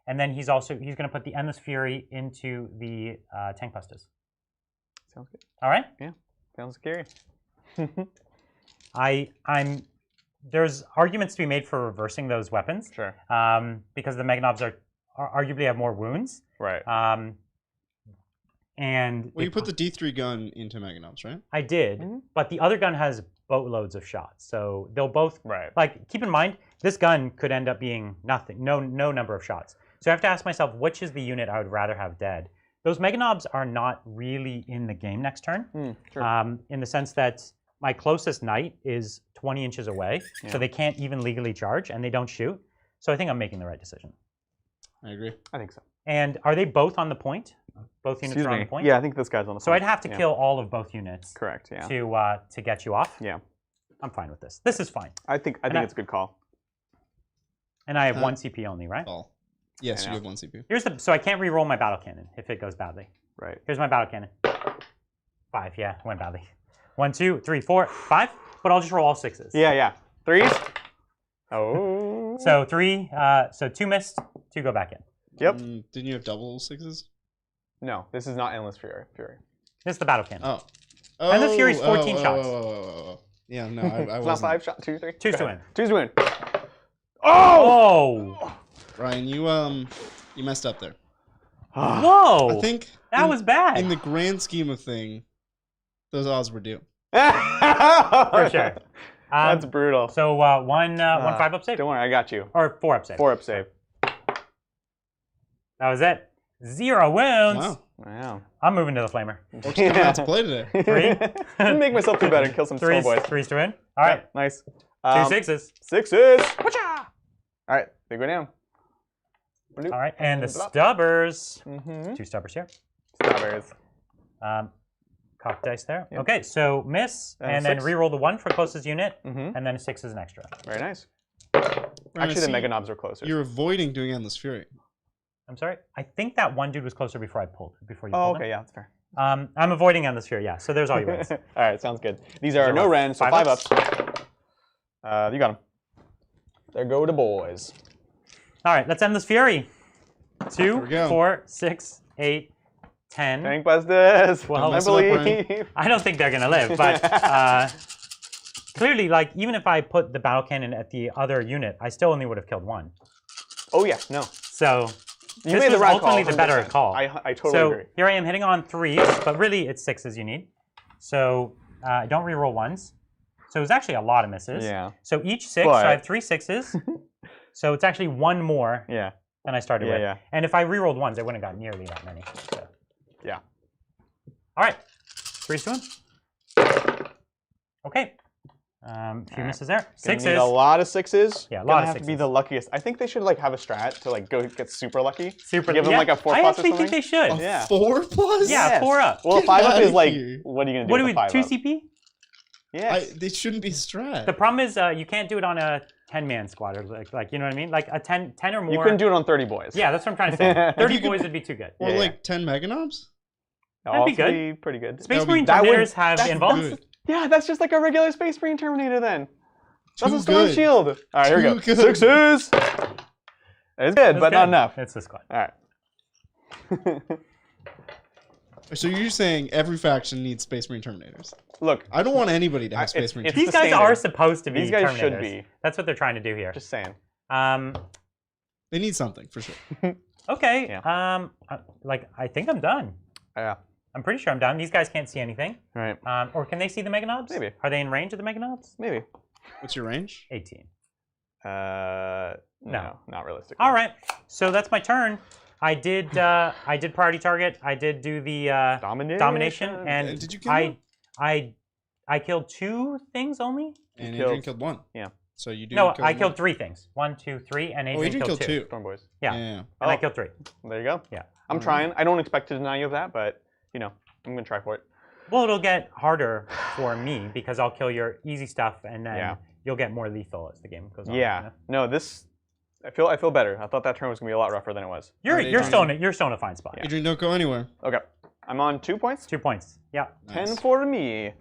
And then he's going to put the Endless Fury into the Tank Bustas. Sounds good. All right. Yeah. Sounds scary. There's arguments to be made for reversing those weapons. Sure. Because the Mega Knobs are arguably have more wounds. Right. And you put the D3 gun into Mega Knobs, right? I did, but the other gun has boatloads of shots, so they'll both. Right. Like, keep in mind, this gun could end up being nothing, no number of shots. So I have to ask myself, which is the unit I would rather have dead? Those Mega Knobs are not really in the game next turn, sure. In the sense that my closest knight is 20 inches away, so they can't even legally charge, and they don't shoot. So I think I'm making the right decision. I agree. I think so. And are they both on the point? Both units are on the point? Yeah, I think this guy's on the point. So I'd have to kill all of both units. Correct, yeah. To get you off. Yeah. I'm fine with this. This is fine. I think it's a good call. And I have 1 CP only, right? Yes, you have 1 CP. So I can't re-roll my battle cannon if it goes badly. Right. Here's my battle cannon. 5, yeah, it went badly. 1, 2, 3, 4, 5. But I'll just roll all 6s. Yeah. 3s. Oh. So 3. So 2 missed. 2 go back in. Yep. Didn't you have double 6s? No, this is not Endless Fury. This is the battle cannon. Oh. Endless Fury's 14 shots. Yeah, no, I It's not wasn't. 5 shots. 2, 3. 2's to win. 2's to win. Oh! Ryan, you messed up there. Whoa! I think that was bad. in the grand scheme of thing, those odds were due. For sure. That's brutal. So 1 5 up save. Don't worry, I got you. Or 4 up save. 4 up save. That was it. 0 wounds. Wow. I'm moving to the flamer. Orks coming out to play today. 3. Make myself feel better and kill some soul boys. 3's to win. All right. Yeah, nice. 2 6s. 6s. All right, big go down. All right, and the stubbers. 2 stubbers here. Stubbers. Cock dice there. Yep. Okay, so miss, and then 6. reroll the 1 for closest unit, and then a 6 is an extra. Very nice. Ryan, Actually, the Mega Knobs are closer. You're avoiding doing Endless Fury. I'm sorry. I think that one dude was closer before you pulled okay, him. yeah, that's fair. I'm avoiding Endless Fury, yeah. So there's all your wins. All right, sounds good. These are 0 no rens, so 5 ups. ups. You got them. There go the boys. All right, let's Endless Fury. Here 2, we go. 4, 6, 8, 10. Tank Busters. Well, I believe. I don't think they're gonna live, but clearly, like even if I put the battle cannon at the other unit, I still only would have killed 1. Oh yeah, no. So You this made the was right ultimately call, the better 100%. call. I totally so agree. here I am hitting on 3s, but really it's 6s you need. So don't reroll 1s. So it's actually a lot of misses. Yeah. So each 6, But- so I have 3 6s. So it's actually 1 more Yeah. than I started with. Yeah. And if I rerolled 1s, I wouldn't have got nearly that many. So. Yeah. All right, 3's to win. Okay. Few misses there. Gonna 6s. need a lot of 6s. Yeah, a lot Gonna of have to be 6s. the luckiest. I think they should like have a strat to like go get super lucky. Super. Give them yeah, like a 4+ I or actually something. think they should. Yeah. 4 plus? Yeah, Yes. 4 up. Well, Get 5 up outta is like, here. what are you gonna do What do with we? a 5 2 up? CP? Yes. They shouldn't be strat. The problem is you can't do it on a 10-man squad or like you know what I mean? Like a 10 or more. You couldn't do it on 30 boys. Yeah, that's what I'm trying to say. 30 boys would be too good. Or Yeah, like 10 Mega Knobs? That'd be Also good. Pretty good. Space That would Marine be- that would- Terminators have that's- involved. Good. Yeah, that's just like a regular Space Marine Terminator then. That's Too a Storm good. Shield. All right, here we go. Too good. 6s. It's good, but not enough. It's the squad. All right. So you're saying every faction needs Space Marine Terminators? Look, I don't want anybody to have Space Marine it's These the guys standard. are supposed to be These guys Terminators. should be. That's what they're trying to do here. just saying. They need something, for sure. Okay. Yeah. Like I think I'm done. Yeah. I'm pretty sure I'm done. These guys can't see anything. All right. Or can they see the Mega Knobs? Maybe. Are they in range of the Mega Knobs? Maybe. What's your range? 18. No, not realistic. All right. So that's my turn. I did priority target. I did do the domination, and Did you kill one? I killed 2 things only. And killed- Adrian killed 1. Yeah. So you do. No, kill I killed one. 3 things. 1, 2, 3, and Adrian, Adrian killed 2. Storm Boys. Yeah. Yeah. And I Oh. killed 3. There you go. Yeah. I'm trying. I don't expect to deny you of that, but you know, I'm gonna try for it. Well, it'll get harder for me because I'll kill your easy stuff, and then Yeah. you'll get more lethal as the game goes on. Yeah. You know? No, this. I feel better. I thought that turn was gonna be a lot rougher than it was. You're Adrian. still in a fine spot. Yeah. Adrian, don't go anywhere. Okay. I'm on 2 points. 2 points. Yeah. 10 Nice. for me.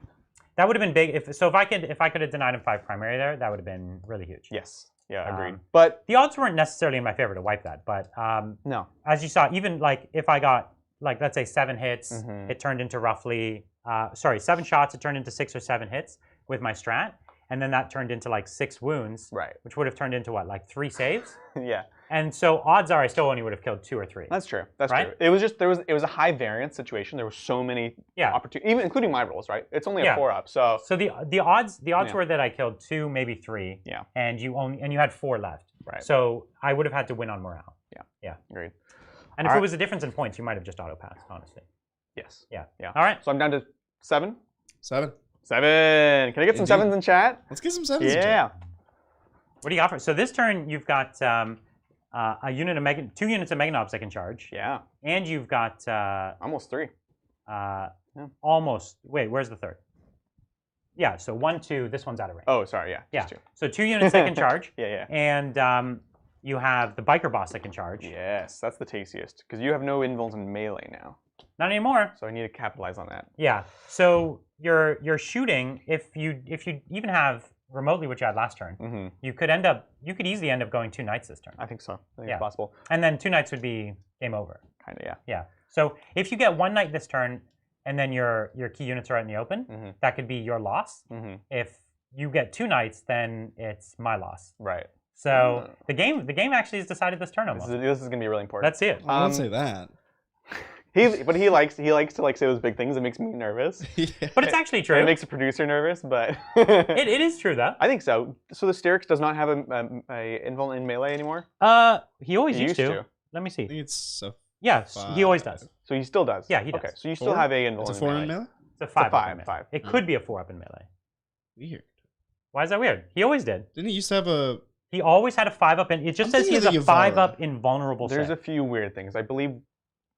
That would have been big if I could have denied him 5 primary there. That would have been really huge. Yes. Yeah. Agreed. Um, But The odds weren't necessarily in my favor to wipe that, but no. as you saw, even like if I got like let's say 7 hits, Mhm. it turned into roughly 7 shots. It turned into 6 or 7 hits with my strat, and then that turned into like 6 wounds, Right. which would have turned into what, like 3 saves. Yeah. And so odds are I still only would have killed 2 or 3. That's true. That's Right? true. It was just it was a high variance situation. There were so many Yeah. opportunities, even including my rolls. Right. It's only a Yeah. 4 up. So So the odds Yeah. were that I killed 2, maybe 3. Yeah. And you had 4 left. Right. So I would have had to win on morale. agreed. And if All it right. was a difference in points, you might have just auto passed, honestly. Yes. Yeah. Yeah. All right. So I'm down to 7. 7. 7. Can I get some Indeed. 7s in chat? Let's get some 7s. Yeah. What do you got for? So this turn you've got a unit of 2 units of Mega Knobs I can charge, Yeah. and you've got Almost 3. almost. Wait, where's the 3rd? Yeah. So 1, 2. This one's out of range. Oh, sorry. Yeah. yeah. Just 2. So 2 units I can charge, Yeah. and you have the biker boss I can charge. Yes, that's the tastiest because you have no invulns in melee now, Not anymore. so I need to capitalize on that. Yeah. So you're shooting if you even have remotely what you had last turn, you could easily end up going 2 knights this turn. I think so. I think it's possible. And then 2 knights would be game over. Kind of, yeah. Yeah. So if you get 1 knight this turn, and then your key units are out in the open, that could be your loss. If you get 2 knights, then it's my loss. Right. So the game actually is decided this turn almost. This is gonna be really important. Let's see it. I wouldn't say that. He likes to like say those big things. It makes me nervous. But it's actually true. It makes a producer nervous, but it is true though. I think so. So the Styrix does not have a invuln in melee anymore. He always used to. Let me see. I think it's a Yes, he always does. So he still does. Yeah, he does. Okay, so you still have a invuln. It's a 4 in melee. It's a 5. It's a 5. 5. It could be a 4 up in melee. Weird. Why is that weird? He always did. Didn't he used to have a? He always had a 5 up in. It just says he has a 5 up invulnerable. There's a few weird things. I believe.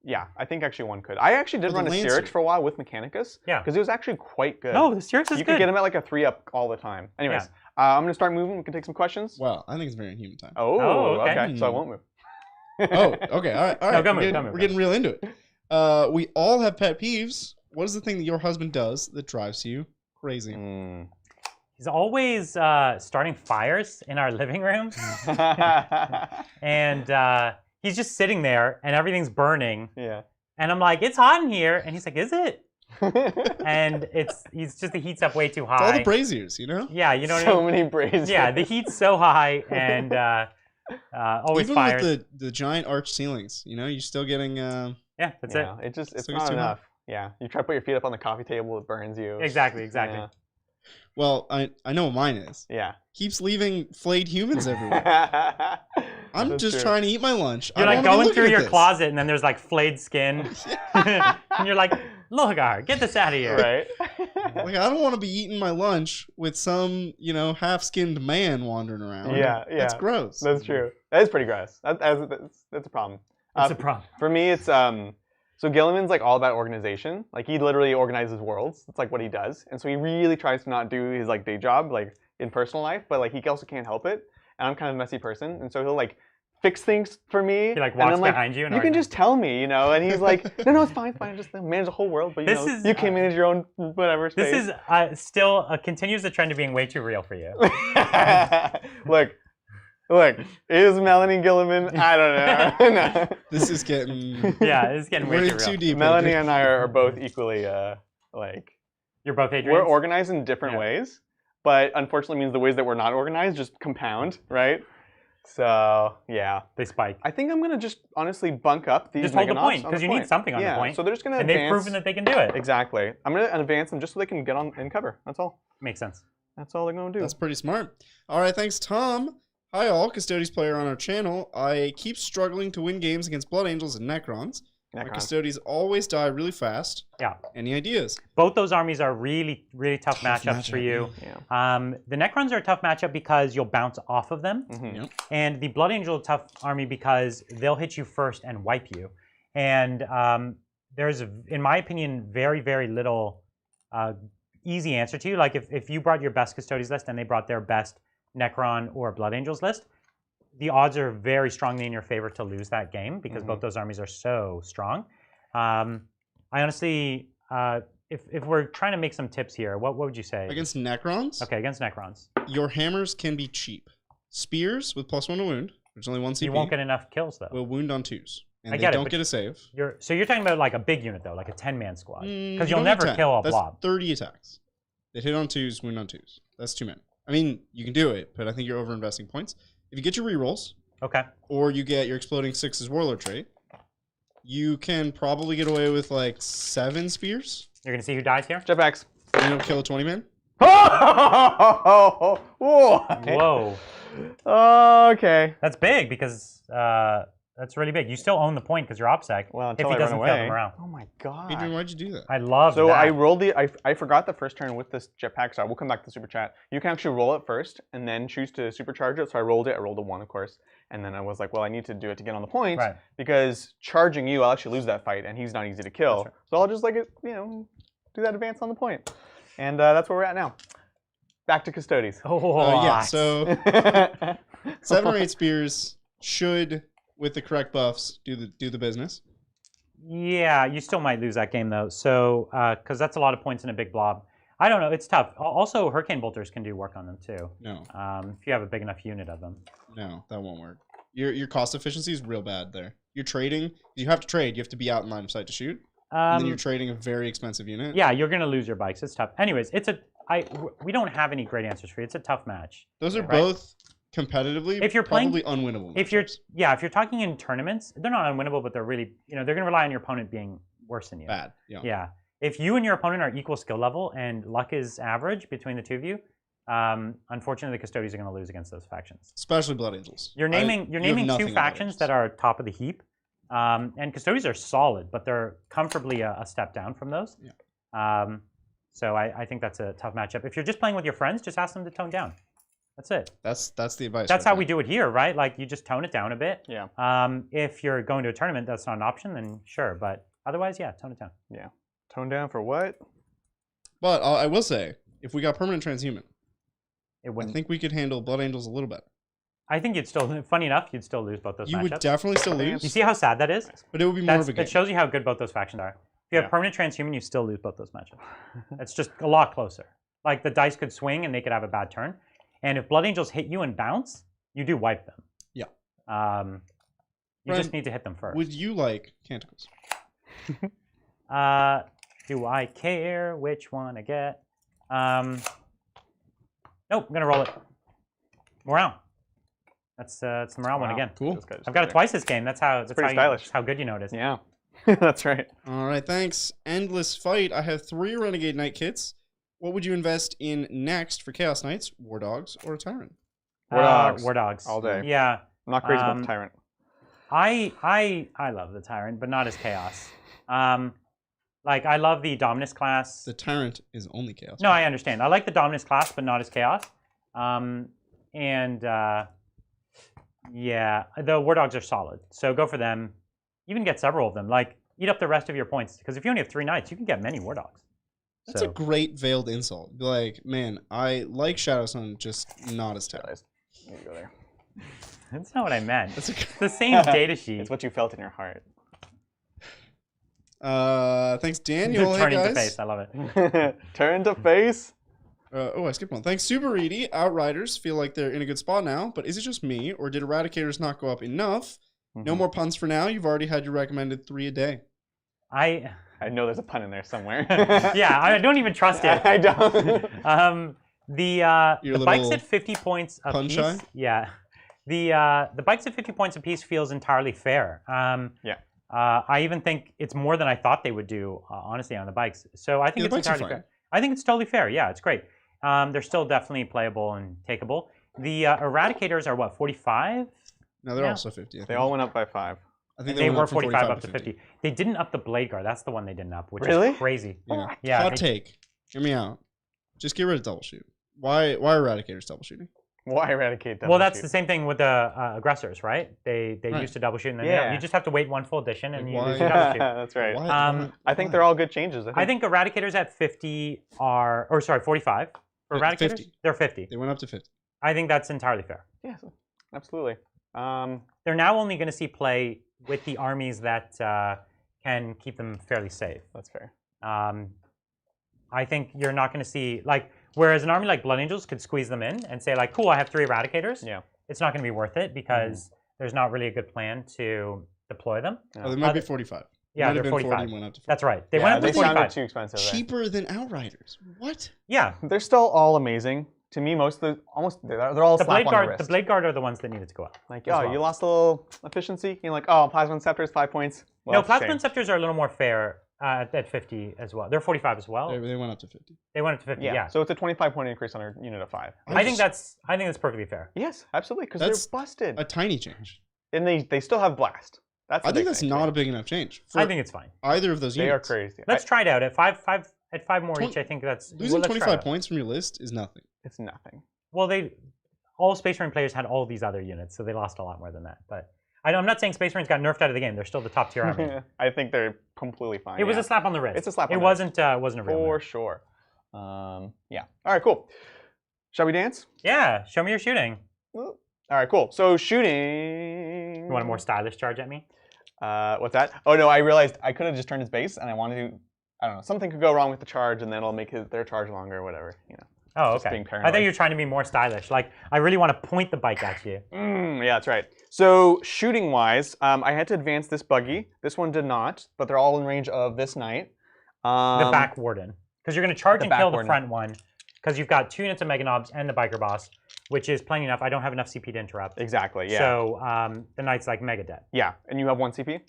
Yeah, I think actually one could. I actually did run a Styrix for a while with Mechanicus. Yeah. Because it was actually quite good. No, the Styrix is good. You could get him at like a 3 up all the time. Anyways, I'm gonna start moving. We can take some questions. Well, I think it's very inhuman time. Oh, okay. So I won't move. Oh, okay. All right. No, go move, we're getting real into it. We all have pet peeves. What is the thing that your husband does that drives you crazy? He's always starting fires in our living room. And he's just sitting there and everything's burning. Yeah. And I'm like, it's hot in here. And he's like, is it? And the heat's up way too high. It's all the braziers, you know? Yeah, you know what I So mean? many braziers. Yeah, the heat's so high and always even fires. with the giant arch ceilings, you know, you're still getting. Yeah, that's it. It's not enough. Yeah, you try to put your feet up on the coffee table, it burns you. Exactly. Yeah. Well, I know what mine is. Yeah. Keeps leaving flayed humans everywhere. I'm just trying to eat my lunch. You're like going through your closet and then there's like flayed skin. And you're like, look, get this out of here. Right. Like, I don't want to be eating my lunch with some, half-skinned man wandering around. Yeah. That's gross. That's true. That is pretty gross. That's a problem. It's a problem. For me, it's so Gilliman's like all about organization. Like he literally organizes worlds. It's like what he does, and so he really tries to not do his like day job like in personal life, but like he also can't help it. And I'm kind of a messy person, and so he'll like fix things for me. He like walks behind you. And you can just tell me, And he's like, no, it's fine. I just manage the whole world, but you can manage your own whatever space. This is still continues the trend of being way too real for you. Look, is Melanie Gilliman? I don't know. No. This is getting. Yeah, it's getting way too deep. Melanie and I are both equally like. You're both Adrian. We're organized in different ways, but unfortunately means the ways that we're not organized just compound, right? So yeah, they spike. I think I'm gonna just honestly bunk up these. Just hold the point because you need something on the point. So they're just gonna and advance. they've proven that they can do it. Exactly. I'm gonna advance them just so they can get on and cover. That's all. Makes sense. That's all they're gonna do. That's pretty smart. All right, thanks, Tom. Hi all, Custodes player on our channel. I keep struggling to win games against Blood Angels and Necrons. My Custodes always die really fast. Yeah. Any ideas? Both those armies are really, really tough matchups for you. Yeah. The Necrons are a tough matchup because you'll bounce off of them. Yep. And the Blood Angel is a tough army because they'll hit you first and wipe you. And there's, in my opinion, very, very little easy answer to you. Like if you brought your best Custodes list and they brought their best Necron or Blood Angels list, the odds are very strongly in your favor to lose that game because both those armies are so strong. I honestly, if we're trying to make some tips here, what would you say? Against Necrons? Okay, against Necrons. Your hammers can be cheap. Spears with +1 to wound, there's only 1 CP. You won't get enough kills though. Will wound on 2s. And I they get don't get a save. So you're talking about like a big unit though, like a 10-man squad. Because you'll never kill a blob. That's 30 attacks. They hit on 2s, wound on 2s. That's too many. I mean, you can do it, but I think you're over-investing points. If you get your rerolls, okay, or you get your Exploding 6's Warlord trait, you can probably get away with like 7 spears. You're gonna see who dies here? Jetpacks. You don't kill a 20-man? Whoa. Okay. That's big because that's really big. You still own the point because you're OPSEC. Well, if he doesn't kill them around. Oh my god. Adrian, why'd you do that? I love that. So I rolled I forgot the first turn with this jetpack, so we'll come back to the super chat. You can actually roll it first and then choose to supercharge it. So I rolled it. I rolled a 1, of course. And then I was like, well, I need to do it to get on the point. Right. Because charging you, I'll actually lose that fight, and he's not easy to kill. Right. So I'll just do that advance on the point. And that's where we're at now. Back to Custodes. Yeah, so 7 or 8 spears should, with the correct buffs, do the business. Yeah, you still might lose that game though. So because that's a lot of points in a big blob. I don't know. It's tough. Also, hurricane bolters can do work on them too. No. If you have a big enough unit of them. No, that won't work. Your cost efficiency is real bad there. You're trading. You have to trade. You have to be out in line of sight to shoot. And then you're trading a very expensive unit. Yeah, you're gonna lose your bikes. It's tough. Anyways, we don't have any great answers for you. It's a tough match. Those are both competitively if you're playing, probably unwinnable. If you're talking in tournaments, they're not unwinnable, but they're really they're gonna rely on your opponent being worse than you. Bad. Yeah. Yeah. If you and your opponent are equal skill level and luck is average between the two of you, unfortunately, the Custodians are going to lose against those factions. Especially Blood Angels. You're naming two factions that are top of the heap, and Custodians are solid, but they're comfortably a step down from those. Yeah. So I think that's a tough matchup. If you're just playing with your friends, just ask them to tone down. That's it. That's the advice. That's how we do it here, right? Like you just tone it down a bit. Yeah. If you're going to a tournament, that's not an option, then sure. But otherwise, yeah, tone it down. Yeah. Tone down for what? But I will say, if we got permanent transhuman, I think we could handle Blood Angels a little better. I think you'd still, funny enough, you'd still lose both those matchups. You would definitely still lose. You see how sad that is? But it would be more of a game. It shows you how good both those factions are. If you have permanent transhuman, you still lose both those matchups. It's just a lot closer. Like the dice could swing and they could have a bad turn. And if Blood Angels hit you and bounce, you do wipe them. Yeah. You just need to hit them first. Would you like Canticles? Do I care which one I get? Nope, I'm gonna roll it. Morale. That's the morale one again. Cool. I've got it twice this game. That's how stylish. How good you know it is. Yeah, that's right. All right, thanks. Endless Fight. I have 3 Renegade Knight kits. What would you invest in next for Chaos Knights? War Dogs or a Tyrant? War Dogs. War Dogs. All day. Yeah. I'm not crazy about the Tyrant. I love the Tyrant, but not as Chaos. Like, I love the Dominus class. The Tyrant is only Chaos. No, I understand. I like the Dominus class, but not as Chaos. Yeah, the War Dogs are solid. So go for them. You can get several of them. Like, eat up the rest of your points. Because if you only have 3 Knights, you can get many War Dogs. That's a great veiled insult. Be like, man, I like Shadow Sun, just not as Tyrant. There you go there. That's not what I meant. It's the same data sheet. It's what you felt in your heart. Thanks, Daniel. Turning hey, to guys. face. I love it. Turn to face. I skipped one. Thanks, Super Reedy. Outriders feel like they're in a good spot now, but is it just me, or did Eradicators not go up enough? No more puns for now. You've already had your recommended 3 a day. I know there's a pun in there somewhere. Yeah, I don't even trust it. I don't. The bikes at 50 points a piece. Shy? Yeah. The bikes at 50 points apiece feels entirely fair. Yeah. I even think it's more than I thought they would do, honestly, on the bikes. So I think it's entirely fair. I think it's totally fair. Yeah, it's great. They're still definitely playable and takeable. The Eradicators are what, 45? No, they're also 50. They all went up by 5. I think they were 45 up to 50. They didn't up the Blade Guard. That's the one they didn't up, which is crazy. Yeah. Yeah. Hot take. Hear me out. Just get rid of double shoot. Why Eradicators double shooting? Why eradicate double Well, that's the same thing with the aggressors, right? They used to double shoot, and then you just have to wait 1 full edition, and you lose your double shoot. That's right. I think they're all good changes. I think Eradicators at 50 are, or sorry, 45. For Eradicators, 50. They're 50. They went up to 50. I think that's entirely fair. Yeah, absolutely. They're now only going to see play with the armies that can keep them fairly safe. That's fair. I think you're not going to see, like, whereas an army like Blood Angels could squeeze them in and say, like, cool, I have 3 Eradicators. Yeah. It's not going to be worth it because there's not really a good plan to deploy them. Oh, they might be 45. Yeah, they're 45. That's right. They went up to 45. They sounded too expensive. Cheaper than Outriders. What? Yeah. They're still all amazing. To me, most of the they're all the slap Blade on Guard. the wrist. The Blade Guard are the ones that needed to go up. Like, you lost a little efficiency. You're like, oh, Plasma Scepters 5 points. Well, no, Plasma Scepters are a little more fair at 50 as well. They're 45 as well. They went up to 50. They went up to 50. Yeah. So it's a 25-point increase on our unit of 5. I think that's perfectly fair. Yes, absolutely, because they're busted. A tiny change. And they still have blast. That's I think that's not a big enough change. I think it's fine. Either of those units. They are crazy. Let's try it out at 5 more each. I think that's losing 25 points from your list is nothing. It's nothing. Well, all Space Marine players had all these other units, so they lost a lot more than that. But I'm not saying Space Marines got nerfed out of the game. They're still the top tier army. I think they're completely fine. It was a slap on the wrist. It's a slap on the wrist. It wasn't a real For nerf. sure. Yeah. All right, cool. Shall we dance? Yeah, show me your shooting. All right, cool. So shooting. You want a more stylish charge at me? What's that? Oh, no, I realized I could have just turned his base, and I wanted to. I don't know, something could go wrong with the charge, and then it'll make their charge longer or whatever. You know. Oh, Just okay. being I paranoid. thought you were trying to be more stylish. Like, I really want to point the bike at you. Yeah, that's right. So shooting-wise, I had to advance this buggy. This one did not, but they're all in range of this knight. The back warden. Because you're going to charge the and back kill the warden. front one. Because you've got 2 units of Mega Knobs and the biker boss, which is plenty enough. I don't have enough CP to interrupt. Exactly, yeah. So the knight's like mega dead. Yeah, and you have 1 CP?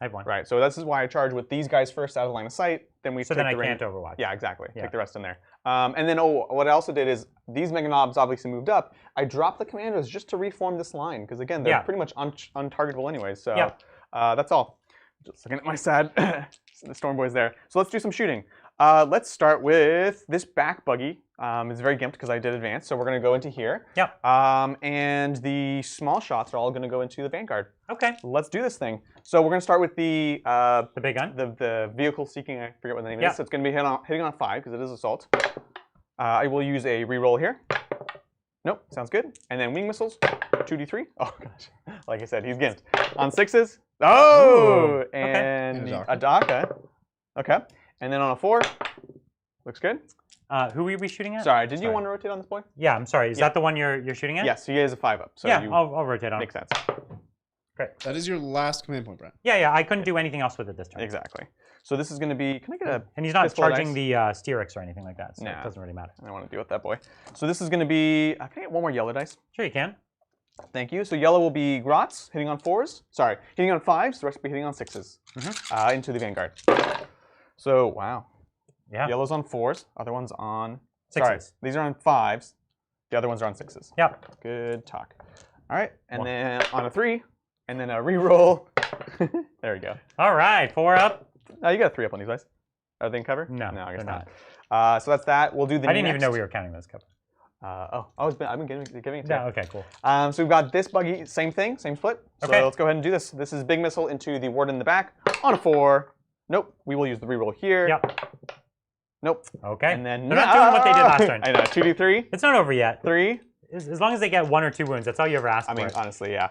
I have 1. Right, so this is why I charge with these guys first out of line of sight. Then we So then I can't overwatch. Yeah, exactly. Yeah. Take the rest in there. And then, what I also did is, these Mega Knobs obviously moved up. I dropped the commandos just to reform this line, because again, they're pretty much untargetable anyways. So that's all. Just looking at my side, the Storm Boy's there. So let's do some shooting. Let's start with this back buggy. It's very gimped because I did advance, so we're going to go into here. Yep. And the small shots are all going to go into the Vanguard. Okay. Let's do this thing. So we're going to start with the big gun? The vehicle seeking, I forget what the name is. So it's going to be hitting on 5 because it is assault. I will use a reroll here. Nope, sounds good. And then wing missiles, 2d3. Oh gosh, like I said, he's gimped. On 6s. Oh, Ooh. and Okay. a Daka. Okay. And then on a 4, looks good. Who will we shooting at? Sorry, did you want to rotate on this boy? Yeah, I'm sorry. Is that the one you're shooting at? Yes, he is a 5-up. So yeah, you I'll rotate on. makes sense. Great. That is your last command point, Brent. Yeah, I couldn't do anything else with it this turn. Exactly. So this is going to be. Can I get a? And he's not fistful of charging dice? the Styrix or anything like that, so Nah. it doesn't really matter. I don't want to deal with that boy. So this is going to be. Can I get 1 more yellow dice? Sure, you can. Thank you. So yellow will be Grots, hitting on 4s. Sorry, hitting on 5s. The rest will be hitting on 6s. Into the Vanguard. So wow. Yeah. Yellow's on 4s. Other one's on 6s. Sorry, these are on 5s. The other ones are on 6s. Yep. Good talk. All right, and then on a 3, and then a reroll. There we go. All right, 4 up. Oh, you got a 3 up on these guys. Are they in cover? No, I guess they're not. So that's that. We'll do the I didn't even know next- we were counting those cover. I've been giving it to you. Yeah, okay, cool. So we've got this buggy, same thing, same split. So Okay. let's go ahead and do this. This is big missile into the warden in the back on a 4. Nope. We will use the reroll here. Yep. Nope. Okay. And then they're not doing what they did last turn. I know. 2d3. It's not over yet. 3. As long as they get 1 or 2 wounds, that's all you ever ask I mean, for. honestly, yeah.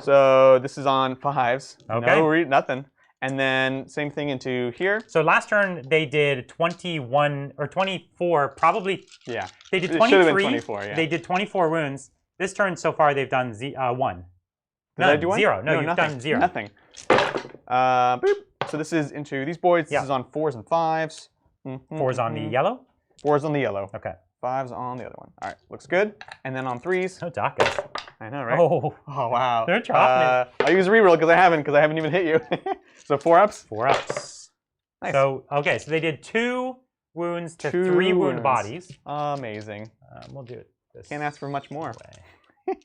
So this is on 5s. Okay. Nothing. And then same thing into here. So last turn they did 21 or 24, probably. Yeah. They did It should have been 23. 24, yeah. They did 24 wounds. This turn so far they've done 1. Did I do 1? 0. No, you've nothing. done 0. Nothing. Boop. So this is into these boys. This Yeah. is on 4s and 5s. 4's on the yellow. 4's on the yellow. Okay. 5's on the other one. All right, looks good. And then on 3s. No Dakas. I know, right? Oh, Oh, wow. They're dropping I'll use a reroll because I haven't even hit you. So 4 ups. 4 ups. Nice. So okay, so they did 2 wounds to 2 3 wound wounds. bodies. Amazing. We'll do it. This Can't ask for much more. way.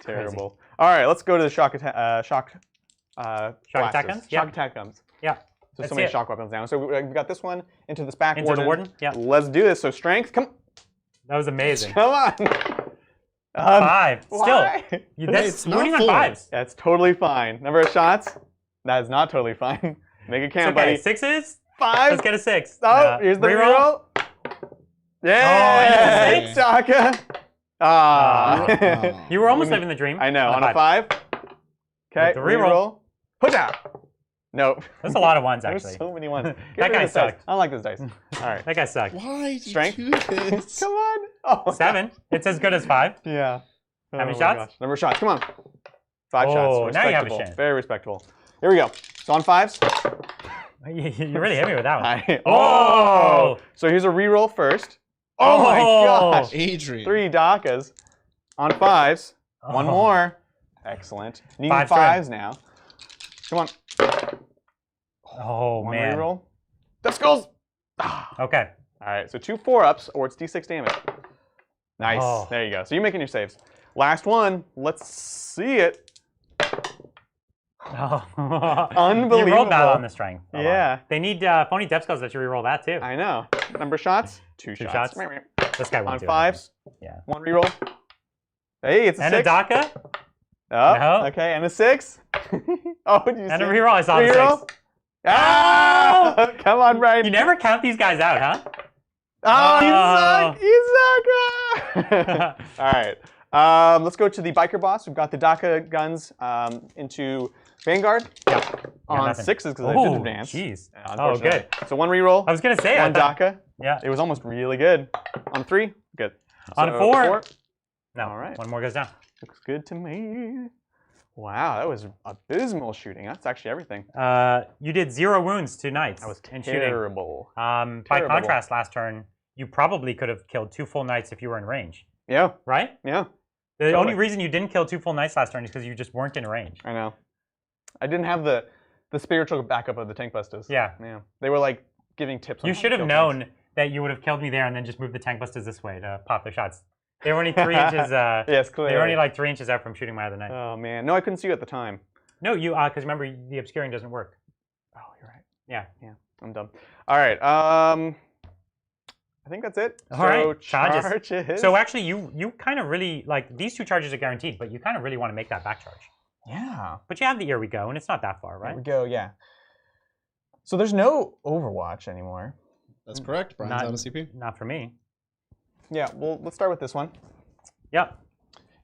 Terrible. All right, let's go to the shock attack. Shock attack guns? Shock Yeah. attack guns. Yeah. So That's many it. shock weapons now. So we've got this one into this back Into warden. the warden. Yeah. Let's do this. So strength. Come That was amazing. on. 5. Still. Why? That's It's not winning on full. 5s. That's totally fine. Number of shots. That is not totally fine. Make it It's count, okay. buddy. 6s. 5. Let's get a 6. Oh, here's the reroll. Yeah, and a 6. Taka. Ah. Oh. You were almost living the dream. I know. On a 5. Okay. With the reroll. Hoo-ja. Nope. There's a lot of ones, There's actually. so many ones. Get That rid of guy this dice. sucked. I don't like this dice. All right. That guy sucked. Why did Strength. you do this? Come on. Oh, 7. It's as good as 5. Yeah. How many my shots? gosh. Number of shots. Come on. 5 Oh, shots. now you have a Respectable. chance. Very respectable. Here we go. So on 5s. You really hit me with that one. Oh. So here's a reroll first. Oh my Oh. gosh. Adrian. 3 Dakas on 5s. One Oh. more. Excellent. Need 5 5s now. Come on. Oh, One man. reroll. Deathskulls. Ah. Okay. All right. So 2 4-ups or it's d6 damage. Nice. Oh. There you go. So you're making your saves. Last one. Let's see it. Oh. Unbelievable. You rolled that on the strength. a lot. Yeah. They need phony Deathskulls that you reroll that, too. I know. Number of shots? 2 2 shots. shots. This guy won't On do 5s. Yeah. 1 reroll. Hey, it's a And 6. a Daka. Oh, No. okay. And a 6. Oh, did you And see? a reroll. I saw the Reroll. 6. Ah! Come on, Brian. You never count these guys out, huh? Oh, you suck! You suck! All right. Let's go to the biker boss. We've got the Daka guns into Vanguard. Yeah. On nothing. 6s because I didn't Oh, advance. jeez. Yeah, Oh, good. So 1 reroll. I was gonna say 1 DACA. Yeah. It was almost really good. On 3, good. On So 4. No. All right. 1 more goes down. Looks good to me. Wow, that was abysmal shooting. That's actually everything. You did 0 wounds to knights. That was in shooting. terrible. By Terrible. contrast, last turn you probably could have killed 2 full knights if you were in range. Yeah. Right? Yeah. The only reason you didn't kill 2 full knights last turn is because you just weren't in range. I know. I didn't have the spiritual backup of the tank busters. Yeah. Yeah. They were like giving tips. You should have known that you would have killed me there and then just moved the tank busters this way to pop their shots. They were only 3 inches. Yes, clearly. They were only like 3 inches out from shooting my other knight. Oh man, no, I couldn't see you at the time. No, you because remember the obscuring doesn't work. Oh, you're right. Yeah. Yeah, I'm dumb. All right. I think that's it. All right. Charges. Charges. So actually, you kind of really like these 2 charges are guaranteed, but you kind of really want to make that back charge. Yeah. But you have the Here We Go, and it's not that far, right? Here we go. Yeah. So there's no Overwatch anymore. That's correct. Brian's out of CP. Not for me. Yeah. Well, let's start with this one. Yep.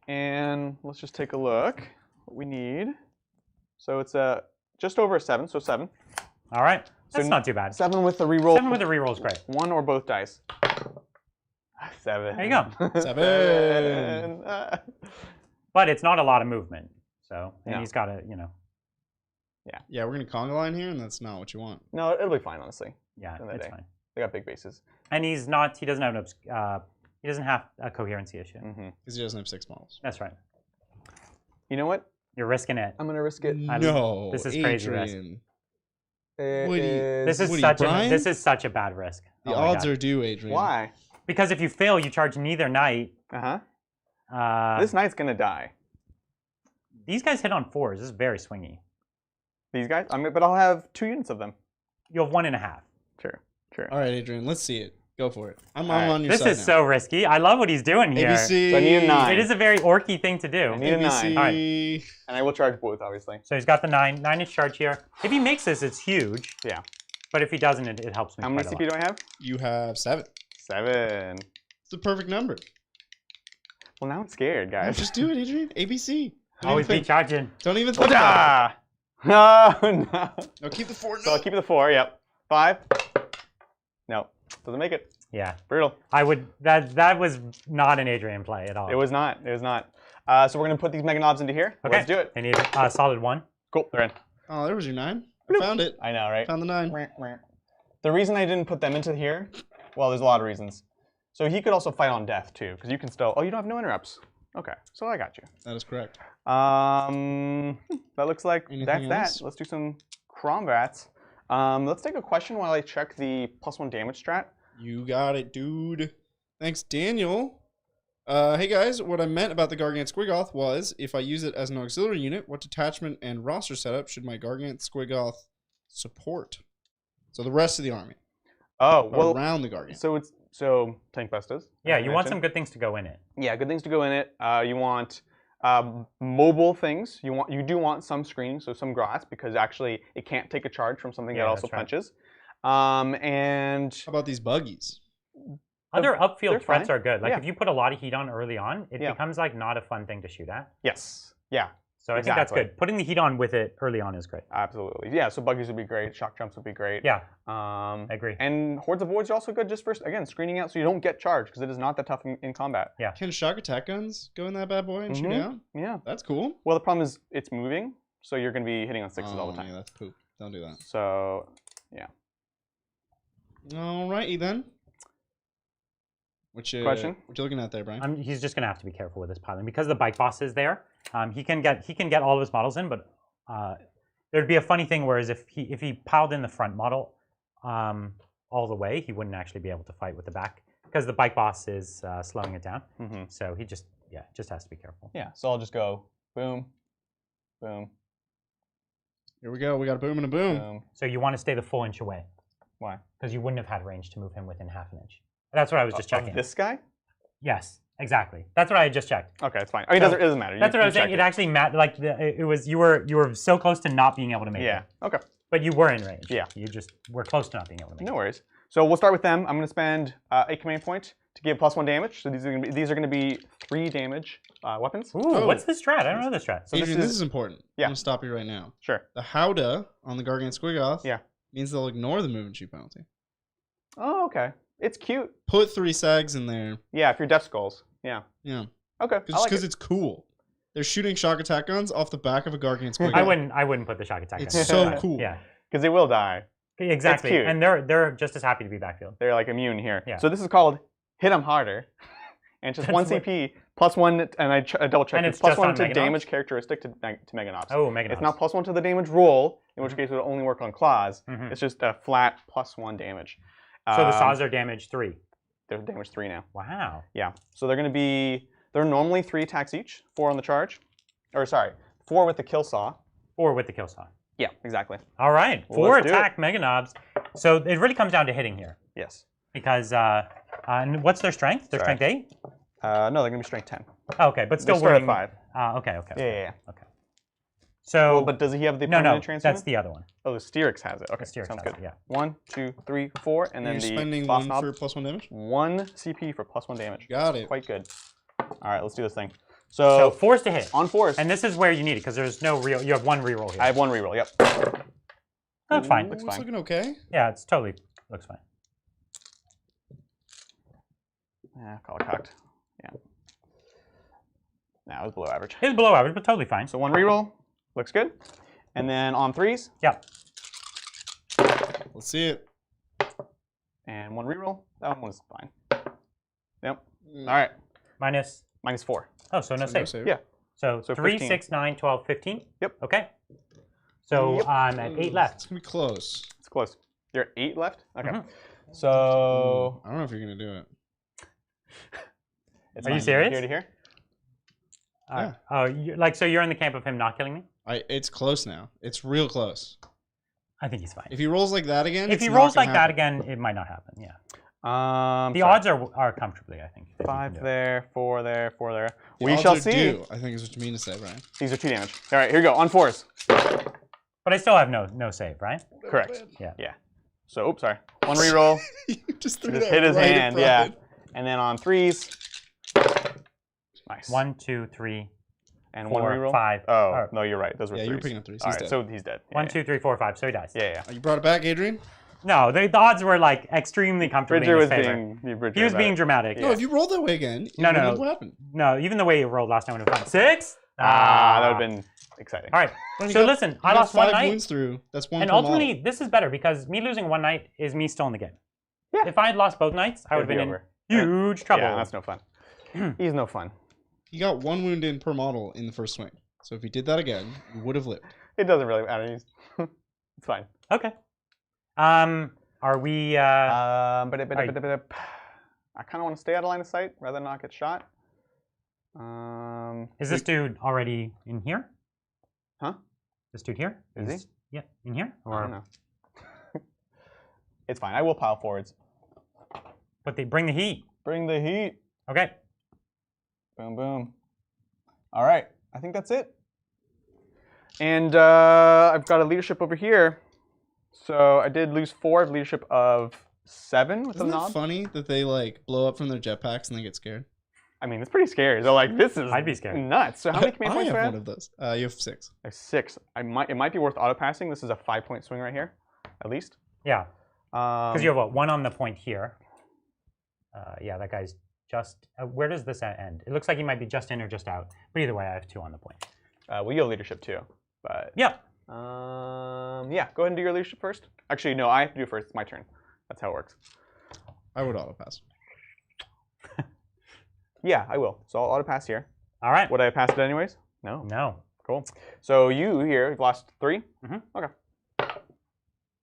And let's just take a look. What we need. So it's just over a 7. So 7. All right. So That's not too bad. 7 with the reroll. 7 with the reroll is great. 1 or both dice. 7. There you go. 7. But it's not a lot of movement. So and No. he's got to, you know. Yeah, we're gonna conga line here, and that's not what you want. No, it'll be fine, honestly. Yeah, End of the it's day. fine. They got big bases. And he doesn't have an he doesn't have a coherency issue. Because he doesn't have 6 models. That's right. You know what? You're risking it. I'm gonna risk it. No, This is crazy risk. Adrian. It This is What are you, such a Brian? this is such a bad risk. The Oh my odds God. are due, Adrian. Why? Because if you fail, you charge neither knight. This knight's gonna die. These guys hit on 4s. This is very swingy. These guys? But I'll have 2 units of them. You have 1.5. Sure. All right, Adrian, let's see it. Go for it. I'm right. on your This side is now. so risky. I love what he's doing here. ABC. So I need a 9. It is a very orky thing to do. I need a 9. ABC. All right. And I will charge both, obviously. So he's got the 9-inch charge here. If he makes this, it's huge. Yeah. But if he doesn't, it helps me How many quite a CP lot. do I have? You have 7. 7. It's the perfect number. Well, now I'm scared, No, guys. just do it, Adrian. ABC. Always be charging. Don't even think about it. Ah! Oh, no. No, keep the 4. So I'll keep the 4, yep. 5. No. Doesn't make it. Yeah. Brutal. I would. That was not an Adrian play at all. It was not. It was not. So we're going to put these mega knobs into here. Okay. Let's do it. They need a solid 1. Cool. They're in. Oh, there was your 9. I found it. I know, right? Found the 9. The reason I didn't put them into here, well, there's a lot of reasons. So he could also fight on death, too, because you can still... Oh, you don't have no interrupts. Okay, so I got you. That is correct. That looks like Anything that's else? that. Let's do some Kromvats. Let's take a question while I check the +1 damage strat. You got it, dude. Thanks, Daniel. Hey guys, what I meant about the Gargant Squiggoth was, if I use it as an auxiliary unit, what detachment and roster setup should my Gargant Squiggoth support? So the rest of the army. Oh, well, Around the Gargant. so tank busters. Yeah, as you want mentioned. some good things to go in it. Yeah, good things to go in it. You want mobile things. You do want some screening, so some grass, because actually it can't take a charge from something Yeah, that also that's right. punches. And How about these buggies? Other they're upfield threats fine. are good. Like Yeah. if you put a lot of heat on early on, it Yeah. becomes like not a fun thing to shoot at. yes, yeah, So I think that's Exactly. good. Putting the heat on with it early on is great. absolutely. Yeah, so buggies would be great. Shock jumps would be great. Yeah, I I agree. And Hordes of Voids are also good just for, again, screening out so you don't get charged, because it is not that tough in combat. Can shock attack guns go in that bad boy and shoot Mhm. down? Yeah. That's cool. Well, the problem is it's moving, so you're going to be hitting on 6s all the time. Yeah, that's poop. Don't do that. So, Alrighty then. Question? What you looking at there, Brian? He's just gonna have to be careful with his piling because the bike boss is there. He can get all of his models in, but there'd be a funny thing. Whereas if he piled in the front model all the way, he wouldn't actually be able to fight with the back because the bike boss is slowing it down. mm-hmm. So he just has to be careful. Yeah, so I'll just go boom, boom, Here we go. We got a boom and a boom. boom. So you want to stay the full inch away Why? because you wouldn't have had range to move him within half an inch. That's what I was just checking. This guy? Yes, exactly. That's what I had just checked. Okay, it's fine. I mean, So it doesn't matter. That's what I was saying. checked It actually mattered. Like it was you were so close to not being able to make Yeah, it. okay. But you were in range. Yeah. You just were close to not being able to make No worries. So we'll start with them. I'm going to spend a command point to give +1 damage. So these are gonna be 3 damage weapons. Ooh, what's the strat? I don't know the strat. So Adrian, this is important. Yeah. I'm gonna stop you right now. Sure. The Howdah on the Gargant Squiggoth means they'll ignore the movement sheet penalty. Oh, okay. It's cute. Put 3 sags in there. Yeah, if you're Deathskulls. Yeah. Yeah. Okay. Just because it's cool. They're shooting shock attack guns off the back of a Gargant Squiggoth. I wouldn't put the shock attack. It's so cool. Yeah. Because they will die. Exactly. It's cute. And they're just as happy to be backfield. They're like immune here. Yeah. So this is called Hit 'em Harder. And just 1 CP, +1, and I double checked. And It's it's just +1 on to Meganobs? damage characteristic to Meganobs. Oh, Meganobs. It's not +1 to the damage roll, in which case it will only work on claws. It's just a flat +1 damage. So the saws are damage 3. They're damage 3 now. Wow. Yeah. So they're normally 3 attacks each, 4 on the charge. Or sorry, 4 with the kill saw. Or with the kill saw. Yeah, exactly. All right. 4 attack Meganobs. So it really comes down to hitting here. Yes. Because and what's their strength? Their strength 8? No, they're gonna be strength 10. Oh, okay, but still They start at winning. 5. Okay. Yeah. Okay. So, Well, but does he have the no, permanent transfer? that's the other one. Oh, the Styrix has it. Okay, Styrix sounds has good. it, yeah. 1, 2, 3, 4, and then You're the spending boss 1 knob. for +1 damage? 1 CP for +1 damage. Got it. Quite good. All right, let's do this thing. So 4's to hit. On 4s. And this is where you need it because there's no real. You have 1 reroll here. I have 1 reroll. Yep. Looks fine. Looks It's fine. looking okay. Yeah, it's totally looks fine. Yeah, call it cocked. Yeah. Now it was below average. It's below average, but totally fine. So 1 reroll. Looks good. And then on 3s. Yeah. Let's see it. And 1 reroll. That one was fine. Yep. All right. Minus. -4. Oh, so no save. Yeah. So 3, 15. 6, 9, 12, 15? Yep. Okay. So I'm at 8 left. It's going to be close. It's close. You're at 8 left? Okay. Mhm. So. I don't know if you're going to do it. It's Are you fine. serious? Here to here? Yeah. Oh, so you're in the camp of him not killing me? It's close now. It's real close. I think he's fine. If he rolls like that again, If he rolls like that again, it might not happen. Yeah. The The odds are comfortably, I think. 5 there, 4 there, 4 there. The We odds shall are see. due, I think is what you mean to say, Brian. These are 2 damage. All right, here we go. On 4s. But I still have no save, right? Correct. Yeah. Yeah. So, oops, sorry. 1 reroll. You just threw Just that hit his right at hand. Yeah. Brian. And then on 3s. Nice. 1, 2, 3, and 4, 1 reroll. 5. Oh, or- no, you're right. Those were Yeah, 3s. you were picking up 3s. All He's right, dead. so he's dead. 1, 2, 3, 4, 5. So he dies. Yeah. You brought it back, Adrian? No, the odds were like extremely comfortably Bridger in was his favor. being. He was being dramatic. No, if you rolled that way again, No, what happened? No, even the way it rolled last time would have been 6. That would have been exciting. All right. Well, you So got- listen, you I got lost 1 5 night. wounds through. That's 1 And per ultimately, model. this is better because me losing 1 night is me still in the game. Yeah. If I had lost both nights, I would have been over. in huge trouble. Yeah, that's no fun. He's no fun. He got 1 wound in per model in the first swing. So if he did that again, he would have lived. It doesn't really matter. It's fine. Okay. Are we? I kind of want to stay out of line of sight rather than not get shot. Is this dude already in here? Huh? This dude here? Is he? Yeah, in here? I don't know. It's fine. I will pile forwards. But they bring the heat. Bring the heat. Okay. Boom, boom. All right. I think that's it. And I've got a leadership over here. So I did lose 4. I have leadership of 7 with Isn't the that knob. funny that they like blow up from their jetpacks and they get scared? I mean, it's pretty scary. They're like, this is I'd be scared. nuts. So how many command I points do I have have? one of those. You have 6. I have 6. It might be worth auto passing. This is a 5-point swing right here, at least. Yeah. Because you have what? 1 on the point here. Yeah, that guy's just. Where does this end? It looks like he might be just in or just out. But either way, I have 2 on the point. Well, you have leadership too, but Yeah. yeah. Go ahead and do your leadership first. Actually, no, I have to do it first. It's my turn. That's how it works. I would auto pass. Yeah, I will. So I'll auto pass here. All right. Would I have passed it anyways? No. No. Cool. So you here, you've lost 3. Mhm. Okay.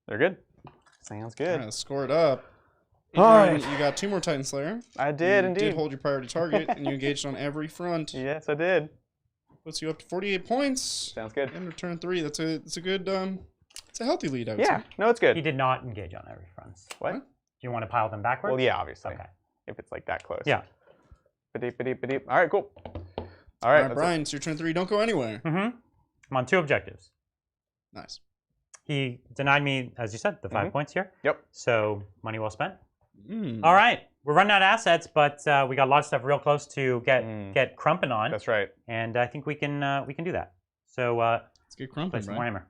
They're good. Sounds good. All right, let's score it up. All Adrian, right. You got 2 more Titan Slayer. I did You indeed. did hold your priority target, and you engaged on every front. Yes, I did. Puts you up to 48 points. Sounds good. And return 3. That's a good it's a healthy lead, I would Yeah. say. No, it's He good. did not engage on every front. What? Do you want to pile them backwards? Well, yeah, obviously. Okay. If it's like that close. Yeah. Ba-deep, ba-deep, ba-deep. All right, cool. All All right, right, Brian, it's your turn 3. Don't go anywhere. Mm-hmm. I'm on 2 objectives. Nice. He denied me, as you said, the 5 points here. Yep. So money well spent. Mm. All right. we're running out of assets, but we got a lot of stuff real close to get crumping on. That's right. And I think we can do that. So let's get crumping, play some Warhammer.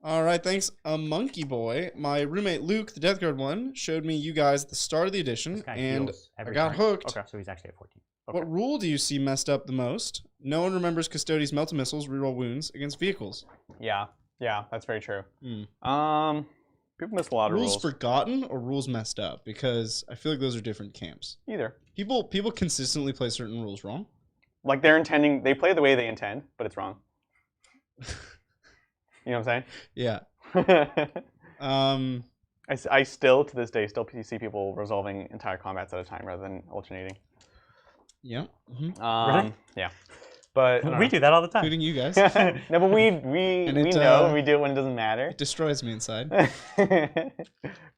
All right, thanks, Monkey Boy. My roommate Luke, the Death Guard one, showed me you guys at the start of the edition, and I got hooked. Okay, so he's actually at 14. Okay. What rule do you see messed up the most? No one remembers Custodes melta missiles reroll wounds against vehicles. Yeah, that's very true. People miss a lot of rules. Rules forgotten or rules messed up? Because I feel like those are different camps. Either. People consistently play certain rules wrong. Like they play the way they intend, but it's wrong. You know what I'm saying? Yeah. I still, to this day, see people resolving entire combats at a time rather than alternating. Yeah. Really? Yeah. But we do that all the time. Including you guys. No, but we know we do it when it doesn't matter. It destroys me inside.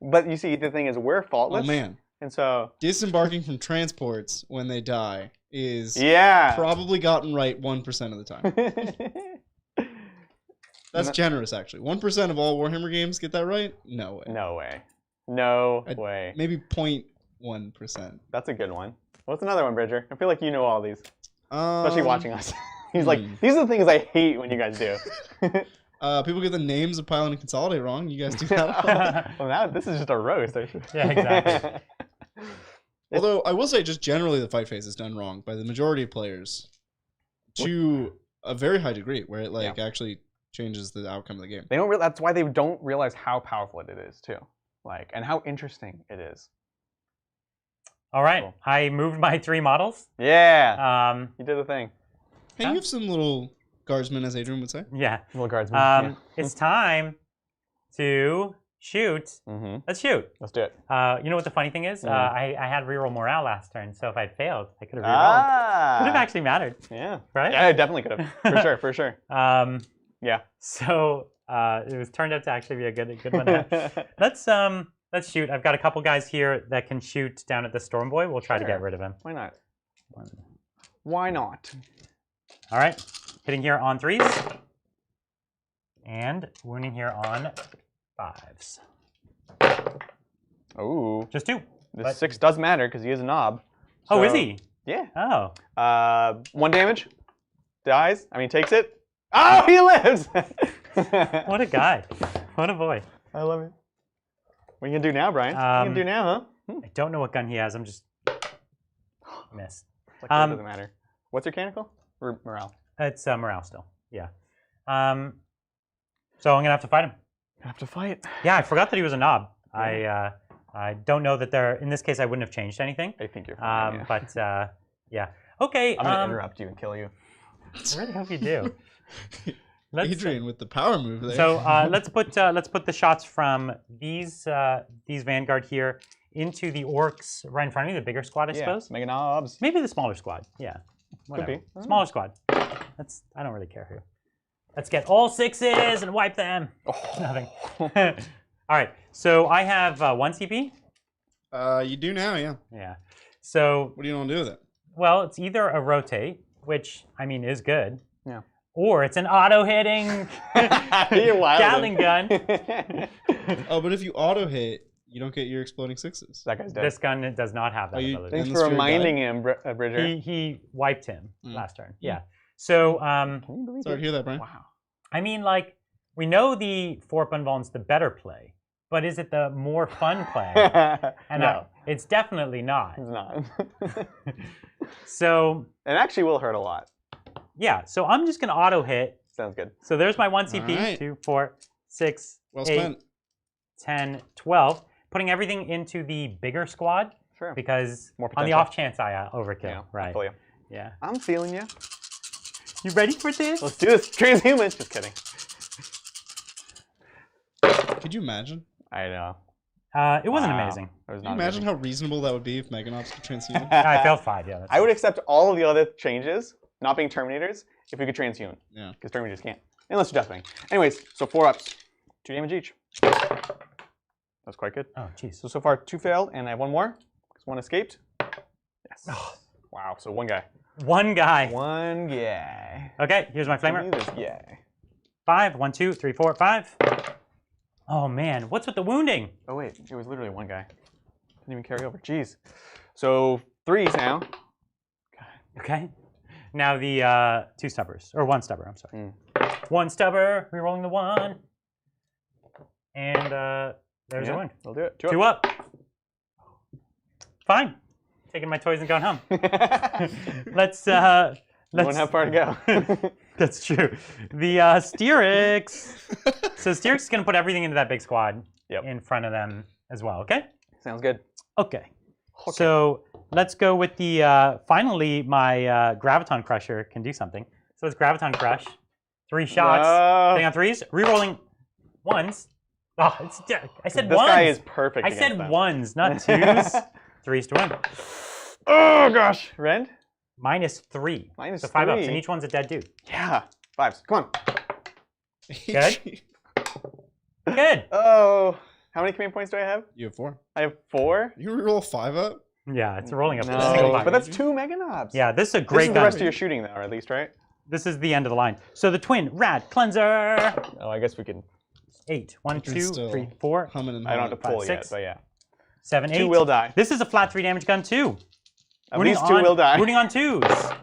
But you see, the thing is, we're faultless. Oh man. And so disembarking from transports when they die is probably gotten right 1% of the time. That's generous, actually. 1% of all Warhammer games get that right? No way. No way. No way. Maybe 0.1%. That's a good one. What's another one, Bridger? I feel like you know all these. Especially watching us. He's like, these are the things I hate when you guys do. People get the names of Pilot and Consolidate wrong. You guys do that. Well, now this is just a roast. Yeah, exactly. Although, I will say, just generally, the fight phase is done wrong by the majority of players to a very high degree, where it actually changes the outcome of the game. They don't. That's why they don't realize how powerful it is, too. And how interesting it is. All right, cool. I moved my 3 models. Yeah, you did a thing. Hey, you have some little guardsmen, as Adrian would say. Yeah. Little guardsmen. It's time to shoot. Let's shoot. Let's do it. You know what the funny thing is? I had reroll morale last turn, so if I'd failed, I could have rerolled. Could have actually mattered. Yeah. Right? Yeah, it definitely could have. For sure. Yeah. So it was turned out to actually be a good one. Let's shoot. I've got a couple guys here that can shoot down at the Storm Boy. We'll try to get rid of him. Why not? Why not? All right. Hitting here on 3s. And wounding here on 5s. Oh. Just 2. This 6 does matter because he is a knob. So, oh, is he? Yeah. Oh. 1 damage. Dies. I mean, takes it. Oh, he lives! What a guy. What a boy. I love it. What are you going to do now, Brian? What are you going to do now, huh? I don't know what gun he has. I'm just... Miss. Like, it doesn't matter. What's your canonical? Morale? It's morale still. Yeah. So I'm going to have to fight him. Have to fight. Yeah, I forgot that he was a knob. I don't know that there... In this case, I wouldn't have changed anything. I think you're fine, But, yeah. Okay. I'm going to interrupt you and kill you. I really hope you do. Adrian with the power move there. So let's put the shots from these Vanguard here into the Orks right in front of me, the bigger squad, I suppose. Mega knobs. Maybe the smaller squad. Yeah. Whatever. Could be. Smaller squad. I don't really care who. Let's get all 6s and wipe them. Nothing. All right. So I have 1 CP. You do now, yeah. Yeah. So what do you want to do with it? Well, it's either a rotate, which I mean is good. Yeah. Or it's an auto-hitting Gatling gun. Oh, but if you auto-hit, you don't get your exploding 6s. That guy's dead. This gun does not have that ability. Thanks for reminding him, Bridger. He wiped him last turn. Yeah. So, can you believe sorry to hear that, Brian. Wow. I mean, like, we know the Fort Bunval's the better play, but is it the more fun play? And no. It's definitely not. It's not. So... It actually will hurt a lot. Yeah, so I'm just going to auto-hit. Sounds good. So there's my 1 CP, right. 2, 4, 6, well 8, spent. 10, 12. Putting everything into the bigger squad. Sure. Because more on the off chance I overkill. Yeah, right. I feel you. Yeah. I'm feeling you. You ready for this? Let's do this. Transhuman. Just kidding. Could you imagine? I know. It wasn't amazing. It was Can you imagine how reasonable that would be if Meganops could transhuman? I failed 5, yeah. I would accept all of the other changes, not being Terminators, if we could transhuman. Yeah. Because Terminators can't. Unless you're Deathwing. Anyways, so 4 ups. 2 damage each. That's quite good. Oh, jeez. So far 2 failed, and I have 1 more. Because 1 escaped. Yes. Oh. Wow, so 1 guy. 1 guy. 1 guy. Okay, here's my flamer. This guy. 5, 1, 2, 3, 4, 5. Oh man, what's with the wounding? Oh wait, it was literally 1 guy. Didn't even carry over. Jeez. So 3s now. Okay. Now the 2 stubbers, or 1 stubber, I'm sorry. 1 stubber, rerolling the 1. And there's your wound. We'll do it. 2 up. Fine. Taking my toys and going home. Let's Won't have far to go. That's true. The Styrix. So Styrix is going to put everything into that big squad in front of them as well, okay? Sounds good. Okay. So let's go with the, finally, my Graviton Crusher can do something. So it's Graviton Crush. 3 shots. Hitting on 3s. Rerolling 1s. Oh, I said 1s. This guy is perfect. I said 1s, not 2s. 3s to win. Oh, gosh. Rend? -3. -3. So 5 ups, and each one's a dead dude. Yeah. 5s. Come on. Good. Good. Oh. How many command points do I have? You have 4. I have 4? You reroll 5 up? Yeah, it's rolling up to a No, single 5. but that's 2 Mega Knobs. Yeah, this is a This great is the gun. rest of your shooting, though, at least, right? This is the end of the line. So the twin Rad Cleanser. Oh, I guess we can. 8. 1, 2, still 3, 4, Humming and I don't have to pull 5, yet, 6. but yeah. 7, 8. 2 will die. This is a flat 3 damage gun too. At least 2 will die. Rooting on 2s.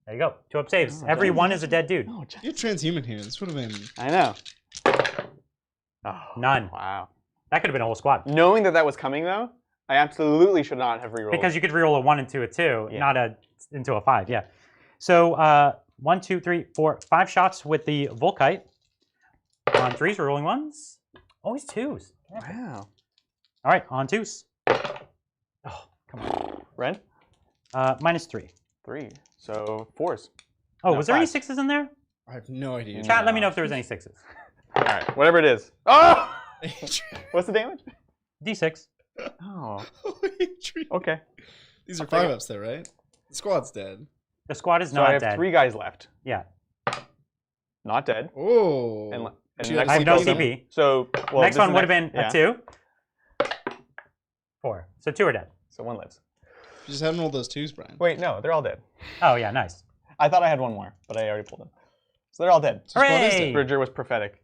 There you go. 2 up saves. Oh, Every geez. 1 is a dead dude. Oh, You have transhuman here. This would have been. I know. Oh, None. wow. That could have been a whole squad. Knowing that that was coming, though, I absolutely should not have rerolled. Because you could reroll a 1 into a 2, Yeah. not into a 5. Yeah. So 1, 2, 3, 4, 5 shots with the Volkite. On 3s, we're rolling 1s. Always 2s. Wow. All right, on 2s. Oh, come on. Ren? -3. 3. So 4s. Oh, No, was there any 5. 6s in there? I have no idea. Chat, let me know if there was any 6s. All right, whatever it is. Oh! What's the damage? D6. Oh, Adrian. okay. These are I'll take 5 it. ups, though, right? The squad's dead. The squad is So not I have dead. 3 guys left. Yeah. Not dead. Oh. And She the has next I have one no goes in. CP. So, well, Next this one is would have been yeah. a 2. 4. So 2 are dead. So 1 lives. You just haven't rolled those 2s, Brian. Wait, no, they're all dead. Oh, yeah, nice. I thought I had 1 more, but I already pulled them. So they're all dead. So squad is Hooray! dead. Bridger was prophetic.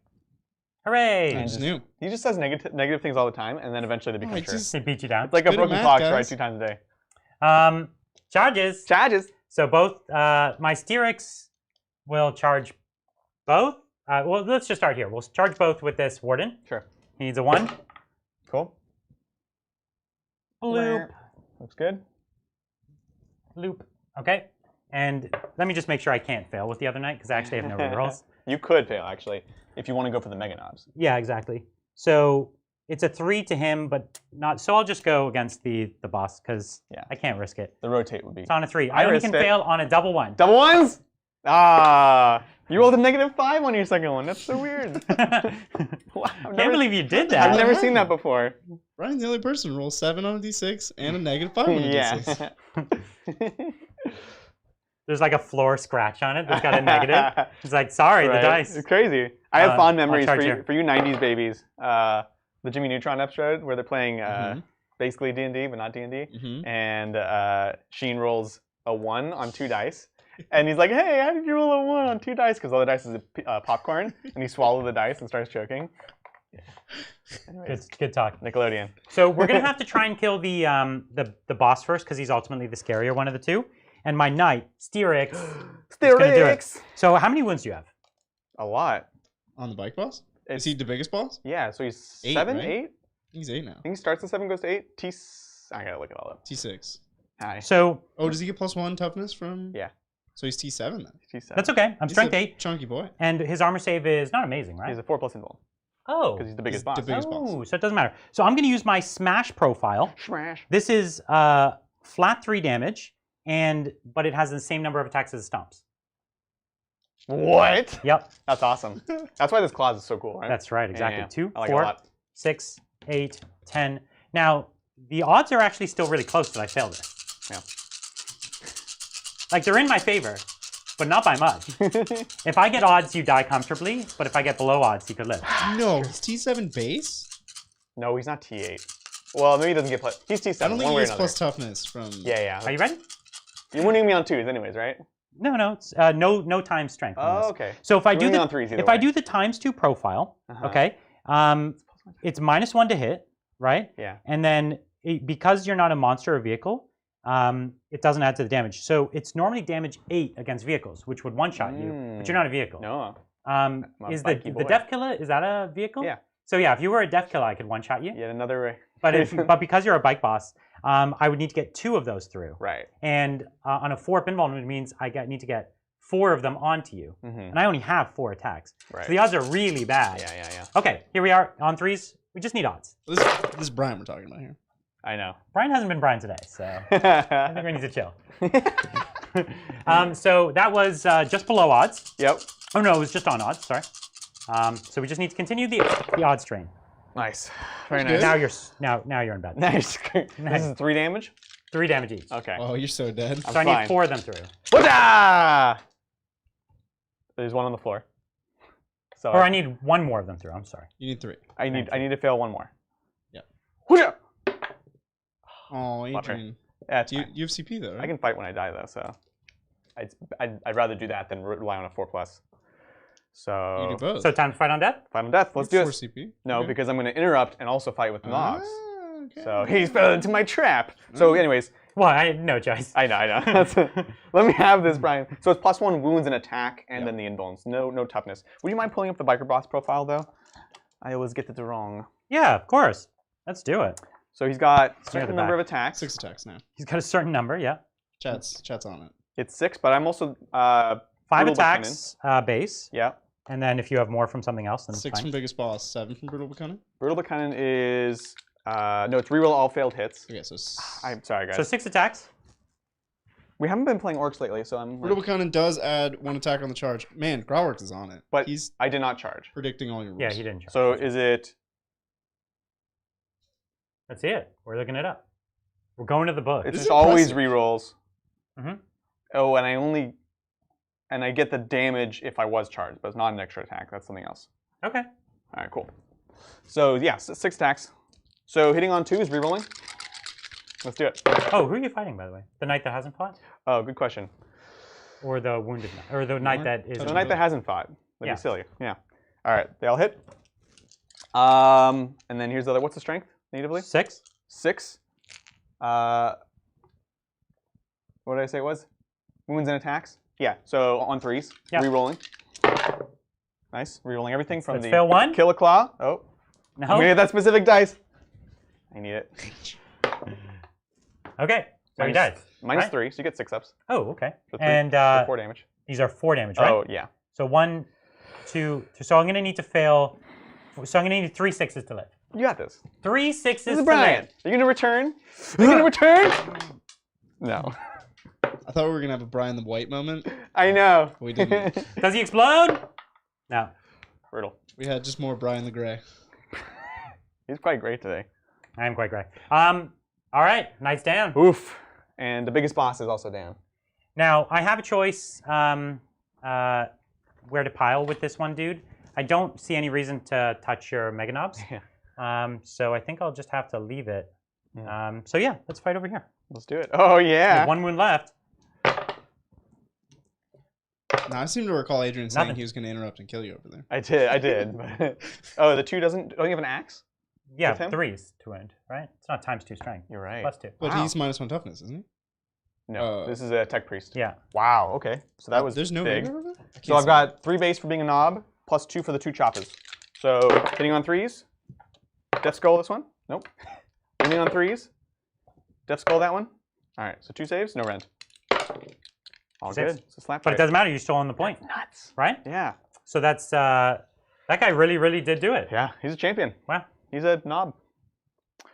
Hooray! I just knew. He just says negative things all the time, and then eventually they become I true. just- They beat you down. It's like a Good broken math, clock, guys. right? 2 times a day. Charges. Charges. So both, my Styrix will charge both. Well, let's just start here. We'll charge both with this Warden. Sure. He needs a 1. Cool. Loop. Looks good. Loop. Okay. And let me just make sure I can't fail with the other knight, because I actually have no rerolls. You could fail, actually, if you want to go for the Mega Knobs. Yeah, exactly. So it's a 3 to him, but not. So I'll just go against the boss, because Yeah. I can't risk it. The rotate would be. It's on a 3. I I only risked can it. fail on a double 1. Double 1s? Ah, you rolled a -5 on your second one. That's so weird. Wow, Can't believe you did that. I've never seen that before. Brian's the only person who rolls 7 on a d6 and a -5 on a d6. Yeah. There's like a floor scratch on it that's got a negative. It's like, sorry, Right. the dice. It's crazy. I have fond I'll memories charge for you 90s babies. The Jimmy Neutron episode where they're playing basically D&D, but not D&D. Mhm. And Sheen rolls a 1 on 2 dice. And he's like, hey, how did you roll a 1 on 2 dice? Because the other dice is popcorn. And he swallows the dice and starts choking. Anyways, Good talk. Nickelodeon. So we're gonna have to try and kill the boss first, because he's ultimately the scarier one of the 2. And my knight, Styrix, is gonna do it. So how many wounds do you have? A lot. On the bike boss? It's- Is he the biggest boss? Yeah, so he's 8, 7, right? 8? He's 8 now. I think he starts at 7, goes to 8. I gotta look it all up. T6. Hi. So Oh, does he get +1 toughness from? Yeah. So he's T7 then. T7. that's okay. I'm He's strength a 8, chunky boy. and his armor save is not amazing, right? He's a 4+ invuln. Oh. Because he's the biggest He's boss. the biggest boss. Oh, so it doesn't matter. So I'm gonna use my smash profile. Smash. This is flat 3 damage, but it has the same number of attacks as it stomps. What? Yep, That's awesome. That's why this clause is so cool, right? that's right, exactly. Yeah, 2, I like it a 4, lot. 6, 8, 10. Now, the odds are actually still really close that I failed this. Yeah. Like, they're in my favor, but not by much. If I get odds, you die comfortably, but if I get below odds, you could live. No, he's T7 base? No, he's not T8. Well, maybe he doesn't get plus. He's T7. I don't think one he way or gets another. plus toughness from. Yeah. Are you ready? You're winning me on 2s, anyways, right? No, it's no times strength. on Oh, this. okay. So if I You're do winning the on 3s either if I way. do the ×2 profile, Uh-huh. okay, it's -1 to hit, right? Yeah. And then because you're not a monster or vehicle, it doesn't add to the damage. So it's normally damage 8 against vehicles, which would one-shot you, but you're not a vehicle. No. Is the Death Killer, is that a vehicle? Yeah. So yeah, if you were a Death Killer, I could one-shot you. Yet another. But because you're a bike boss, I would need to get 2 of those through. Right. And on a 4-up invulnerable, it means I need to get 4 of them onto you. And I only have 4 attacks. Right. So the odds are really bad. Yeah. Okay, here we are on 3s. We just need odds. This is Brian we're talking about here. I know. Brian hasn't been Brian today, so I think we need to chill. So that was just below odds. Yep. Oh no, it was just on odds, sorry. So we just need to continue the odds train. Nice. Very nice. Now you're in bed. Nice. This is 3 damage? 3 damage each. Okay. Oh, you're so dead. So I need 4 of them through. Whatcha! There's 1 on the floor. So Or I need 1 more of them through, I'm sorry. You need 3. I need to fail 1 more. Yep. Whatcha! Oh, Adrian. Yeah, it's You fine. have CP though, right? I can fight when I die though, so I'd rather do that than rely on a 4+. So You do both. So time to fight on death? fight on death. Let's do 4 it. CP. No, Okay. because I'm going to interrupt and also fight with Nogs. Okay. So he fell into my trap. So anyways, Well, I had no choice. I know. Let me have this, Brian. So it's +1 wounds and attack, and then the invulns. No toughness. Would you mind pulling up the biker boss profile though? I always get it wrong. Yeah, of course. Let's do it. So he's got a the certain number back. of attacks. 6 attacks now. He's got a certain number, yeah. Chat's on it. It's 6, but I'm also 5 Brutal attacks base, yeah. and then if you have more from something else, then 6 it's from fine. biggest boss, 7 from brutal Buchanan. Brutal Buchanan is no, it's reroll all failed hits. Okay, so I'm sorry, guys. So 6 attacks. We haven't been playing Orks lately, so I'm. brutal Buchanan does add 1 attack on the charge. Man, Growworks is on it. But he's I did not charge. predicting all your rules. Yeah, he didn't charge. So is it? Let's see it. We're looking it up. We're going to the book. It's This just is always impressive. rerolls. Mhm. Oh, and I get the damage if I was charged, but it's not an extra attack. That's something else. Okay. All right, cool. So yeah, 6 attacks. So hitting on 2 is rerolling. Let's do it. Oh, who are you fighting, by the way? The knight that hasn't fought? Oh, good question. Or the wounded knight? Or the knight that is... The knight that hasn't fought. That'd Yeah. be silly. Yeah. All right, they all hit. And then here's the other. What's the strength natively? 6? 6. What did I say it was? Wounds and attacks? Yeah, so on 3s. Yeah. Rerolling. Nice. Rerolling everything from Let's the fail 1. Kill a Claw. Oh. No? I'm gonna get that specific dice. I need it. Okay. So he dies. Minus right? 3, so you get 6 ups. Oh, okay. So 3, And so 4 damage. these are 4 damage, right? Oh, yeah. So 1, 2... So I'm going to need to fail... So I'm going to need 3 6s to live. You got this. 3 6s This to is Brian. live. Are you gonna return? Are you gonna return? No. I thought we were gonna have a Brian the White moment. I know. We didn't. Does he explode? No. Brutal. We had just more Brian the Gray. He's quite great today. I am quite great. All right. Knight's down. Oof. And the biggest boss is also down. Now, I have a choice where to pile with this one dude. I don't see any reason to touch your Mega Knobs. Yeah. So I think I'll just have to leave it. Yeah. So yeah, let's fight over here. Let's do it. Oh, yeah. With 1 wound left. Now I seem to recall Adrian saying Nothing. he was gonna interrupt and kill you over there. I did. But oh, the 2 doesn't. Don't you have an axe? Yeah, With him? 3s to wound, right? It's not ×2 strength. You're right. +2. But Wow. he's -1 toughness, isn't he? No, this is a tech priest. Yeah. Wow. Okay. So that was There's no big. Mega over there? I can't So I've see. got 3 base for being a knob, +2 for the 2 choppers. So hitting on 3s. Death Skull this one. Nope. Hitting on 3s. Death Skull that one. All right. So 2 saves, no rent. All 6. good. So slap But it doesn't matter. You still on the point, nuts. right? Yeah. So that's that guy really did do it. Yeah. He's a champion. Wow. He's a knob.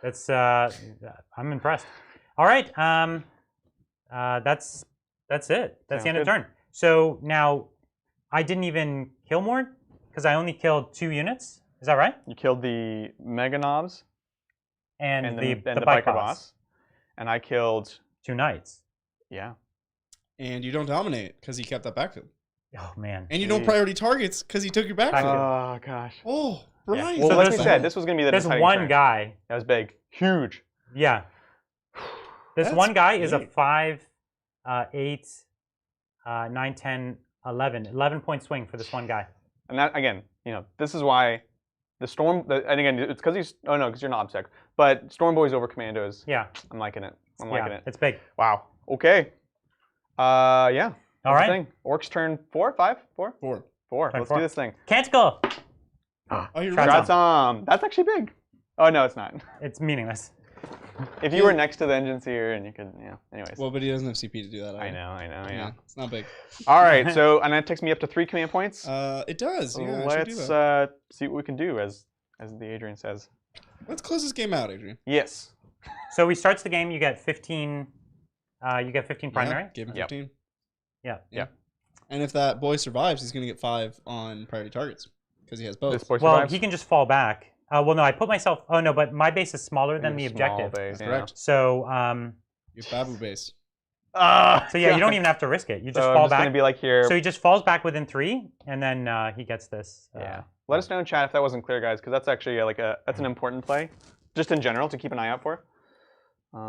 That's I'm impressed. All right. That's it. That's Sounds the end of good. turn. So now I didn't even kill more because I only killed 2 units. Is that right? You killed the Mega Knobs And, the Biker Boss. And I killed. 2 knights. Yeah. And you don't dominate because he kept that backfield. Oh man. And you don't Jeez. priority targets because he took your backfield. Oh gosh. Oh, Brian. Well, So like there's- I said, this was gonna be the There's deciding one turn. guy. That was big. Huge. Yeah. This That's one guy is a big. 5, 8, 9, 10, 11. 11-point swing for this one guy. And that again, this is why The Storm, and again, it's because he's, oh no, because you're not Obsec, but Storm Boys over Commandos. Yeah. I'm liking it. I'm liking it. It's big. Wow. Okay. Yeah. All right. Orcs turn 4, 5, 4? 4. 4. Let's do this thing. Can't go. Oh, you're Shots right. That's actually big. Oh, no, it's not. It's meaningless. If you were next to the engine seer and you could, anyways. Well, but he doesn't have CP to do that. I know, yeah. It's not big. All right, so, and that takes me up to 3 command points. It does, yeah. Let's see what we can do, as the Adrian says. Let's close this game out, Adrian. Yes. So he starts the game, you get 15, primary. Yeah, give him 15. Yeah. And if that boy survives, he's going to get 5 on priority targets, because he has both. This boy Well, survives? he can just fall back. Well, no, I put myself, oh no, but my base is smaller than the objective. Base, Correct. So, Your Babu base. so yeah, you don't even have to risk it. You just fall back. Gonna be like here. So he just falls back within 3, and then he gets this. Yeah. Let us know in chat if that wasn't clear, guys, because that's actually that's an important play, just in general to keep an eye out for.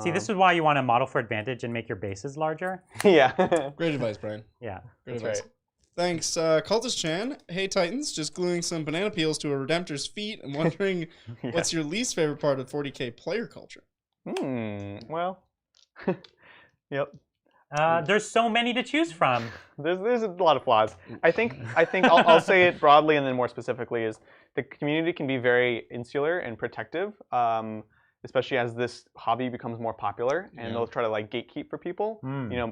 See, this is why you want to model for advantage and make your bases larger. Yeah. Great advice, Brian. Yeah. Great That's advice. right. Thanks, Cultist Chan. Hey, Titans, just gluing some banana peels to a Redemptor's feet. I'm wondering what's your least favorite part of 40K player culture? Well, yep. There's so many to choose from. There's a lot of flaws. I think I'll say it broadly and then more specifically is the community can be very insular and protective, especially as this hobby becomes more popular, and they'll try to like gatekeep for people.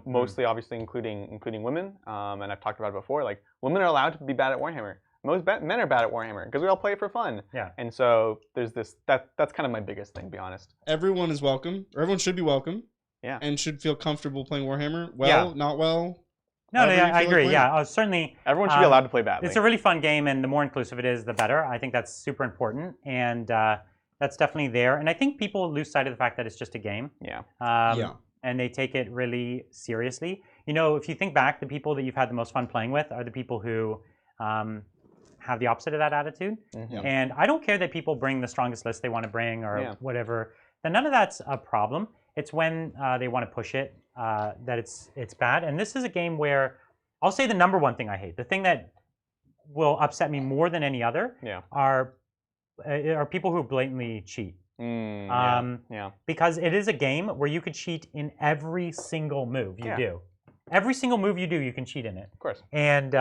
Mostly obviously including women. And I've talked about it before. Like women are allowed to be bad at Warhammer. Most men are bad at Warhammer because we all play it for fun. Yeah. And so there's this that's kind of my biggest thing, to be honest. Everyone is welcome, or everyone should be welcome. Yeah. And should feel comfortable playing Warhammer. Well, not well. No, I agree. Yeah, certainly. Everyone should be allowed to play badly. It's a really fun game, and the more inclusive it is, the better. I think that's super important, and that's definitely there. And I think people lose sight of the fact that it's just a game. Yeah. And they take it really seriously. You know, if you think back, the people that you've had the most fun playing with are the people who have the opposite of that attitude. And I don't care that people bring the strongest list they want to bring or whatever. Then none of that's a problem. It's when they want to push it that it's bad. And this is a game where I'll say the number one thing I hate, the thing that will upset me more than any other, are people who blatantly cheat. Because it is a game where you could cheat in every single move you do. Every single move you do, you can cheat in it. Of course. And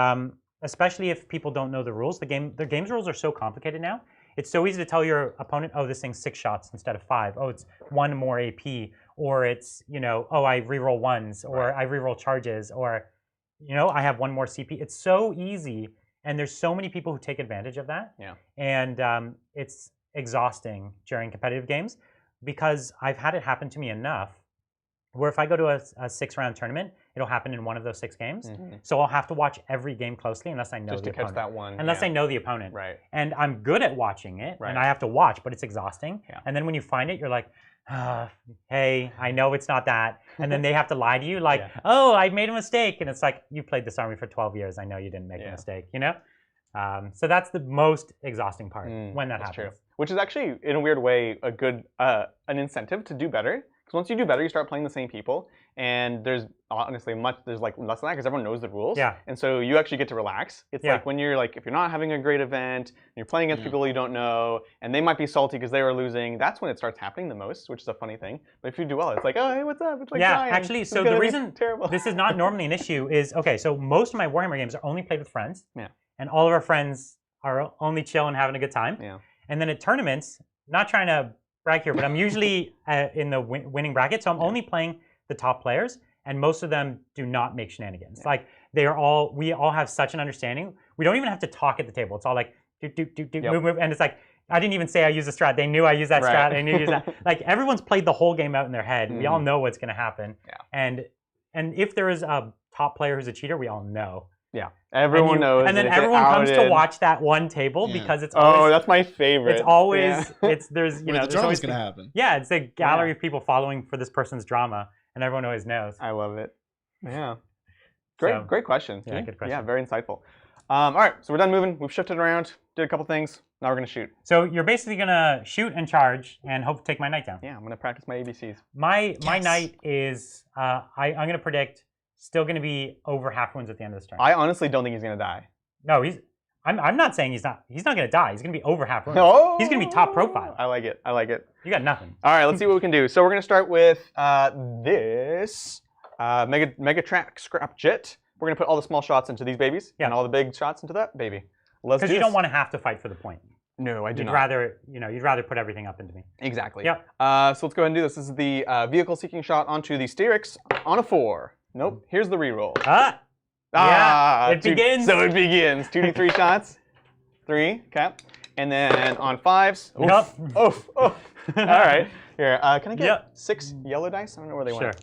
especially if people don't know the rules, the game's rules are so complicated now. It's so easy to tell your opponent, oh, this thing's 6 shots instead of 5. Oh, it's 1 more AP. Or it's, oh, I reroll 1s. Or I reroll charges. Or, I have 1 more CP. It's so easy. And there's so many people who take advantage of that. Yeah. And it's exhausting during competitive games because I've had it happen to me enough where if I go to a 6-round tournament, it'll happen in one of those 6 games. So I'll have to watch every game closely unless I know just the to catch opponent. that one. Unless I know the opponent. Right. And I'm good at watching it, and I have to watch, but it's exhausting. And then when you find it, you're like, hey, I know it's not that. And then they have to lie to you like, oh, I made a mistake. And it's like, you played this army for 12 years. I know you didn't make a mistake, So that's the most exhausting part when that happens. True. Which is actually, in a weird way, a good an incentive to do better. Because once you do better, you start playing the same people, and there's honestly there's like less than that because everyone knows the rules. Yeah. And so you actually get to relax. It's like when you're like, if you're not having a great event, and you're playing against people you don't know, and they might be salty because they were losing. That's when it starts happening the most, which is a funny thing. But if you do well, it's like, oh, hey, what's up? It's like actually, so the reason this is not normally an issue is so most of my Warhammer games are only played with friends. Yeah. And all of our friends are only chilling, having a good time. Yeah. And then at tournaments, not trying to brag here, but I'm usually in the winning bracket, so I'm only playing the top players, and most of them do not make shenanigans. Like we all have such an understanding. We don't even have to talk at the table. It's all like move, and it's like I didn't even say I use a strat. They knew I used that strat. They knew I used that. Like everyone's played the whole game out in their head. We all know what's going to happen. Yeah. And if there is a top player who's a cheater, we all know. Yeah, everyone knows. And then everyone comes to watch that one table because it's always. Oh, that's my favorite. It's always there's the drama's gonna happen. Yeah, it's a gallery of people following for this person's drama, and everyone always knows. I love it. Yeah, great question. Yeah, good question. Yeah, very insightful. All right, so we're done moving. We've shifted around, did a couple things. Now we're gonna shoot. So you're basically gonna shoot and charge and hope to take my knight down. Yeah, I'm gonna practice my ABCs. My knight is I'm gonna predict. Still going to be over half wounds at the end of this turn. I honestly don't think he's going to die. No, I'm not saying he's not gonna die. He's gonna be over half wounds. Oh, He's gonna be top profile. I like it. I like it. You got nothing. All right, let's see what we can do. So we're gonna start with this mega track scrap jet. We're gonna put all the small shots into these babies, and all the big shots into that baby. Let's do Because you don't want to have to fight for the point. No, I do You'd not. rather, you'd rather put everything up into me. Exactly. Yep. So let's go ahead and do this. This is the vehicle-seeking shot onto the Styrix on a 4. Nope. Here's the reroll. Yeah, it begins. So it begins. 2d3 shots. 3. Okay. And then on 5s. Yep. Oof. All right. Here. Can I get 6 yellow dice? I don't know where they went. Sure.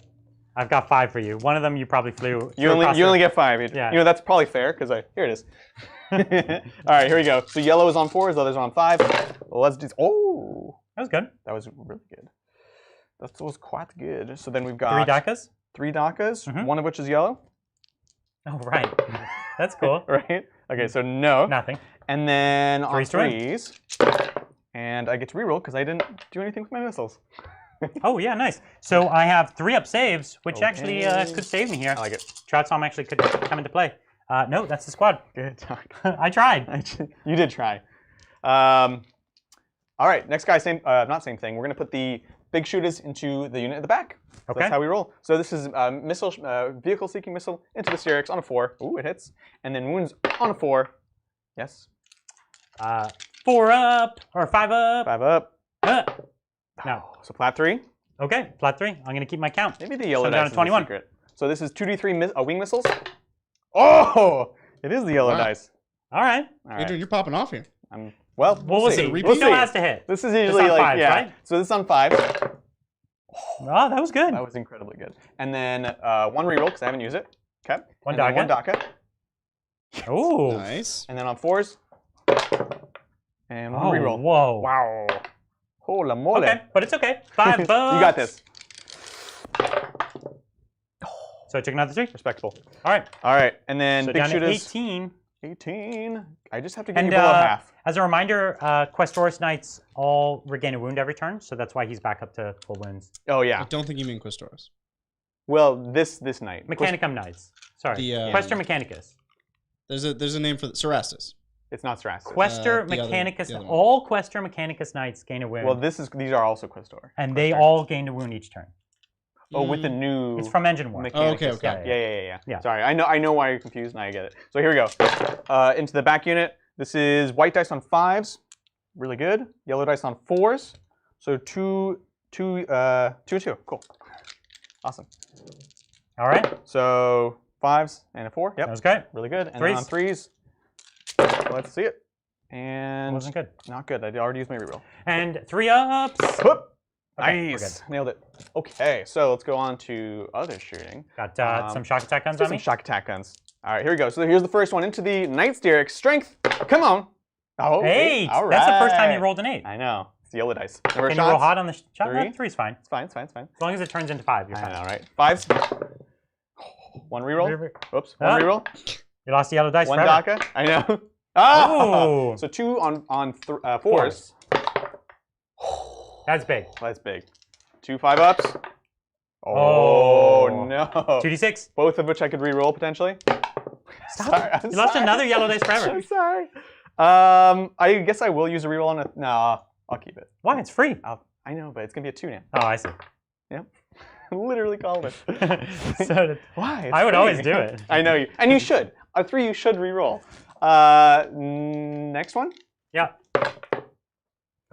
I've got 5 for you. One of them you probably flew. You only get 5. Adrian. Yeah. You know that's probably fair because here it is. All right. Here we go. So yellow is on 4s. The others are on 5. Let's do. Oh. That was good. That was really good. That was quite good. So then we've got 3 Dakas. 3 Dakas. One of which is yellow. Oh right. That's cool. Right. Okay. So no. Nothing. And then on 3s. And I get to reroll because I didn't do anything with my missiles. Oh yeah, nice. So I have 3 up saves, which actually could save me here. I like it. Troutstorm actually could come into play. No, that's the squad. Good talk. I tried. You did try. All right, next guy, not same thing. We're gonna put the big shooters into the unit at the back. So that's how we roll. So this is vehicle-seeking missile into the Styrix on a 4. Ooh, it hits. And then wounds on a 4. Yes. 4 up or 5 up. 5 up. No. So flat 3. Okay, flat 3. I'm gonna keep my count. Maybe the yellow So down dice to 21. is the secret. So this is 2d3 wing missiles. Oh, it is the yellow dice. All right. Adrian, you're popping off here. Well, we'll see. We'll still has to hit. This is usually like 5s, right? So this is on 5. Oh, that was good. That was incredibly good. And then 1 reroll because I haven't used it. Okay. 1 Daka. Daka. 1 Daka. Oh. Nice. And then on 4s. And 1 reroll. Whoa. Wow. Hola mole. Okay, but it's okay. 5 bucks. You got this. So I took another 3. Respectable. All right. All right. And then So big down to shooters. 18. 18. I just have to get And you below half. as a reminder, Questoris Knights all regain a wound every turn, so that's why he's back up to full wounds. Oh, yeah. I don't think you mean Questoris. Well, this knight. Mechanicum Knights. Sorry. Questor Mechanicus. There's a name for Cerastus. It's not Cerastus. Questor the Mechanicus. other one. All Questor Mechanicus Knights gain a wound. Well, these are also Questor. And they all gain a wound each turn. Oh, with the new. It's from Engine War. Mechanicus. Oh, okay. Yeah. Sorry, I know why you're confused, and I get it. So here we go. Into the back unit. This is white dice on 5s, really good. Yellow dice on 4s. So 2, 2, 2, 2. Cool. Awesome. All right. So 5s and a 4. Yep. That was good. Really good. And 3s. then on 3s, let's see it. And Wasn't good. Not good. I already used my reroll. And 3 ups. Whoop. Okay, Nice. Nailed it. Okay, so let's go on to other shooting. Got some shock attack guns Do on some me. shock attack guns. All right, here we go. So here's the first one into the Knight Styrix. Strength. Come on. Oh, 8. All right. That's the first time you rolled an 8. I know. It's the yellow dice. Number Can of you roll shots? hot on the shot? 3. 3's fine. It's fine. It's fine. It's fine. As long as it turns into 5, you're I fine. know, right? 5s. 1 reroll. Oops. 1 reroll. You lost the yellow dice 1 forever. Daka. I know. Oh! Ooh. So 2 on 4s. That's big. That's big. 2 5-ups. Oh, no. 2d6. Both of which I could reroll potentially. Stop. Sorry, You lost another yellow dice forever. I'm sorry. I guess I will use a reroll on it. No, I'll keep it. Why? It's free. I know, but it's gonna be a 2 now. Oh, I see. Yep. Literally called it. So Why? It's I would free. always do it. I know you, and you should. A 3 you should reroll. Next one. Yeah.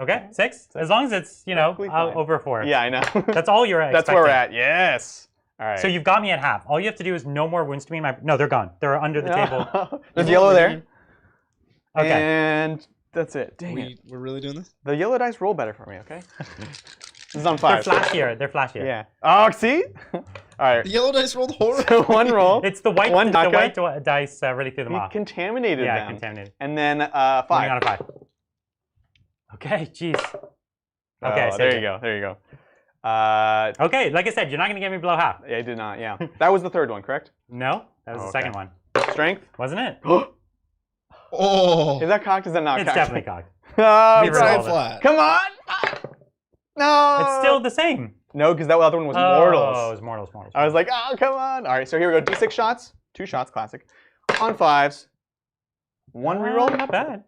Okay, 6. As long as it's, Perfectly fine. over a 4. Yeah, I know. That's all you're expecting. That's where we're at. Yes. All right. So you've got me at half. All you have to do is no more wounds to me. No, they're gone. They're under the table. There's yellow there. Okay. And that's it. Dang it. We're really doing this? The yellow dice roll better for me, okay? This is on They're 5. flashier. They're flashier. Yeah. Oh, see? All right. The yellow dice rolled horrible. So 1 roll. It's the white, One Daka. Dice really threw them You off. contaminated Yeah, them. contaminated. And then 5. Moving on a 5. Okay, jeez. Okay, Oh, there you go. There you go. Okay, like I said, you're not going to get me below half. Yeah, I did not. Yeah. That was the 3rd one, correct? No, that was the second one. Strength. Wasn't it? Oh. Is that cocked? Is that not It's cocked? definitely cocked. Oh, Leave it Brian. all there. Flat. Come on. No. It's still the same. No, because that other one was Oh, mortals. it was mortals. I was like, oh, come on. All right, so here we go. D6 shots. 2 shots, classic. On 5s. 1 reroll. Not bad.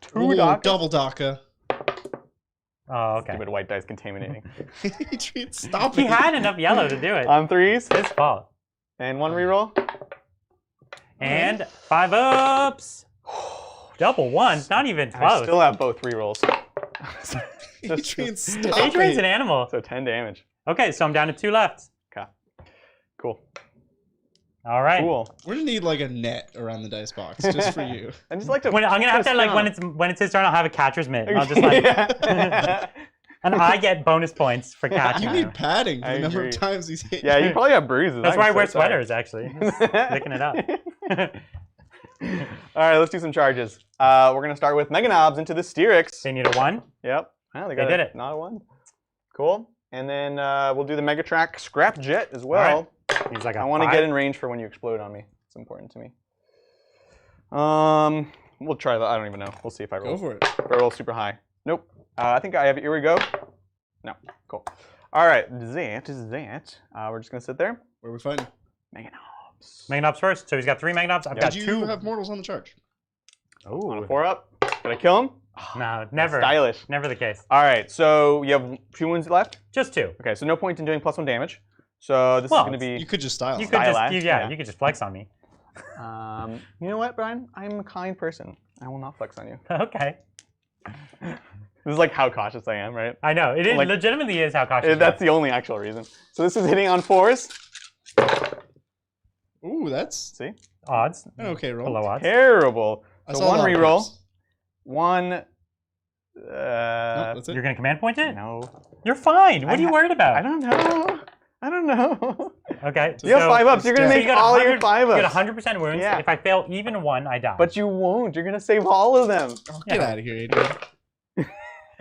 2 Ooh, Daka. double Daka. Oh, okay. Stupid white dice contaminating. Adrian, stop He it. had enough yellow to do it. On 3s. His fault. And 1 reroll. And 5 ups. Double ones, not even I close. still have both rerolls. Adrian, stop Adrian's it. an animal. So 10 damage. Okay, so I'm down to 2 left. Okay. Cool. All right. Cool. We're gonna need like a net around the dice box just for you. I just like to. I'm gonna have to like when it's his turn, I'll have a catcher's mitt. I'll just like, and I get bonus points for catching. You need padding for I the number agree. of times he's hit. Yeah, you probably have bruises. That's I'm why I so wear sorry. sweaters, actually. Picking it up. All right, let's do some charges. We're gonna start with Mega Knobs into the Styrix. They need a 1. Yep. Oh, They did it. Not a 1. Cool. And then we'll do the Mega Track Scrap Jet as well. Right. He's like a I want to 5. get in range for when you explode on me. It's important to me. We'll try that. I don't even know. We'll see if I roll. Go for it. If I roll super high. Nope. I think I have. Here we go. No. Cool. All right. That is that. We're just gonna sit there. Where are we fighting? Mega Knobs. Mega Knobs first. So he's got 3 Mega Knobs. I've got Did 2. you have mortals on the charge? Oh. 4 up. Did I kill him? No, never. Stylish. Never the case. All right. So you have 2 wounds left. Just 2. Okay. So no point in doing +1 damage. So this is gonna be. You could just style. You it. could just, Stylash, yeah, you could just flex on me. You know what, Brian? I'm a kind person. I will not flex on you. Okay. This is like how cautious I am, right? I know. It is, Like- legitimately is how cautious you That's are. the only actual reason. So this is hitting on 4s. Ooh, that's See? Odds. an okay roll. Below odds. Terrible. I So saw a 1 lot of reroll. perks. 1. Nope, that's it. You're going to command point it? No. You're fine. What are you worried about? I don't know. I don't know. Okay. You have 5 ups. You're gonna So make you got all 100 your 5 You ups. get 100% wounds. Yeah. If I fail even 1, I die. But you won't. You're gonna save all of them. Oh, get Yeah. out of here, Adrian. so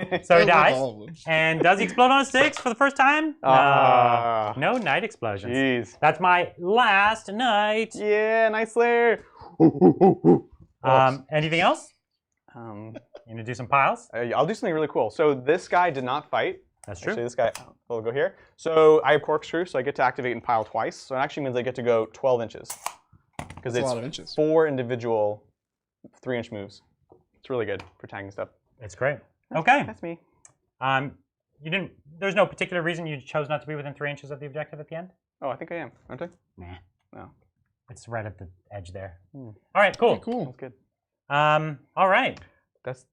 he Don't love dies. all of them. And does he explode on a 6 for the first time? Ah. No night explosions. Jeez. That's my last night. Yeah, nice Slayer. Anything else? Um, You gonna do some piles? I'll do something really cool. So this guy did not fight. That's true. Actually, this guy will go here. So I have Corkscrew, so I get to activate and pile twice. So it actually means I get to go 12 inches. Because That's a it's lot of inches. 4 individual 3-inch moves. It's really good for tagging stuff. It's great. Okay. That's me. You didn't. There's no particular reason you chose not to be within 3 inches of the objective at the end. Oh, I think I am, aren't I? Nah. No. It's right at the edge there. Hmm. All right. Cool. Okay, cool. That's good. All right. That's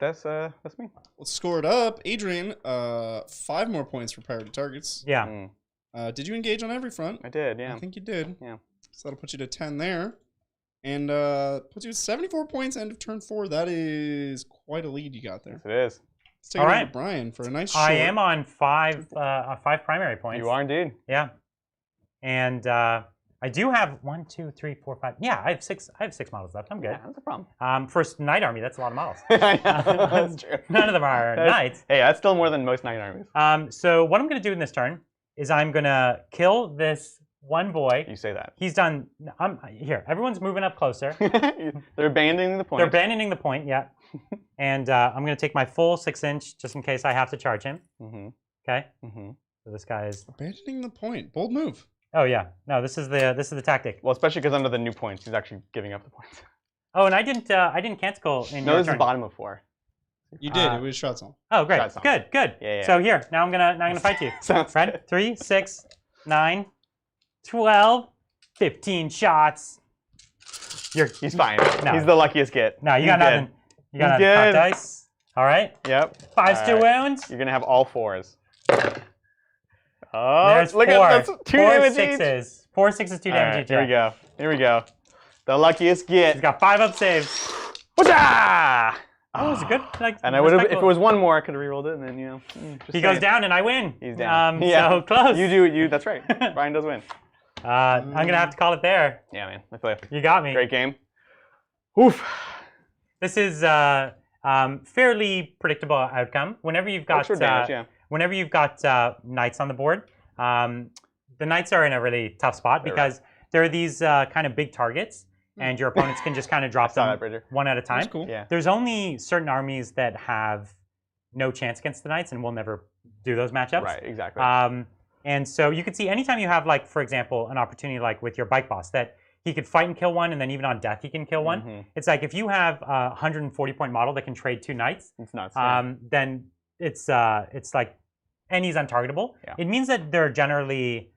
me. Let's score it up. Adrian, 5 more points for priority targets. Yeah. Did you engage on every front? I did, yeah. I think you did. Yeah. So that'll put you to 10 there. And puts you at 74 points, end of turn 4. That is quite a lead you got there. Yes, it is. Let's take All it over right. to Brian for a nice short. I am on 5 primary points. You are indeed. Yeah. And I do have 1, 2, 3, 4, 5. Yeah, I have 6. I have 6 models left. I'm good. Yeah, that's a problem. First knight army. That's a lot of models. I know, that's true. None of them are knights. Hey, that's still more than most knight armies. So what I'm going to do in this turn is I'm going to kill this one boy. You say that. He's done. Here. Everyone's moving up closer. They're abandoning the point. They're abandoning the point. Yeah. And I'm going to take my full 6-inch just in case I have to charge him. Mm-hmm. Okay. Mm-hmm. So this guy is. Abandoning the point. Bold move. Oh yeah. No, this is the tactic. Well, especially because under the new points, he's actually giving up the points. Oh, and I didn't cancel in No, your this turn. is bottom of 4. You did. It was shot zone. Oh, great. Shot Good. Good. Yeah, yeah. So here, now I'm gonna fight you. Sounds Right? good. 3, 6, 9, 12, 15 shots. He's fine. No. He's the luckiest git. No, you got He's nothing. good. You got He's nothing. good. Top dice. All right. Yep. 5 All still right. wounds. You're gonna have all 4s. Oh, There's look 4. at that's 2 4 damage 6s. 4 6s, 2 each. damage All each. right, here we yeah. go. Here we go. The luckiest git. He's got 5 up saves. Whatcha! Oh, it's a good. Like, And I would have, if it respectable. was one more, I could have rerolled it, and then just He goes saying. down and I win. He's down. So close. You do. You. That's right. Brian does win. I'm gonna have to call it there. Yeah, man. I play. You got me. Great game. Oof. This is fairly predictable outcome. Whenever you've got Extra damage, yeah. whenever you've got knights on the board, the knights are in a really tough spot because there are these kind of big targets, and your opponents can just kind of drop Saw them that, Bridger. one at a time. That's cool. Yeah. There's only certain armies that have no chance against the knights, and we'll never do those matchups. Right. Exactly. And so you can see anytime you have, like, for example, an opportunity like with your bike boss that he could fight and kill one, and then even on death he can kill one. It's like if you have a 140-point model that can trade 2 knights, It's nuts. then it's like, and he's untargetable. Yeah. It means that there generally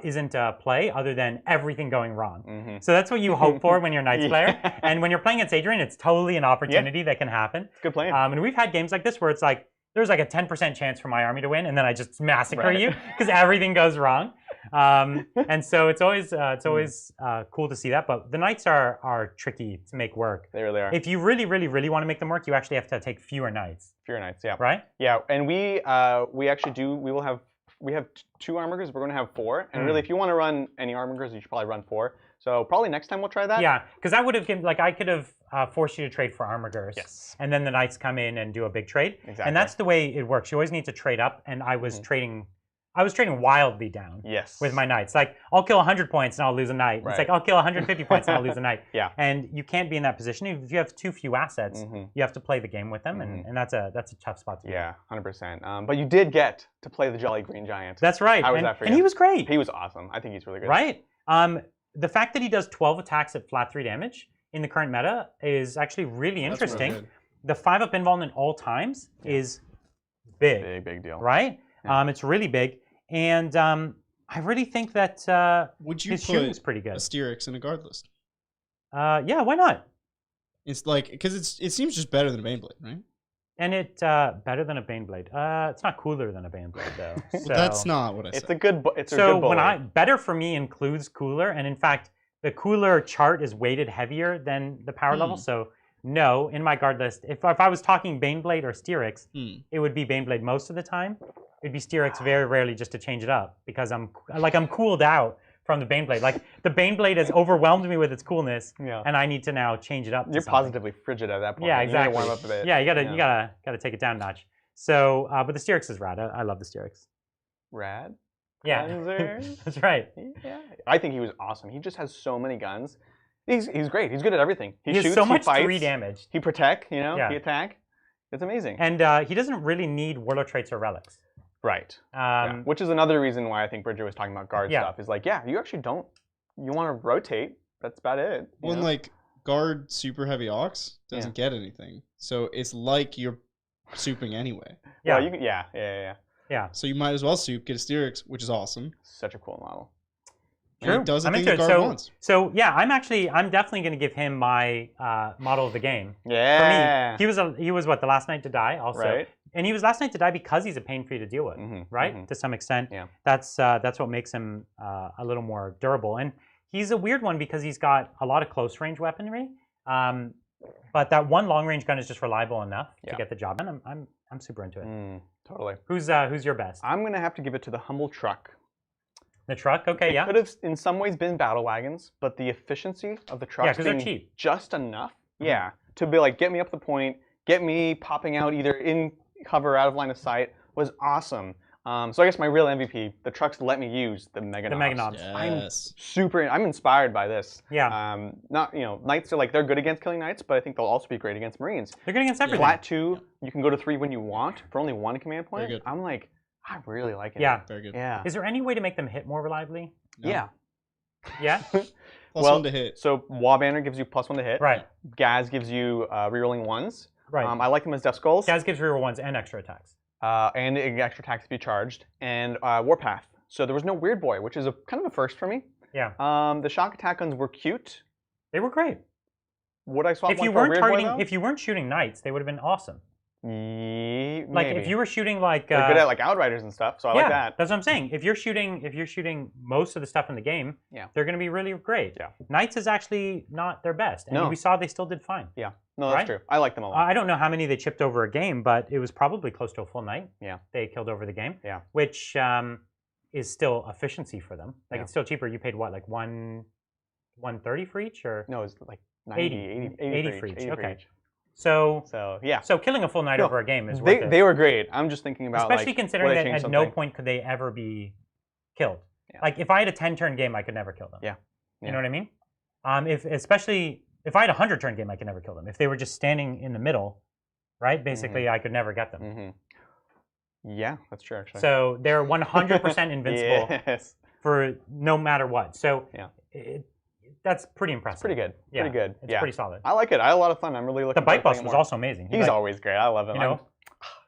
isn't a play other than everything going wrong. So that's what you hope for when you're a Knights player. And when you're playing against Adrian, it's totally an opportunity that can happen. It's good playing. And we've had games like this where it's like, there's like a 10% chance for my army to win, and then I just massacre you because everything goes wrong. And so it's always cool to see that. But the Knights are tricky to make work. They really are. If you really, really, really want to make them work, you actually have to take fewer Knights. Fewer Knights, yeah. Right? Yeah, and we actually do. We have 2 armorers. We're going to have 4. And really, if you want to run any armorers, you should probably run 4. So probably next time we'll try that. Yeah, because I would have given, like, I could have forced you to trade for armorers. Yes. And then the Knights come in and do a big trade. Exactly. And that's the way it works. You always need to trade up, and I was trading wildly down. Yes. With my Knights. Like, I'll kill 100 points and I'll lose a Knight. Right. It's like, I'll kill 150 points and I'll lose a Knight. Yeah. And you can't be in that position. If you have too few assets, you have to play the game with them, and that's a tough spot to be. Yeah, 100%. But you did get to play the Jolly Green Giant. That's right. And he was great. He was awesome. I think he's really good. Right. The fact that he does 12 attacks at flat 3 damage in the current meta is actually really interesting. Really the 5-up involvement all times is big. Big deal. Right? Yeah. It's really big. And I really think that Would you his put shooting's pretty a good. Styrix in a guard list? Yeah, why not? It's like, because it seems just better than a Baneblade, right? And it better than a Baneblade. It's not cooler than a Baneblade though. Well, So, that's not what I said. It's a good. It's a so good bully. when better for me includes cooler, and in fact the cooler chart is weighted heavier than the power level. So no, in my guard list, if I was talking Baneblade or Styrix, it would be Baneblade most of the time. It'd be Styrix very rarely just to change it up because I'm cooled out from the Baneblade. Like the Baneblade has overwhelmed me with its coolness, and I need to now change it up. You're positively frigid at that point. Yeah, You exactly. need to warm up a bit. Yeah, you gotta take it down a notch. So, but the Styrix is rad. I love the Styrix. Rad. Yeah, Guns. that's right. Yeah, I think he was awesome. He just has so many guns. He's great. He's good at everything. He shoots. Has so much he fights, 3 damage. He protect. You know. Yeah. He attack. It's amazing. And he doesn't really need warlord traits or relics. Right. Yeah. Which is another reason why I think Bridger was talking about guard stuff. Is like, yeah, you actually don't. You want to rotate. That's about it. Well, and like guard super heavy Orks doesn't get anything, so it's like you're souping anyway. Yeah. Well, you can, yeah. So you might as well soup, get a Styrix, which is awesome. Such a cool model. And it does the thing the into it. guard wants. So yeah, I'm definitely going to give him my model of the game. Yeah. For me, he was what, the last knight to die also. Right. And he was last knight to die because he's a pain for you to deal with, right? To some extent. Yeah. That's what makes him a little more durable. And he's a weird one because he's got a lot of close range weaponry. But that one long range gun is just reliable enough to get the job done. I'm super into it. Totally. Who's your best? I'm gonna have to give it to the humble truck. The truck, okay, It could have, in some ways, been battle wagons, but the efficiency of the trucks because they're being cheap. just enough, to be like, get me up the point, get me popping out either in cover, out of line of sight, was awesome. So I guess my real MVP, the trucks let me use the Mega The Mega Knobs. Yes. I'm inspired by this. Yeah. Not, Knights are like, they're good against killing Knights, but I think they'll also be great against Marines. They're good against everything. Flat 2, you can go to 3 when you want for only 1 command point. Very good. I'm like, I really like it. Yeah. Very good. Yeah. Is there any way to make them hit more reliably? No. Yeah. Yeah? Plus 1 to hit. So Waaagh Banner gives you +1 to hit. Right. Gaz gives you rerolling 1s. Right. I like them as Deathskulls. Gaz gives reroll 1s and extra attacks. And extra attacks to be charged. And Warpath. So there was no Weird Boy, which is kind of a first for me. Yeah. The shock attack guns were cute. They were great. Would I swap If one you for a weren't Weird targeting, Boy, though? if you weren't shooting Knights, they would have been awesome. Maybe. Like if you were shooting like They're good at like Outriders and stuff, so I like that. That's what I'm saying. If you're shooting most of the stuff in the game, they're going to be really great. Yeah. Knights is actually not their best, and we saw they still did fine. Yeah. No, that's true. I like them a lot. I don't know how many they chipped over a game, but it was probably close to a full night. Yeah. They killed over the game. Yeah. Which is still efficiency for them. Like it's still cheaper. You paid what, like 130 for each, or no, it's like 90, 80 for each. 80 Okay. each. So yeah. So killing a full night over a game is worth it. They were great. I'm just thinking about especially like, considering that at something. no point could they ever be killed. Yeah. Like if I had a 10-turn game, I could never kill them. Yeah. You know what I mean? Especially if I had a 100-turn game, I could never kill them. If they were just standing in the middle, right? Basically, I could never get them. Yeah, that's true actually. So they're 100% invincible yes. for no matter what. So that's pretty impressive. It's pretty good. Yeah, Pretty good. It's pretty solid. I like it. I had a lot of fun. I'm really looking The bike forward to boss playing was more. also amazing. He's always great. I love him. You know, I'm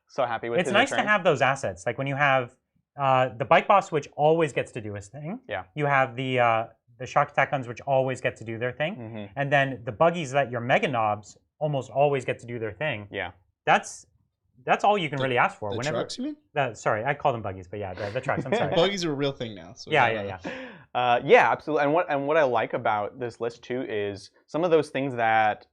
so happy with it's his nice to return. have those assets. Like when you have the bike boss, which always gets to do his thing. Yeah. You have the shock attack guns, which always get to do their thing. And then the buggies that your mega knobs almost always get to do their thing. Yeah. That's all you can really ask for. The trucks, you mean? Sorry, I call them buggies, but yeah, the trucks. I'm sorry. Buggies are a real thing now. So Yeah. Yeah, absolutely. And what I like about this list too is some of those things that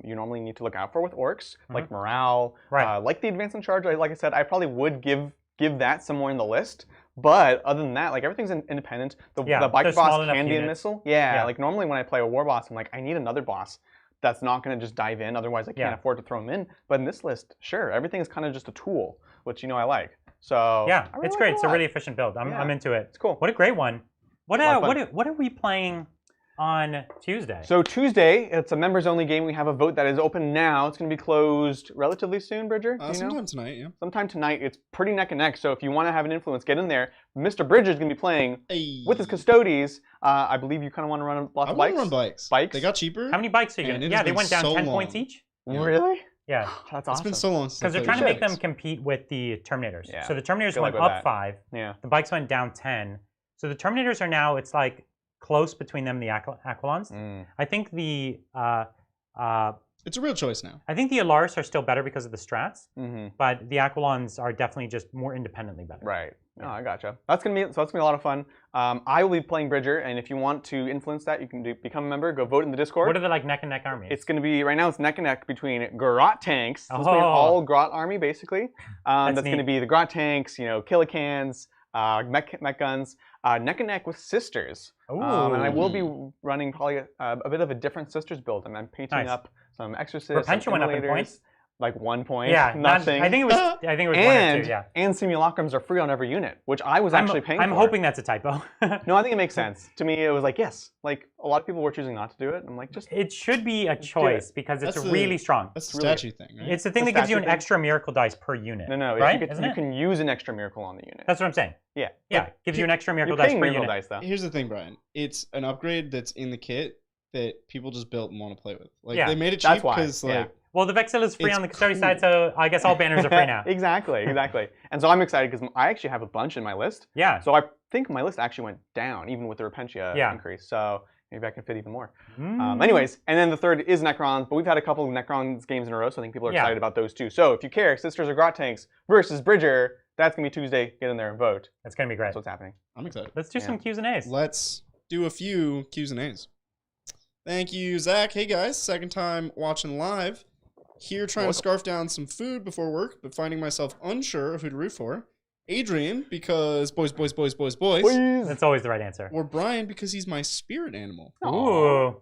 you normally need to look out for with orcs, like morale, like the advance and charge. Like I said, I probably would give that somewhere in the list. But other than that, like everything's independent. The bike boss can be a missile. Yeah, like normally when I play a war boss, I'm like, I need another boss that's not going to just dive in. Otherwise, I can't afford to throw them in. But in this list, sure, everything is kind of just a tool, which I like. So yeah, really it's like great. It's a really efficient build. I'm into it. It's cool. What a great one. What are we playing on Tuesday? So Tuesday, it's a members-only game. We have a vote that is open now. It's going to be closed relatively soon, Bridger. Sometime tonight, yeah. Sometime tonight. It's pretty neck and neck. So if you want to have an influence, get in there. Mr. Bridger is going to be playing with his Custodes. I believe you kind of want to run lots of bikes. I want to run bikes. Bikes. They got cheaper. How many bikes are you going to? Yeah, they went down 10 points each. Yeah. Really? Yeah. That's awesome. It's been so long since because they're trying to make them compete with the Terminators. Yeah. So the Terminators went up 5. Yeah. The bikes went down 10. So the Terminators are now, it's like close between them and the Aquilons. I think the it's a real choice now. I think the Alaris are still better because of the strats, but the Aquilons are definitely just more independently better. Right. Oh, I gotcha. That's gonna be a lot of fun. I will be playing Bridger, and if you want to influence that, you can become a member. Go vote in the Discord. What are the like neck and neck armies? It's gonna be right now. It's neck and neck between Grot tanks. It's an all Grot army basically. That's gonna be the Grot tanks. Killicans, mech guns. Neck and neck with sisters. And I will be running probably a bit of a different sisters build, and I'm painting up some exorcists. Repentia went up in points. Like 1 point. Yeah, nothing. I think it was. I think it was 1 or 2. Yeah. And simulacrums are free on every unit, which I was actually paying for. I'm hoping that's a typo. No, I think it makes sense. To me, it was like yes. Like a lot of people were choosing not to do it. I'm like, just. It should be a choice because it's really strong. That's the statue thing, right? It's the thing that gives you an extra miracle dice per unit. No, right? You can use an extra miracle on the unit. That's what I'm saying. Yeah. Yeah, gives you an extra miracle dice per unit. Dice, though. Here's the thing, Brian. It's an upgrade that's in the kit that people just built and want to play with. Like they made it cheap because Well, the Vexil is free on the Custody side, so I guess all banners are free now. Exactly. And so I'm excited because I actually have a bunch in my list. Yeah. So I think my list actually went down, even with the Repentia increase. So maybe I can fit even more. Anyways, and then the third is Necrons, but we've had a couple of Necrons games in a row, so I think people are excited about those too. So if you care, Sisters or Grot Tanks versus Bridger, that's going to be Tuesday. Get in there and vote. That's going to be great. That's what's happening. I'm excited. Let's do some Q's and A's. Let's do a few Q's and A's. Thank you, Zach. Hey, guys. Second time watching live. Here trying to scarf down some food before work, but finding myself unsure of who to root for. Adrian, because boys. That's always the right answer. Or Brian, because he's my spirit animal. Ooh.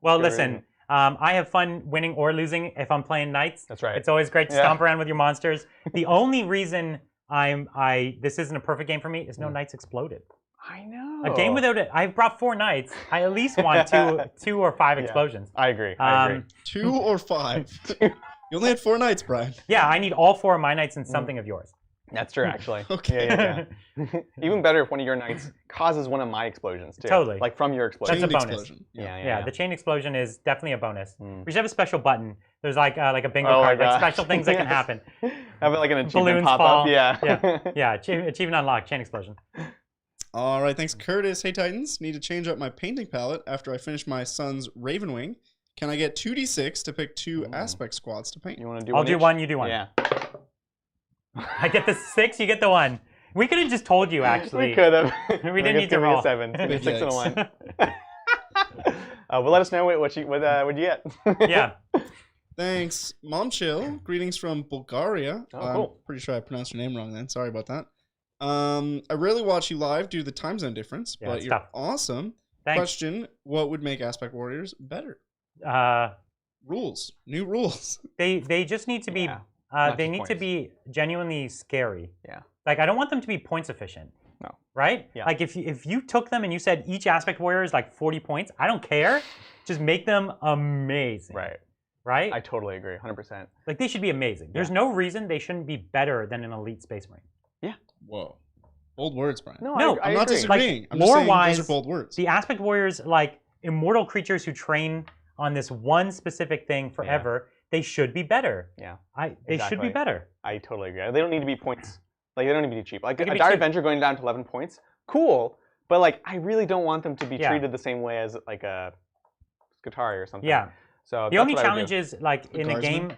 Well, listen, I have fun winning or losing if I'm playing Knights. That's right. It's always great to stomp around with your monsters. The only reason this isn't a perfect game for me is no Knights exploded. I know. A game without it. I've brought 4 Knights. I at least want two or 5 explosions. I agree. 2 or 5. You only had 4 Knights, Brian. Yeah, I need all 4 of my Knights and something of yours. That's true, actually. Okay. Yeah. Even better if one of your Knights causes one of my explosions too. Totally. Like from your explosion. That's a bonus. Explosion. Yeah. The chain explosion is definitely a bonus. We should have a special button. There's like a bingo card, like special things that can happen. Have it like an achievement Balloons pop fall. up. Yeah. Achievement unlocked. Chain explosion. All right, thanks, Curtis. Hey, Titans. Need to change up my painting palette after I finish my son's Ravenwing. Can I get 2d6 to pick 2 aspect squads to paint? You want to do I'll one do each? one, you do one. Yeah. I get the 6, you get the 1. We could have just told you, actually. We could have. We didn't need to roll. 7. It's gonna be 6 and a 1. Well, let us know what you get. Yeah. Thanks, Mom Chill. Greetings from Bulgaria. Oh, cool. Pretty sure I pronounced your name wrong then. Sorry about that. I rarely watch you live due to the time zone difference, but you're awesome. Thanks. Question: what would make Aspect Warriors better? Rules. New rules. They just need to be. They need to be genuinely scary. Yeah. Like I don't want them to be points efficient. No. Right? Yeah. Like if you took them and you said each aspect warrior is like 40 points, I don't care. Just make them amazing. Right. Right? I totally agree, 100%. Like they should be amazing. There's no reason they shouldn't be better than an elite space marine. Yeah. Whoa. Bold words, Brian. No, I'm not agree. disagreeing. Like, I'm just saying lore-wise, those are bold words. The aspect warriors, like immortal creatures who train on this one specific thing forever, they should be better. Yeah. They should be better. I totally agree. They don't need to be points. Like, they don't need to be cheap. Like, a be Dire cheap. Avenger going down to 11 points, cool. But, like, I really don't want them to be treated the same way as, like, a Skitarii or something. Yeah. So the only challenge is, like, in a game,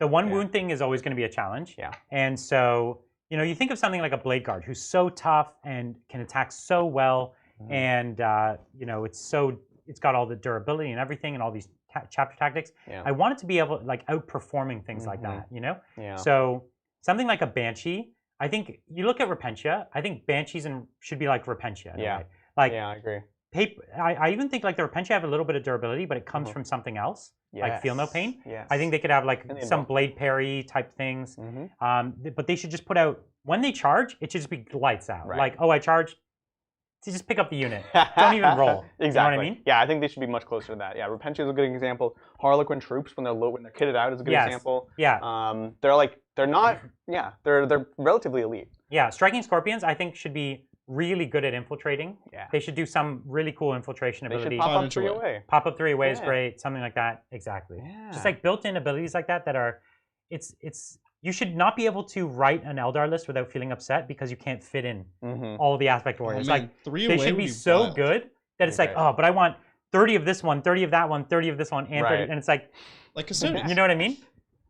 the one wound thing is always going to be a challenge. Yeah. And so, you know, you think of something like a Blade Guard who's so tough and can attack so well, and, you know, it's got all the durability and everything and all these chapter tactics. Yeah. I want it to be able, like, outperforming things like that, you know? Yeah. So something like a Banshee, I think, you look at Repentia, I think Banshees should be like Repentia. Yeah. Like, yeah, I agree. I even think like the Repentia have a little bit of durability, but it comes from something else, like Feel No Pain. Yes. I think they could have like some Blade Parry type things, but they should just put out, when they charge, it should just be lights out. Right. Like, oh, I charged, to just pick up the unit. Don't even roll. Exactly. You know what I mean? Yeah, I think they should be much closer to that. Yeah, Repentia is a good example. Harlequin troops when they're kitted out is a good example. Yeah. They're relatively elite. Yeah, Striking Scorpions I think should be really good at infiltrating. Yeah. They should do some really cool infiltration They ability. should pop up 3 away. Pop up 3 away is great. Something like that. Exactly. Yeah. Just like built-in abilities like that are, it's you should not be able to write an Eldar list without feeling upset because you can't fit in all the aspect warriors. Man, Like 3 they away should would be so good that it's like, oh, but I want 30 of this one, 30 of that one, 30 of this one, and 30, and it's like custodians. you know what I mean?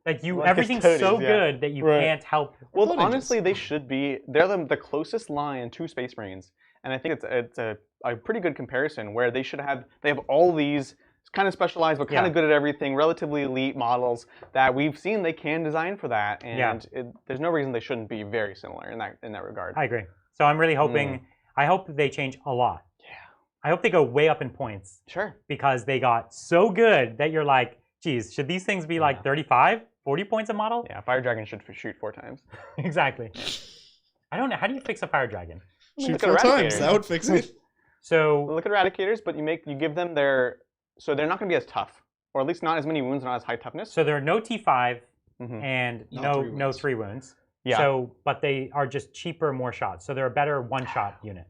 Like Like everything's custodians, so good that you can't help. Well, honestly, they should be. They're the closest line to Space Marines, and I think it's a pretty good comparison where they have all these kind of specialized but kind of good at everything, relatively elite models that we've seen they can design for that, and there's no reason they shouldn't be very similar in that regard. I agree. So I'm really hoping. I hope they change a lot. Yeah. I hope they go way up in points. Sure. Because they got so good that you're like, geez, should these things be like 35, 40 points a model? Yeah, Fire Dragon should shoot 4 times. Exactly. I don't know. How do you fix a Fire Dragon? Shoot 4 times. That would fix it. So look at Eradicators, but you give them so they're not going to be as tough, or at least not as many wounds, not as high toughness. So there are no T5 and no 3 wounds. Yeah. So, but they are just cheaper, more shots. So they're a better one-shot unit.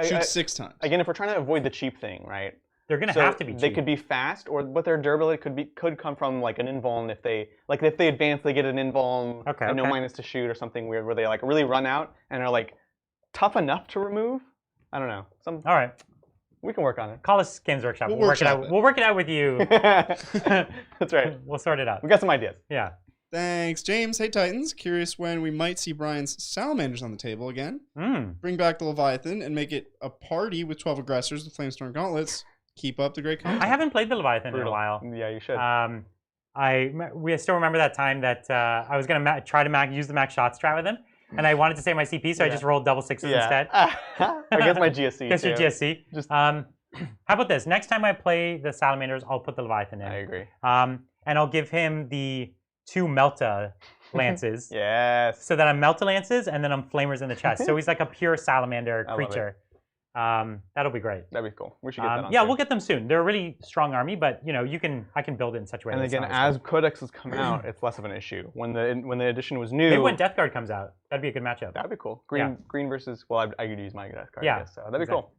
Shoot 6 times. Again, if we're trying to avoid the cheap thing, right? They're going to have to be cheap. They could be fast, but their durability could come from like an invuln if they advance, they get an invuln and no minus to shoot or something weird where they like really run out and are like tough enough to remove. I don't know. All right. We can work on it. Call us Games Workshop. We'll work it out with you. That's right. We'll sort it out. We got some ideas. Yeah. Thanks, James. Hey, Titans. Curious when we might see Brian's Salamanders on the table again. Bring back the Leviathan and make it a party with 12 aggressors with Flamestorm Gauntlets. Keep up the great content. I haven't played the Leviathan in a while. Yeah, you should. We still remember that time that I was going to try to use the max shot strat with him. And I wanted to save my CP, so I just rolled double 6s instead. Against my GSC. Against your GSC. How about this? Next time I play the Salamanders, I'll put the Leviathan in. I agree. And I'll give him the 2 Melta lances. Yes. So that I'm Melta lances, and then I'm Flamers in the chest. So he's like a pure Salamander creature. That'll be great. That'd be cool. We should get that on. Yeah, we'll get them soon. They're a really strong army, but you know, I can build it in such a way. And again, as codexes come out, it's less of an issue. When the edition was new, maybe when Death Guard comes out, that'd be a good matchup. That'd be cool. Green versus I could use my Death Guard. Yeah, I guess, so that'd be cool.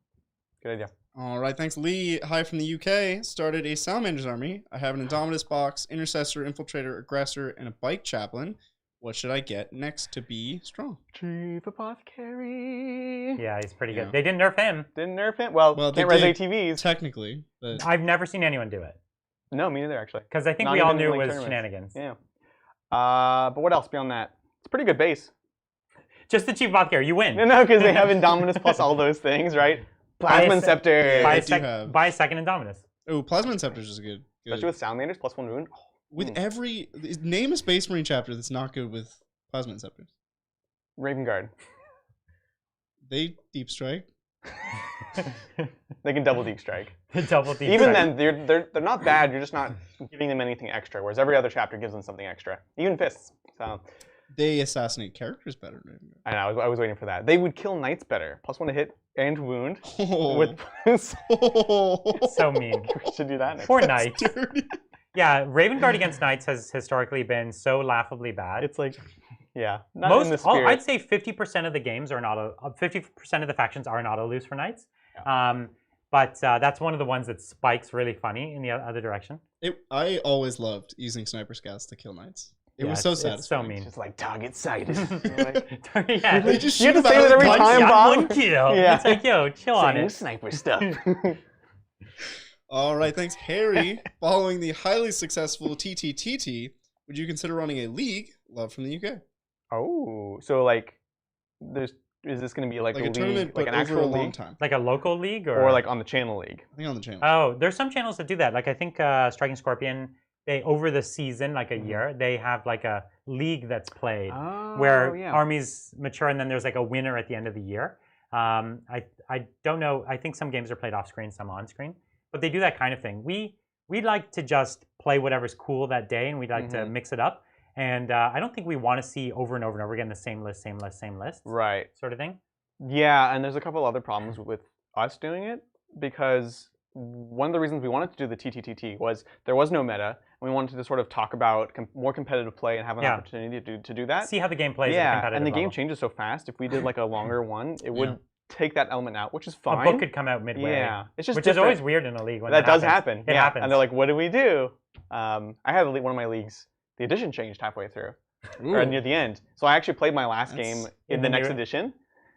Good idea. All right, thanks, Lee. Hi from the UK. Started a Salamanders army. I have an Indomitus box, Intercessor, Infiltrator, Aggressor, and a Bike Chaplain. What should I get next to be strong? Chief Apothecary. Yeah, he's pretty good. They didn't nerf him. Didn't nerf him? Well can't res ATVs. Technically. But I've never seen anyone do it. No, me neither, actually. Because I think we all knew it was shenanigans. Yeah. But what else beyond that? It's a pretty good base. Just the Chief Apothecary, you win. No, because they have Indominus plus all those things, right? Plasma Scepter. Buy a second Indominus. Oh, Plasma Scepter is good. Especially with Salamanders plus 1 wound. With name a Space Marine chapter that's not good with Plasma Scepters. Raven Guard. They deep strike. They can double deep strike. Double deep Even strike. then, they're not bad. You're just not giving them anything extra. Whereas every other chapter gives them something extra. Even fists. So they assassinate characters better. I know. I was waiting for that. They would kill knights better. +1 to hit and wound. With so mean. We should do that next. Poor knights. Yeah, Raven Guard against knights has historically been so laughably bad. It's like, yeah, not in the spirit. I'd say 50% of the games are not 50% of the factions are not a lose for knights. Yeah. But that's one of the ones that spikes really funny in the other direction. I always loved using sniper scouts to kill knights. It was so satisfying. It's so mean. It's just like target sighted. Yeah, They just you have shoot to say that every about time, Bob. one kill. Yeah. It's like, yo, chill on Same it. sniper stuff. All right, thanks, Harry. Following the highly successful TTTT, would you consider running a league? Love from the UK. Oh, so like, is this going to be like a a league, tournament, like but an over actual a long league, time. Like a local league, or like on the channel league? I think on the channel. Oh, there's some channels that do that. Like I think Striking Scorpion, they over the season, like a year, they have like a league that's played where armies mature, and then there's like a winner at the end of the year. I don't know. I think some games are played off screen, some on screen, but they do that kind of thing. We like to just play whatever's cool that day, and we'd like to mix it up. And I don't think we want to see over and over and over again the same list, Right. sort of thing. Yeah, and there's a couple other problems with us doing it, because one of the reasons we wanted to do the TTTT was there was no meta, and we wanted to sort of talk about more competitive play and have an opportunity to do that. See how the game plays. Yeah, at a competitive and the game level. changes so fast. If we did like a longer one, it would take that element out, which is fine. A book could come out midway. Yeah, it's just which different. is always weird in a league when that does happens. happen. It happens. And they're like, "What do we do?" I had one of my leagues. The edition changed halfway through, or near the end. So I actually played my last game in the next edition.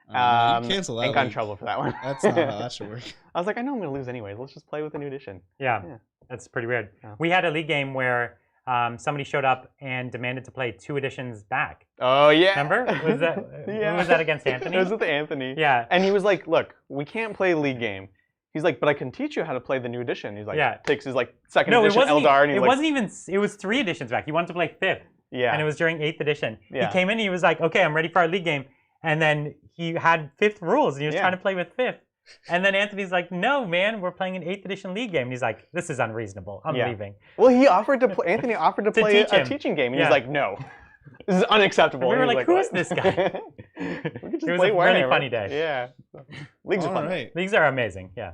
You cancel that. And got in trouble for that one. That's not how that should work. I was like, I know I'm going to lose anyways. Let's just play with the new edition. Yeah, that's pretty weird. Yeah. We had a league game where somebody showed up and demanded to play 2 editions back. Oh, yeah. Remember? Was that was that against Anthony? It was with Anthony. Yeah. And he was like, look, we can't play a league game. He's like, but I can teach you how to play the new edition. He's like, takes his like second edition Eldar. And he's it like, wasn't even, it was 3 editions back. He wanted to play 5th. Yeah. And it was during 8th edition. Yeah. He came in and he was like, okay, I'm ready for our league game. And then he had 5th rules and he was trying to play with 5th. And then Anthony's like, no, man, we're playing an 8th edition league game. And he's like, this is unreasonable. I'm leaving. Well, he offered to play, Anthony offered to play a teaching game. And he's like, no, this is unacceptable. And we were like, who is this guy? We could just it was play a Warhammer. really funny day. Yeah. Leagues are fun. Right. Leagues are amazing. Yeah.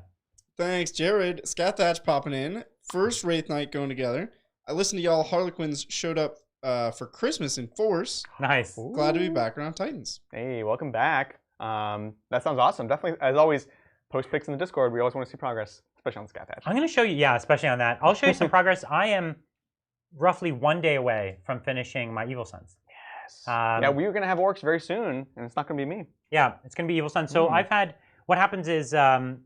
Thanks, Jared. Scat Thatch popping in. First Wraith Night going together. I listened to y'all. Harlequins showed up for Christmas in force. Nice. Ooh. Glad to be back around Titans. Hey, welcome back. That sounds awesome. Definitely, as always, post pics in the Discord. We always want to see progress, especially on the Scat Thatch. I'm going to show you, especially on that. I'll show you some progress. I am roughly 1 day away from finishing my Evil Sons. Yes. Yeah, we were going to have Orks very soon, and it's not going to be me. Yeah, it's going to be Evil Sons. So I've had, what happens is a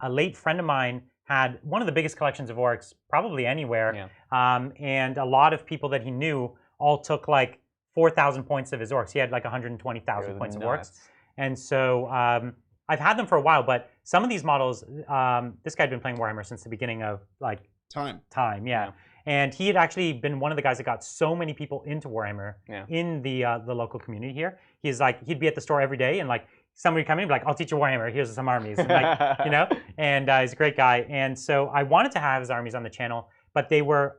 late friend of mine had one of the biggest collections of Orks probably anywhere. Yeah. And a lot of people that he knew all took like 4,000 points of his Orks. He had like 120,000 points of Orks. And so I've had them for a while, but some of these models, this guy had been playing Warhammer since the beginning of like time, yeah. And he had actually been one of the guys that got so many people into Warhammer in the local community here. He's like, he'd be at the store every day and like somebody would come in and be like, I'll teach you Warhammer, here's some armies. And like, you know, and he's a great guy. And so I wanted to have his armies on the channel, but they were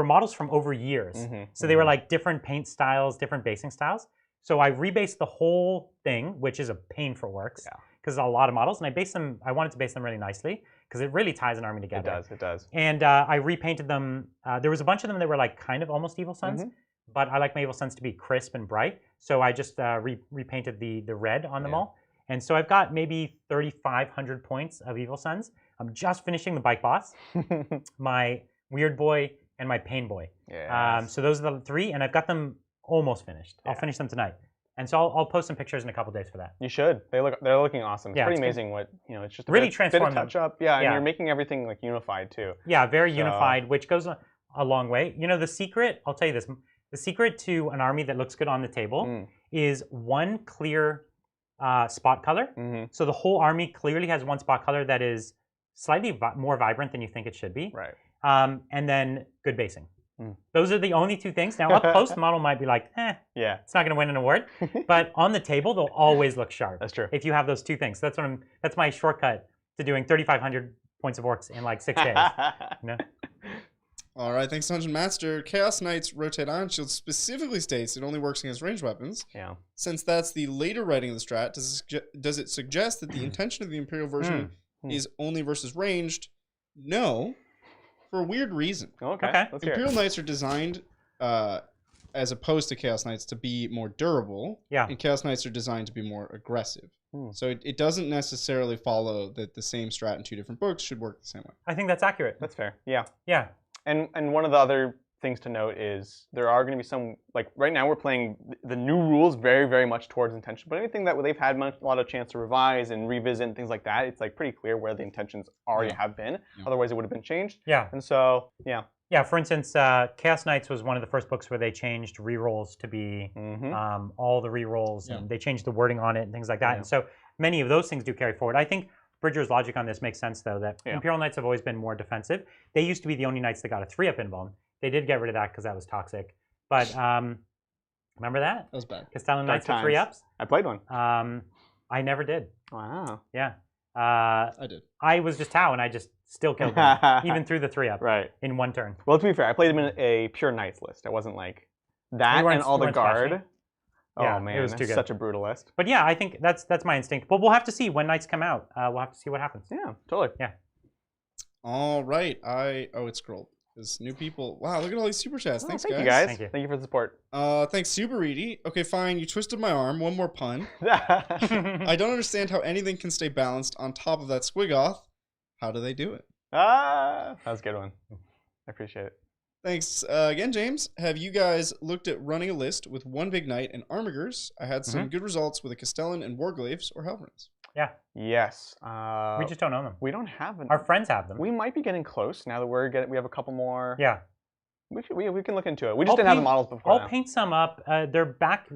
models from over years. So they were like different paint styles, different basing styles. So I rebased the whole thing, which is a pain for Orks, because a lot of models, and I wanted to base them really nicely, because it really ties an army together. It does. And I repainted them. There was a bunch of them that were like kind of almost Evil Sons, but I like my Evil Sons to be crisp and bright. So I just repainted the red on them all. And so I've got maybe 3,500 points of Evil Sons. I'm just finishing the Bike Boss, my Weird Boy, and my Pain Boy. So those are the 3, and I've got them almost finished. I'll finish them tonight. And so I'll post some pictures in a couple days for that. You should. They're looking awesome. It's pretty amazing what, it's just a really bit transform of touch up. Yeah, and you're making everything like unified too. Yeah, very unified, which goes a long way. You know, the secret, I'll tell you this, the secret to an army that looks good on the table is one clear spot color. So the whole army clearly has one spot color that is slightly more vibrant than you think it should be. Right. And then good basing. Those are the only 2 things. Now, up close, the model might be like, it's not going to win an award. But on the table, they'll always look sharp. That's true. If you have those 2 things. That's my shortcut to doing 3,500 points of Orks in like 6 days. You know? All right, thanks, Dungeon Master. Chaos Knights Rotate Ion Shield specifically states it only works against ranged weapons. Yeah. Since that's the later writing of the strat, does it suggest that the intention of the Imperial version is only versus ranged? No, for a weird reason. Okay. Let's hear Imperial it. Knights are designed as opposed to Chaos Knights, to be more durable. Yeah. And Chaos Knights are designed to be more aggressive. So it doesn't necessarily follow that the same strat in two different books should work the same way. I think that's accurate. That's fair. Yeah. Yeah. And one of the other things to note is there are going to be some, like right now we're playing the new rules very, very much towards intention. But anything that they've had a lot of chance to revise and revisit and things like that, it's like pretty clear where the intentions already have been. Yeah. Otherwise, it would have been changed. Yeah. And so, yeah. Yeah, for instance, Chaos Knights was one of the first books where they changed rerolls to be all the rerolls, and they changed the wording on it and things like that. And so many of those things do carry forward. I think Bridger's logic on this makes sense, though, that Imperial Knights have always been more defensive. They used to be the only Knights that got a 3-up invuln. They did get rid of that because that was toxic. But remember that? That was bad. Castellan Knights with 3-ups? I played one. I never did. Wow. Yeah. I did. I was just Tau, and I just still killed them, even through the 3-up in one turn. Well, to be fair, I played them in a pure Knights list. It wasn't like that and all the guard. Yeah, oh man, it was too good. Such a brutal list. But yeah, I think that's my instinct. But we'll have to see when Knights come out. We'll have to see what happens. Yeah, totally. Yeah. All right. Oh, it scrolled. There's new people. Wow, look at all these super chats. Thanks, thank guys. you guys. Thank you. Thank you for the support. Thanks, Super Reedy. Okay, fine. You twisted my arm. One more pun. I don't understand how anything can stay balanced on top of that squigoth. How do they do it? That was a good one. I appreciate it. Thanks again, James. Have you guys looked at running a list with one big knight and armigers? I had some good results with a Castellan and Warglaves or Helverins. Yeah. Yes. We just don't own them. We don't have them. Our friends have them. We might be getting close now that we have a couple more. Yeah. We can look into it. We just didn't have the models before. I'll paint some up. They're back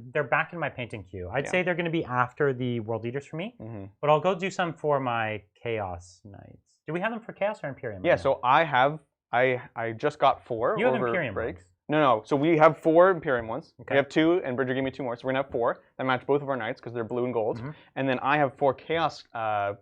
in my painting queue. I'd say they're going to be after the World Eaters for me, but I'll go do some for my Chaos Knights. Do we have them for Chaos or Imperium? Yeah, so I just got 4 You have over Imperium break. ones. No. So we have 4 Imperium ones. Okay. We have 2, and Bridger gave me 2 more. So we're going to have 4 that match both of our Knights because they're blue and gold. And then I have 4 Chaos, the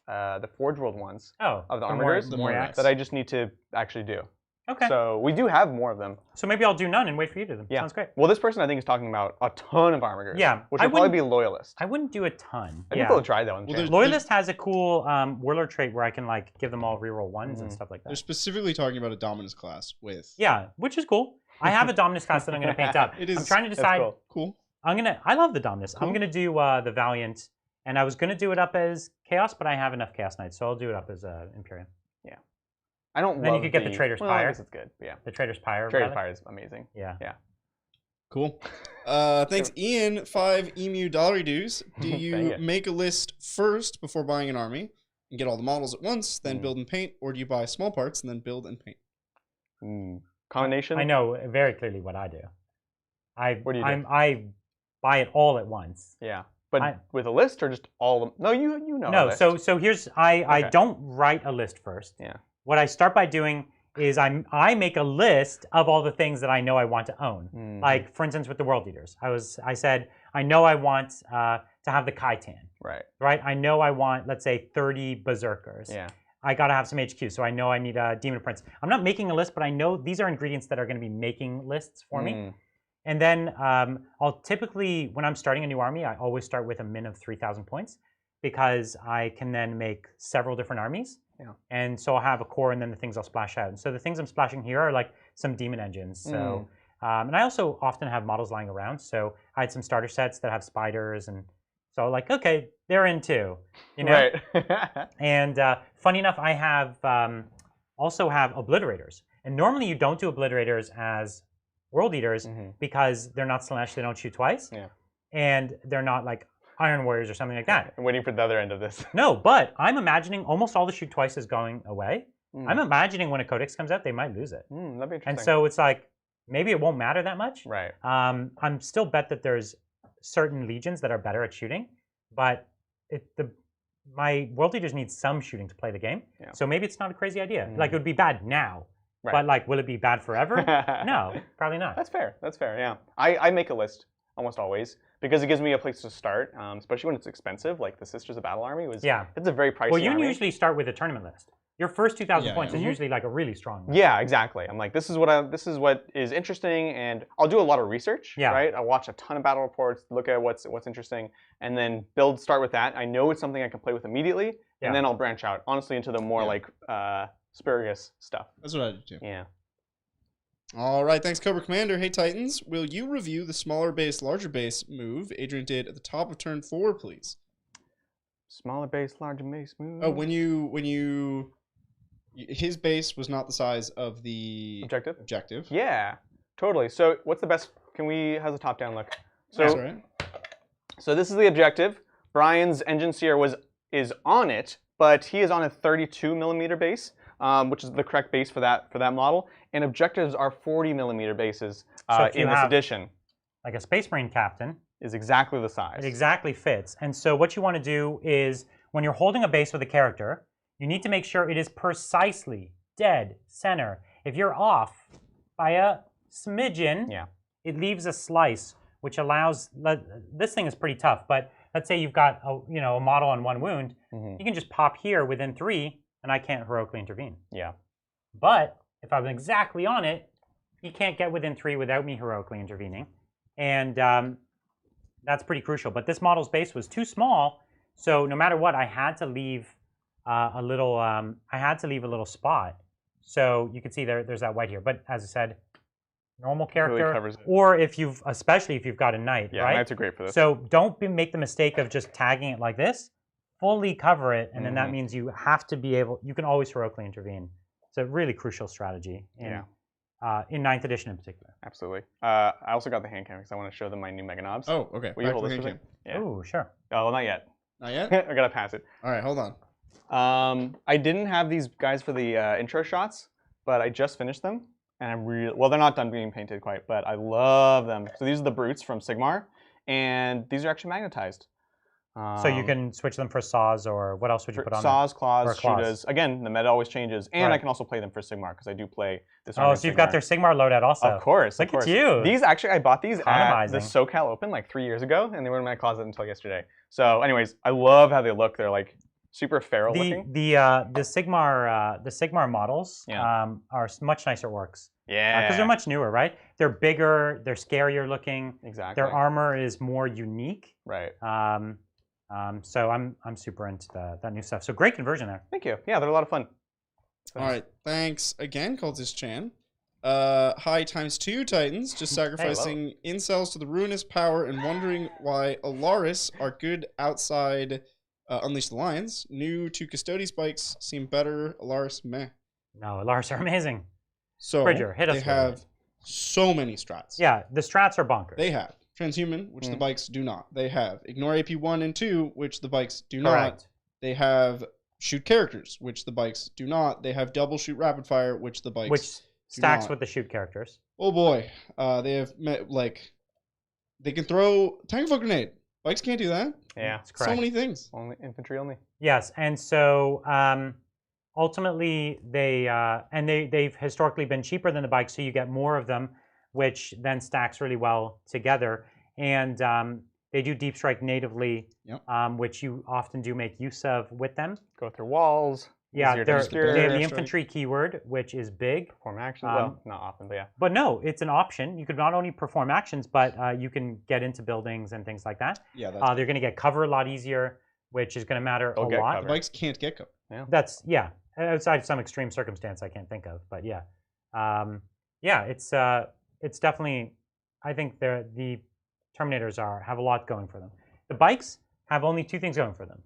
Forgeworld ones of the Armigers that I just need to actually do. Okay. So we do have more of them. So maybe I'll do none and wait for you to do them. Yeah. Sounds great. Well, this person I think is talking about a ton of Armigers. Yeah. Which would probably be Loyalist. I wouldn't do a ton. I think they'll try that one. Well, Loyalist has a cool Warlord trait where I can like give them all reroll 1s and stuff like that. They're specifically talking about a Dominus class with. Yeah, which is cool. I have a Dominus class that I'm going to paint up. I'm trying to decide. Cool. I love the Dominus. Cool. I'm going to do the Valiant, and I was going to do it up as Chaos, but I have enough Chaos Knights, so I'll do it up as Imperium. Yeah. I don't. Then you could get the Traitor's Pyre. I guess it's good. Yeah. The Traitor's Pyre. Traitor's Pyre is amazing. Yeah. Yeah. Cool. Thanks, Ian. 5 emu dollary dues. Do you make a list first before buying an army and get all the models at once, then build and paint, or do you buy small parts and then build and paint? Combination. I know very clearly what I do. What do you do? I buy it all at once. Yeah. But with a list or just all of them? No, you know. No, so here's I don't write a list first. Yeah. What I start by doing is I make a list of all the things that I know I want to own. Like for instance with the World Eaters, I said I know I want to have the Khitan. Right. I know I want, let's say, 30 Berserkers. Yeah. I gotta have some HQ, so I know I need a Demon Prince. I'm not making a list, but I know these are ingredients that are going to be making lists for me. And then I'll typically, when I'm starting a new army, I always start with a min of 3,000 points because I can then make several different armies. Yeah. And so I'll have a core and then the things I'll splash out. And so the things I'm splashing here are like some demon engines. So, and I also often have models lying around. So I had some starter sets that have spiders, and so like, okay, they're in too, you know? Right. And funny enough, I have also have obliterators. And normally you don't do obliterators as World Eaters because they're not Slanesh, they don't shoot twice. Yeah. And they're not like Iron Warriors or something like that. I'm waiting for the other end of this. No, but I'm imagining almost all the shoot twice is going away. I'm imagining when a Codex comes out, they might lose it. That'd be interesting. And so it's like, maybe it won't matter that much. Right. I'm still bet that there's certain legions that are better at shooting, but my World Eaters need some shooting to play the game. Yeah. So maybe it's not a crazy idea. Like it would be bad now. Right. But like, will it be bad forever? No, probably not. That's fair. That's fair. Yeah, I make a list almost always because it gives me a place to start, especially when it's expensive. Like the Sisters of Battle Army was. Yeah. It's a very pricey. Well, you army. Usually start with a tournament list. Your first 2,000 points is usually like a really strong list. Yeah, exactly. I'm like, this is what is interesting, and I'll do a lot of research. Yeah. Right. I'll watch a ton of battle reports, look at what's interesting, and then start with that. I know it's something I can play with immediately, and then I'll branch out honestly into the more like. Spurious stuff. That's what I do too. Yeah. All right, thanks, Cobra Commander. Hey, Titans, will you review the smaller base, larger base move Adrian did at the top of turn 4, please? Smaller base, larger base move. Oh, his base was not the size of the objective. Yeah, totally. So what's the best? How's the top-down look? So, That's right. So this is the objective. Brian's Engine Seer is on it, but he is on a 32mm base, which is the correct base for that model. And objectives are 40mm bases in this edition. Like a Space Marine captain. Is exactly the size. It exactly fits. And so what you want to do is, when you're holding a base with a character, you need to make sure it is precisely dead center. If you're off by a smidgen, it leaves a slice, which allows, this thing is pretty tough, but let's say you've got a model on 1 wound, you can just pop here within 3, and I can't heroically intervene. Yeah. But if I'm exactly on it, he can't get within 3 without me heroically intervening. And that's pretty crucial. But this model's base was too small, so no matter what, I had to leave a little spot. So you can see there's that white here. But as I said, normal character, really or especially if you've got a knight, yeah, right? Knights are great for this. So don't make the mistake of just tagging it like this. Fully cover it, and then that means you have to be able. You can always heroically intervene. It's a really crucial strategy in 9th edition in particular. Absolutely. I also got the hand cam because I want to show them my new Mega Knobs. Oh, okay. Will you hold this for me? Yeah. Oh, sure. Oh, well, not yet. Not yet? I gotta pass it. All right, hold on. I didn't have these guys for the intro shots, but I just finished them, and I'm they're not done being painted quite, but I love them. So these are the Brutes from Sigmar, and these are actually magnetized. So you can switch them for saws, or what else would you put on saws, them? claws, shooters. Again, the meta always changes, and I can also play them for Sigmar because I do play this. Oh, so you've got their Sigmar loadout also. Of course. Look at you. These actually, I bought these at the SoCal Open like 3 years ago, and they were in my closet until yesterday. So, anyways, I love how they look. They're like super feral looking. The Sigmar models are much nicer orcs. Yeah. Because they're much newer, right? They're bigger. They're scarier looking. Exactly. Their armor is more unique. Right. So I'm super into that new stuff. So great conversion there. Thank you. Yeah, they're a lot of fun. All right, thanks again, Cultist Chan. Hi ×2 Titans, just sacrificing incels to the ruinous power and wondering why Alaris are good outside Unleash the Lions. New to Custody spikes seem better. Alaris meh. No, Alaris are amazing. So Bridger, hit us. They have so many strats. Yeah, the strats are bonkers. They have Transhuman, which the bikes do not. They have Ignore AP 1 and 2, which the bikes do not. They have Shoot Characters, which the bikes do not. They have Double Shoot Rapid Fire, which the bikes stacks with the shoot characters. Oh boy, they have they can throw Tank Foot Grenade. Bikes can't do that. Yeah, that's correct. So many things. Only infantry only. Yes, and so ultimately they've historically been cheaper than the bikes, so you get more of them, which then stacks really well together. And they do deep strike natively, which you often do make use of with them. Go through walls. Yeah, they have the infantry keyword, which is big. Perform actions. Well, not often, but yeah. But no, it's an option. You could not only perform actions, but you can get into buildings and things like that. Yeah, they're going to get cover a lot easier, which is going to matter a lot. The bikes can't get cover. Yeah. That's outside of some extreme circumstance I can't think of, but yeah, it's definitely. I think the Terminators have a lot going for them. The bikes have only 2 things going for them: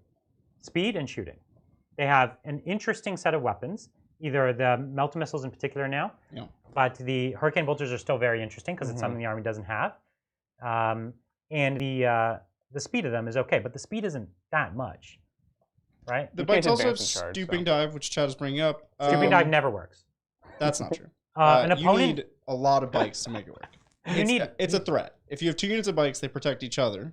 speed and shooting. They have an interesting set of weapons, either the Melta missiles in particular now, but the Hurricane Bolters are still very interesting because it's something the Army doesn't have. And the speed of them is okay, but the speed isn't that much, right? The bikes also have Stooping Dive, which Chad is bringing up. Stooping Dive never works. That's not true. An opponent, you need a lot of bikes to make it work. It's a threat. If you have 2 units of bikes, they protect each other.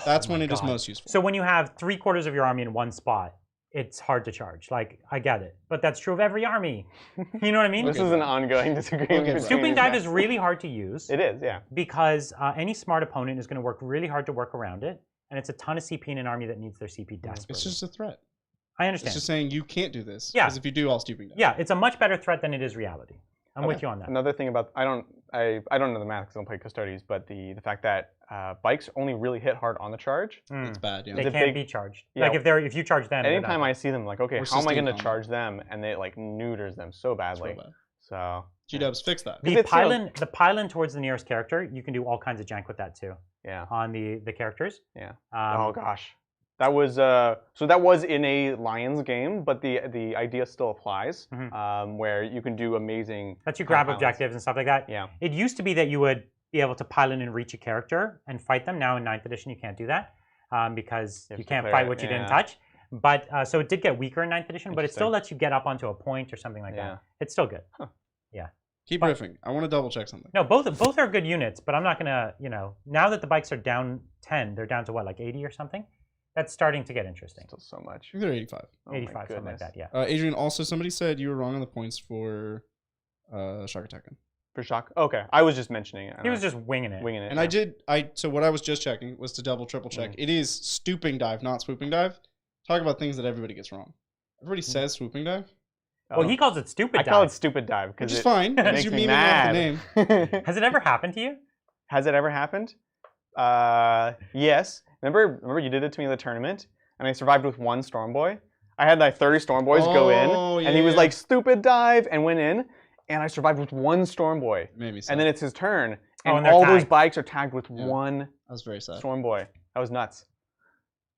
That's when it is most useful. So when you have 3/4 of your army in one spot, it's hard to charge. Like, I get it. But that's true of every army. You know what I mean? This is an ongoing disagreement. Stooping Dive is really hard to use. It is, yeah. Because any smart opponent is going to work really hard to work around it. And it's a ton of CP in an army that needs their CP desperately. It's just a threat. I understand. It's just saying you can't do this. Yeah. Because if you do, all Stooping Dive. Yeah, it's a much better threat than it is reality. I'm with you on that. Another thing about I don't know the math because I don't play Custodies, but the fact that bikes only really hit hard on the charge. It's bad. Yeah. They can't be charged. Yeah. Like if you charge them. Anytime I see them, like, okay, how am I going to charge them? And it like neuters them so badly. So G-dubs, fix that. The pylon towards the nearest character, you can do all kinds of jank with that too. Yeah. On the characters. Yeah. Oh gosh. That was so that was in a Lions game, but the idea still applies, where you can do amazing. That you grab objectives and stuff like that. Yeah. It used to be that you would be able to pylon and reach a character and fight them. Now in 9th edition, you can't do that because you can't fight what you didn't touch. But so it did get weaker in 9th edition, but it still lets you get up onto a point or something like that. It's still good. Huh. Yeah. Keep riffing. I want to double check something. No, both are good units, but I'm not gonna, now that the bikes are down 10, they're down to what, like 80 or something? That's starting to get interesting. Still so much. I think they're 85. 85, something like that, yeah. Adrian, also somebody said you were wrong on the points for Shock Attack. For Shock? Okay, I was just mentioning it. He was just winging it. Winging it. And so what I was just checking was to triple check. It is stooping dive, not swooping dive. Talk about things that everybody gets wrong. Everybody says swooping dive. Well, he calls it stupid dive. I call it stupid dive because it's fine. Makes you're me memeing off the name. Has it ever happened to you? Has it ever happened? Yes. Remember you did it to me in the tournament, and I survived with 1 Storm Boy. I had like 30 Storm Boys go in, and he was like stupid dive and went in, and I survived with 1 Storm Boy. Maybe so. And then it's his turn, and and all those bikes are tagged with 1 That was very sad. Storm Boy. That was nuts.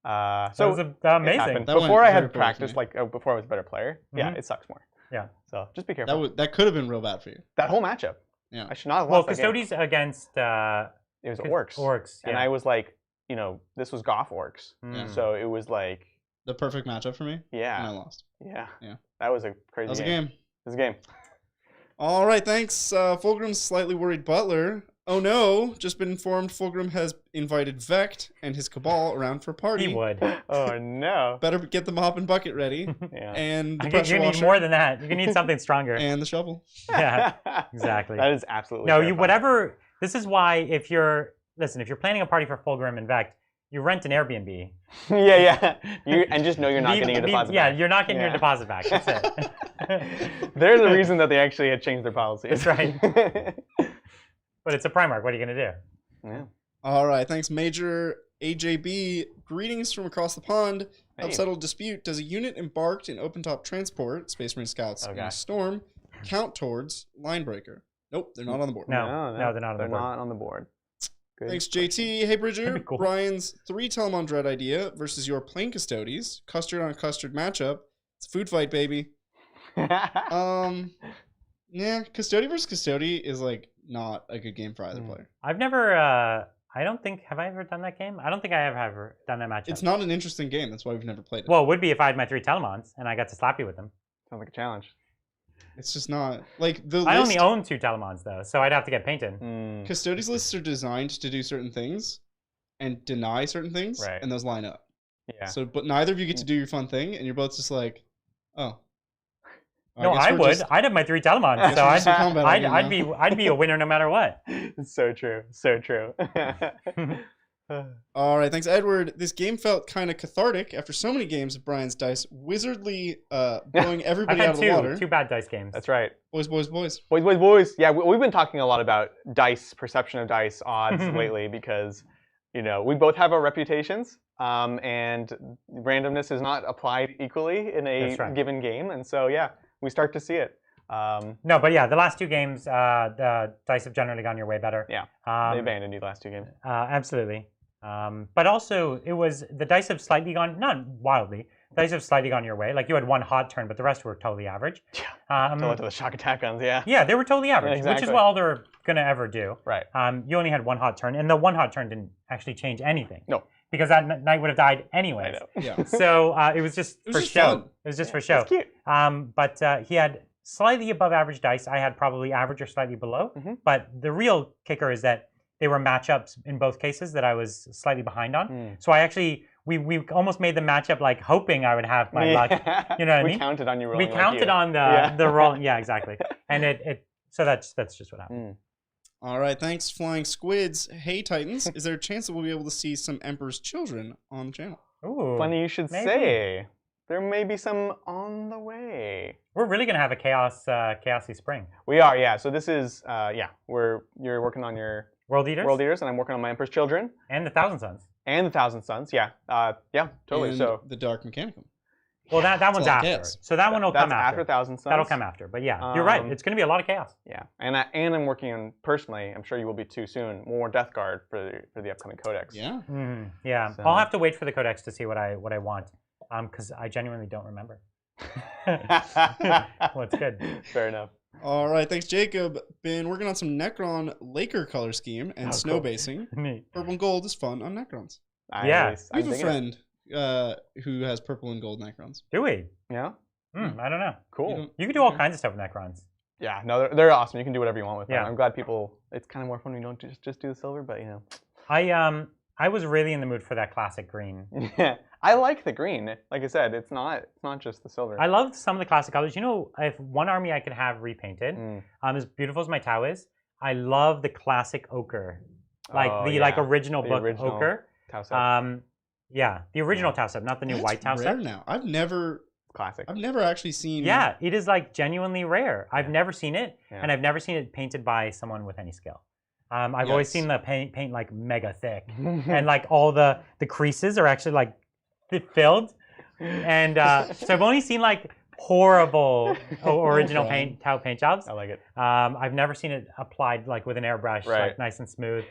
That was amazing. Before I had practiced, before I was a better player, yeah, it sucks more. Yeah. So just be careful. That could have been real bad for you. That whole matchup. Yeah. I should not have Well, lost that game. Custodies against... it was Orks. Orks, And I was like, this was Goth Orks. So it was like... The perfect matchup for me. Yeah. And I lost. Yeah. That was a crazy game. That was a game. It was a game. All right, thanks. Fulgrim's slightly worried butler. Oh no, just been informed Fulgrim has invited Vect and his cabal around for a party. He would. Oh no. Better get the mop and bucket ready. Yeah. And the I think pressure you need washer. more than that. You need something stronger. And the shovel. Yeah, exactly. That is absolutely No, terrifying. this is why if you're planning a party for Fulgrim and Vect, you rent an Airbnb. Yeah. And just know you're not getting your deposit back. back. You're not getting your deposit back. That's it. There's a reason that they actually had changed their policies. That's right. But it's a Primarch. What are you going to do? Yeah. All right, thanks, Major AJB. Greetings from across the pond. Hey. Unsettled dispute. Does a unit embarked in open-top transport, Space Marine Scouts, in a storm, count towards Linebreaker? Nope, they're not on the board. No, they're not on the board. They're not on the board. Good. Thanks, JT. Hey, Bridger. Cool. Brian's 3 Telemon Dread idea versus your Plane Custodies. Custard on a custard matchup. It's a food fight, baby. Yeah, Custody versus Custody is like not a good game for either player. I've never, I don't think, have I ever done that game? I don't think I have ever done that matchup. It's not an interesting game. That's why we've never played it. Well, it would be if I had my 3 Telemons and I got to slap you with them. Sounds like a challenge. It's just not like the. I only own 2 Telemons though, so I'd have to get painted. Custodies lists are designed to do certain things and deny certain things, right. and those line up. Yeah. So, but neither of you get to do your fun thing, and you're both just like, oh. No, I would. I'd have my 3 Telemons, so I'd be a winner no matter what. It's so true. So true. All right, thanks, Edward. This game felt kind of cathartic after so many games of Brian's dice wizardly blowing everybody out of the water. 2 bad dice games. That's right. Boys, boys, boys. Boys, boys, boys. Yeah, we've been talking a lot about dice, perception of dice odds lately because, we both have our reputations, and randomness is not applied equally in a given game. And so, yeah, we start to see it. No, but yeah, the last 2 games, the dice have generally gone your way better. Yeah, they abandoned you the last 2 games. Absolutely. But also, the dice have slightly gone, not wildly, the dice have slightly gone your way. Like you had 1 hot turn, but the rest were totally average. Yeah, to the shock attack guns, yeah. Yeah, they were totally average, exactly. which is what all they're going to ever do. Right. You only had 1 hot turn, and the 1 hot turn didn't actually change anything. No. Because that knight would have died anyways. I know. Yeah. So it was just for show. Fun. It was just for show. It's cute. But he had slightly above average dice. I had probably average or slightly below. But the real kicker is that they were matchups in both cases that I was slightly behind on. So I actually, we almost made the matchup like hoping I would have my luck. You know what I mean? We counted on you rolling. We counted on the roll. Yeah, exactly. And so that's just what happened. All right, thanks, Flying Squids. Hey, Titans, is there a chance that we'll be able to see some Emperor's Children on the channel? Ooh, funny you should say. There may be some on the way. We're really gonna have a chaosy spring. We are, yeah. So this is, you're working on your World Eaters, and I'm working on my Emperor's Children. And the Thousand Suns. And the Thousand Suns, yeah. Yeah, totally. And so the Dark Mechanicum. Well, that one's lot of after. chaos. So that one will come That's after. 1,000 Suns. That'll come after. But yeah, you're right. It's going to be a lot of chaos. Yeah, and I'm working on personally. I'm sure you will be too soon. More Death Guard for the upcoming codex. Yeah. Yeah, So- I'll have to wait for the codex to see what I want, because I genuinely don't remember. Well, it's good. Fair enough. All right, thanks, Jacob. Been working on some Necron Laker color scheme and snow cool. basing. Neat. Purple and gold is fun on Necrons. Yeah. Nice. We have I'm a digging it. friend who has purple and gold Necrons. Do we? Yeah. I don't know. Cool. You can do all kinds of stuff with Necrons. Yeah. No, they're awesome. You can do whatever you want with them. Yeah. I'm glad people. It's kind of more fun when you don't just do the silver, but you know. I was really in the mood for that classic green. Yeah. I like the green. Like I said, it's not just the silver. I loved some of the classic colors. You know, if one army I could have repainted, as beautiful as my Tau is, I love the classic ochre, like like original book ochre. Tau set. Yeah, the original Tau set, not the new That's white Tau rare set. now. I've never Classic. actually seen. Yeah, it is like genuinely rare. I've never seen it, Yeah. and I've never seen it painted by someone with any skill. I've always seen the paint like mega thick, and like all the creases are actually like filled, and so I've only seen like horrible original Tau paint jobs. I like it. I've never seen it applied like with an airbrush, Right. like nice and smooth.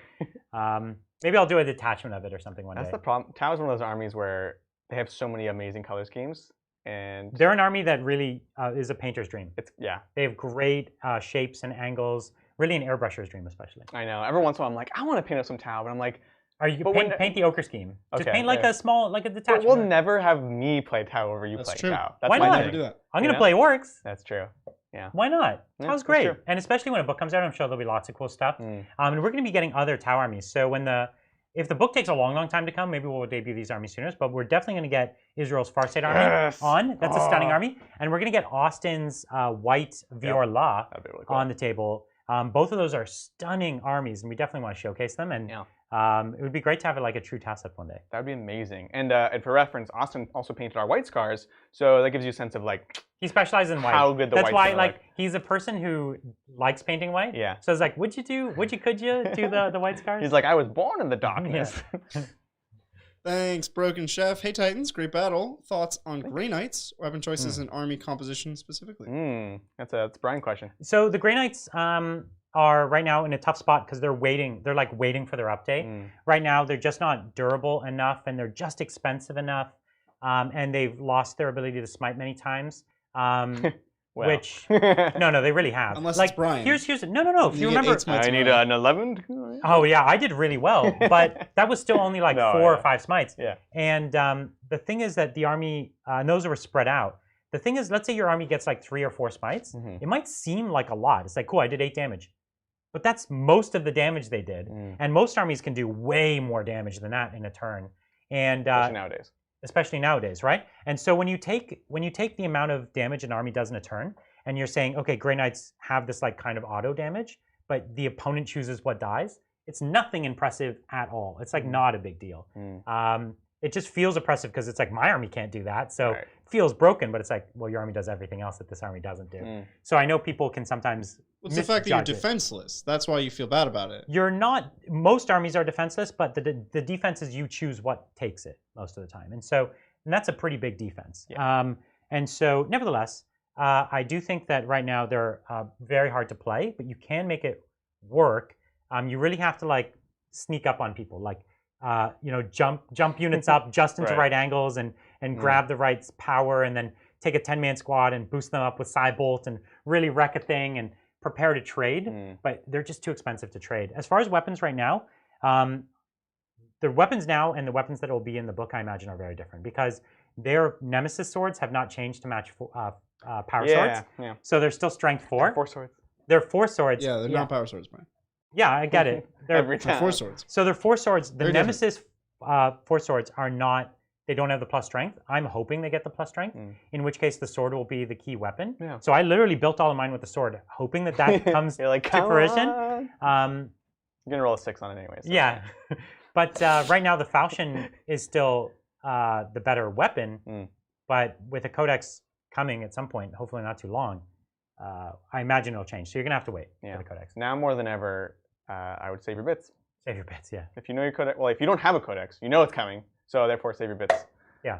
Maybe I'll do a detachment of it or something one That's day. the problem. Tau is one of those armies where they have so many amazing color schemes, and They're an army that really is a painter's dream. yeah. They have great shapes and angles. Really an airbrusher's dream, especially. I know. Every once in a while, I'm like, I want to paint up some Tau, but I'm like, You But when- paint the ochre scheme. Just Okay, paint like yeah. a small, like a but detachment. we'll never have me play Tau over you That's playing true. Tau. That's Why my not? Never thing. do that. I'm gonna Yeah. play Orks. That's true. Why not? Yeah, Tau's that's great, true. and especially when a book comes out, I'm sure there'll be lots of cool stuff. And we're gonna be getting other Tau armies. So if the book takes a long time to come, maybe we'll debut these armies sooner. But we're definitely gonna get Israel's Farsight army on. That's a stunning army, and we're gonna get Austin's white Vior La That'd be really cool. on the table. Both of those are stunning armies, and we definitely want to showcase them. And it would be great to have it like a true Tau set one day. That would be amazing. And for reference, Austin also painted our white scars, so that gives you a sense of like He specializes in white. how good the That's white's why, gonna like, look. he's a person who likes painting white. Yeah. So it's like, could you do the white scars? He's like, I was born in the darkness. Thanks, Broken Chef. Hey, Titans, great battle. Thoughts on Grey Knights? Weapon choices and army composition specifically. That's a Brian question. So the Grey Knights are right now in a tough spot because they're waiting. They're like waiting for their update. Right now, they're just not durable enough, and they're just expensive enough, and they've lost their ability to smite many times. Well. Which no, they really have. Unless like, it's Brian. Here's no. If You you get remember, 8 smites I need around. an 11. oh yeah, I did really well, but that was still only like No, 4 yeah. or 5 smites. Yeah. And the thing is that the army, and those were spread out. The thing is, let's say your army gets like 3 or 4 smites. It might seem like a lot. It's like, cool, I did 8 damage. But that's most of the damage they did. And most armies can do way more damage than that in a turn. And Especially nowadays. right? And so when you take the amount of damage an army does in a turn, and you're saying, okay, Grey Knights have this like kind of auto damage, but the opponent chooses what dies, it's nothing impressive at all. It's like not a big deal. It just feels oppressive because it's like my army can't do that, so it feels broken. But it's like, well, your army does everything else that this army doesn't do. So I know people can sometimes. It's the fact that you're misjudge it. defenseless. That's why you feel bad about it. You're not. Most armies are defenseless, but the defense is you choose what takes it most of the time, and that's a pretty big defense. And so, nevertheless, I do think that right now they're very hard to play, but you can make it work. You really have to like sneak up on people, like jump units up just into right angles and grab the right power, and then take a 10-man squad and boost them up with Cybolt and really wreck a thing and prepare to trade. But they're just too expensive to trade. As far as weapons right now, the weapons now and the weapons that will be in the book, I imagine, are very different because their Nemesis swords have not changed to match power swords. Yeah. So they're still strength 4. 4 swords. They're 4 swords. Yeah, they're not power swords, Brian. Yeah, I get it. They're Every They're time. 4 swords. So they're 4 swords. The Very Nemesis 4 swords are not. They don't have the plus strength. I'm hoping they get the plus strength. In which case, the sword will be the key weapon. Yeah. So I literally built all of mine with the sword, hoping that comes You're like, to come fruition. on. You're gonna roll a 6 on it anyway. So. Yeah, but right now the falchion is still the better weapon. But with a codex coming at some point, hopefully not too long, I imagine it'll change. So you're gonna have to wait for the codex. Now more than ever, I would save your bits. Save your bits, yeah. If you know your codex, well, if you don't have a codex, you know it's coming. So therefore, save your bits. Yeah.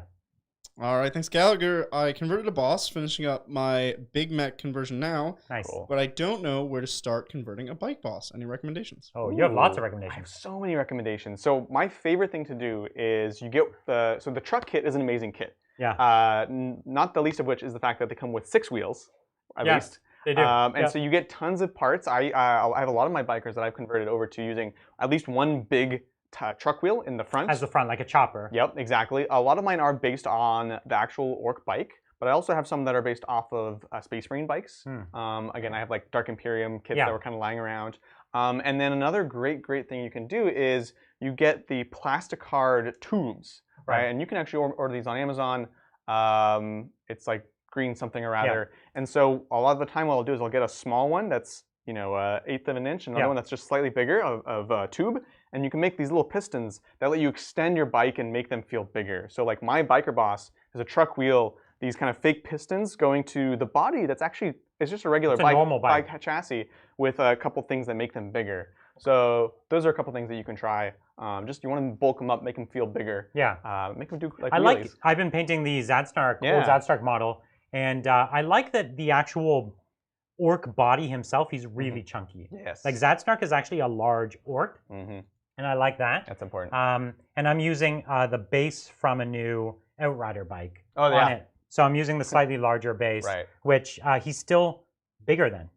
All right, thanks, Gallagher. I converted a boss, finishing up my big mech conversion now. Nice. Cool. But I don't know where to start converting a bike boss. Any recommendations? Oh, you have lots of I have recommendations. so many recommendations. So my favorite thing to do is you get the truck kit is an amazing kit. Yeah. Not the least of which is the fact that they come with 6 wheels, at least. They do. And so you get tons of parts. I have a lot of my bikers that I've converted over to using at least one big truck wheel in the front. As the front, like a chopper. Yep, exactly. A lot of mine are based on the actual Ork bike, but I also have some that are based off of Space Marine bikes. Again, I have like Dark Imperium kits that were kind of lying around. And then another great thing you can do is you get the plasticard tubes, right? And you can actually order these on Amazon. It's like green something or other. And so a lot of the time what I'll do is I'll get a small one that's, you know, 1/8 of an inch, and another one that's just slightly bigger of tube. And you can make these little pistons that let you extend your bike and make them feel bigger. So like my biker boss is a truck wheel, these kind of fake pistons going to the body that's actually, it's just a regular normal bike chassis with a couple things that make them bigger. So those are a couple things that you can try. Just you want to bulk them up, make them feel bigger. Yeah. Make them do like wheelies. I've been painting the Zadstark, old Zadstark model, and I like that the actual Ork body himself, he's really chunky. Yes. Like Zadstark is actually a large Ork, and I like that. That's important. And I'm using the base from a new Outrider bike on it. So I'm using the slightly larger base, Right. which he's still bigger than.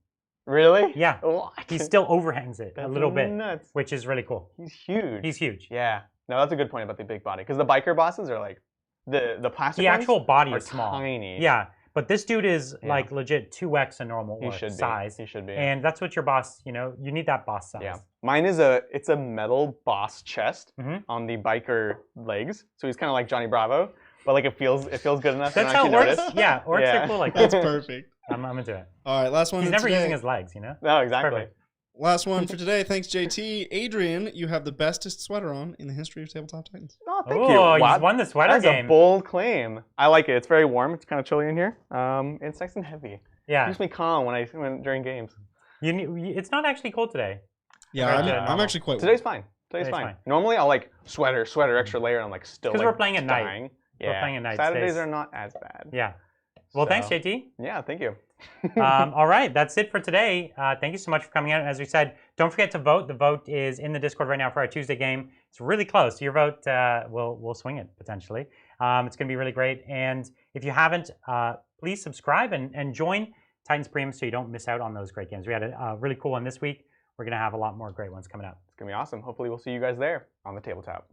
Really? Yeah. What? He still overhangs it a little bit, nuts. which is really cool. He's huge. He's huge. Yeah. No, that's a good point about the big body, because the biker bosses are like the plastic. The actual body are is small. Tiny. Yeah. But this dude is like legit 2x a normal Ork size. He should be. And that's what your boss, you know, you need that boss size. Yeah. Mine is it's a metal boss chest on the biker legs. So he's kind of like Johnny Bravo, but like it feels good enough. That's to how actually Orks. notice. Yeah, Orks are cool like That's that. perfect. I'm into it. All right, last one. He's never today. using his legs, you know? No, exactly. Perfect. Last one for today. Thanks, JT. Adrian, you have the bestest sweater on in the history of Tabletop Titans. Oh, thank you. Oh, Wow. he's won the sweater That's game. a bold claim. I like it. It's very warm. It's kind of chilly in here. It's nice and heavy. Yeah. It keeps me calm when during games. It's not actually cold today. Yeah, I'm actually quite. Today's fine. Today's fine. Normally I'll like sweater, extra layer, and I'm like still. Because like, we're playing at night. dying. Yeah. We're playing at night. Saturdays are not as bad. Yeah. Well, thanks, JT. Yeah, thank you. All right, that's it for today. Thank you so much for coming out. As we said, don't forget to vote. The vote is in the Discord right now for our Tuesday game. It's really close. Your vote will swing it, potentially. It's going to be really great. And if you haven't, please subscribe and join Titans Premium so you don't miss out on those great games. We had a really cool one this week. We're going to have a lot more great ones coming up. It's going to be awesome. Hopefully we'll see you guys there on the tabletop.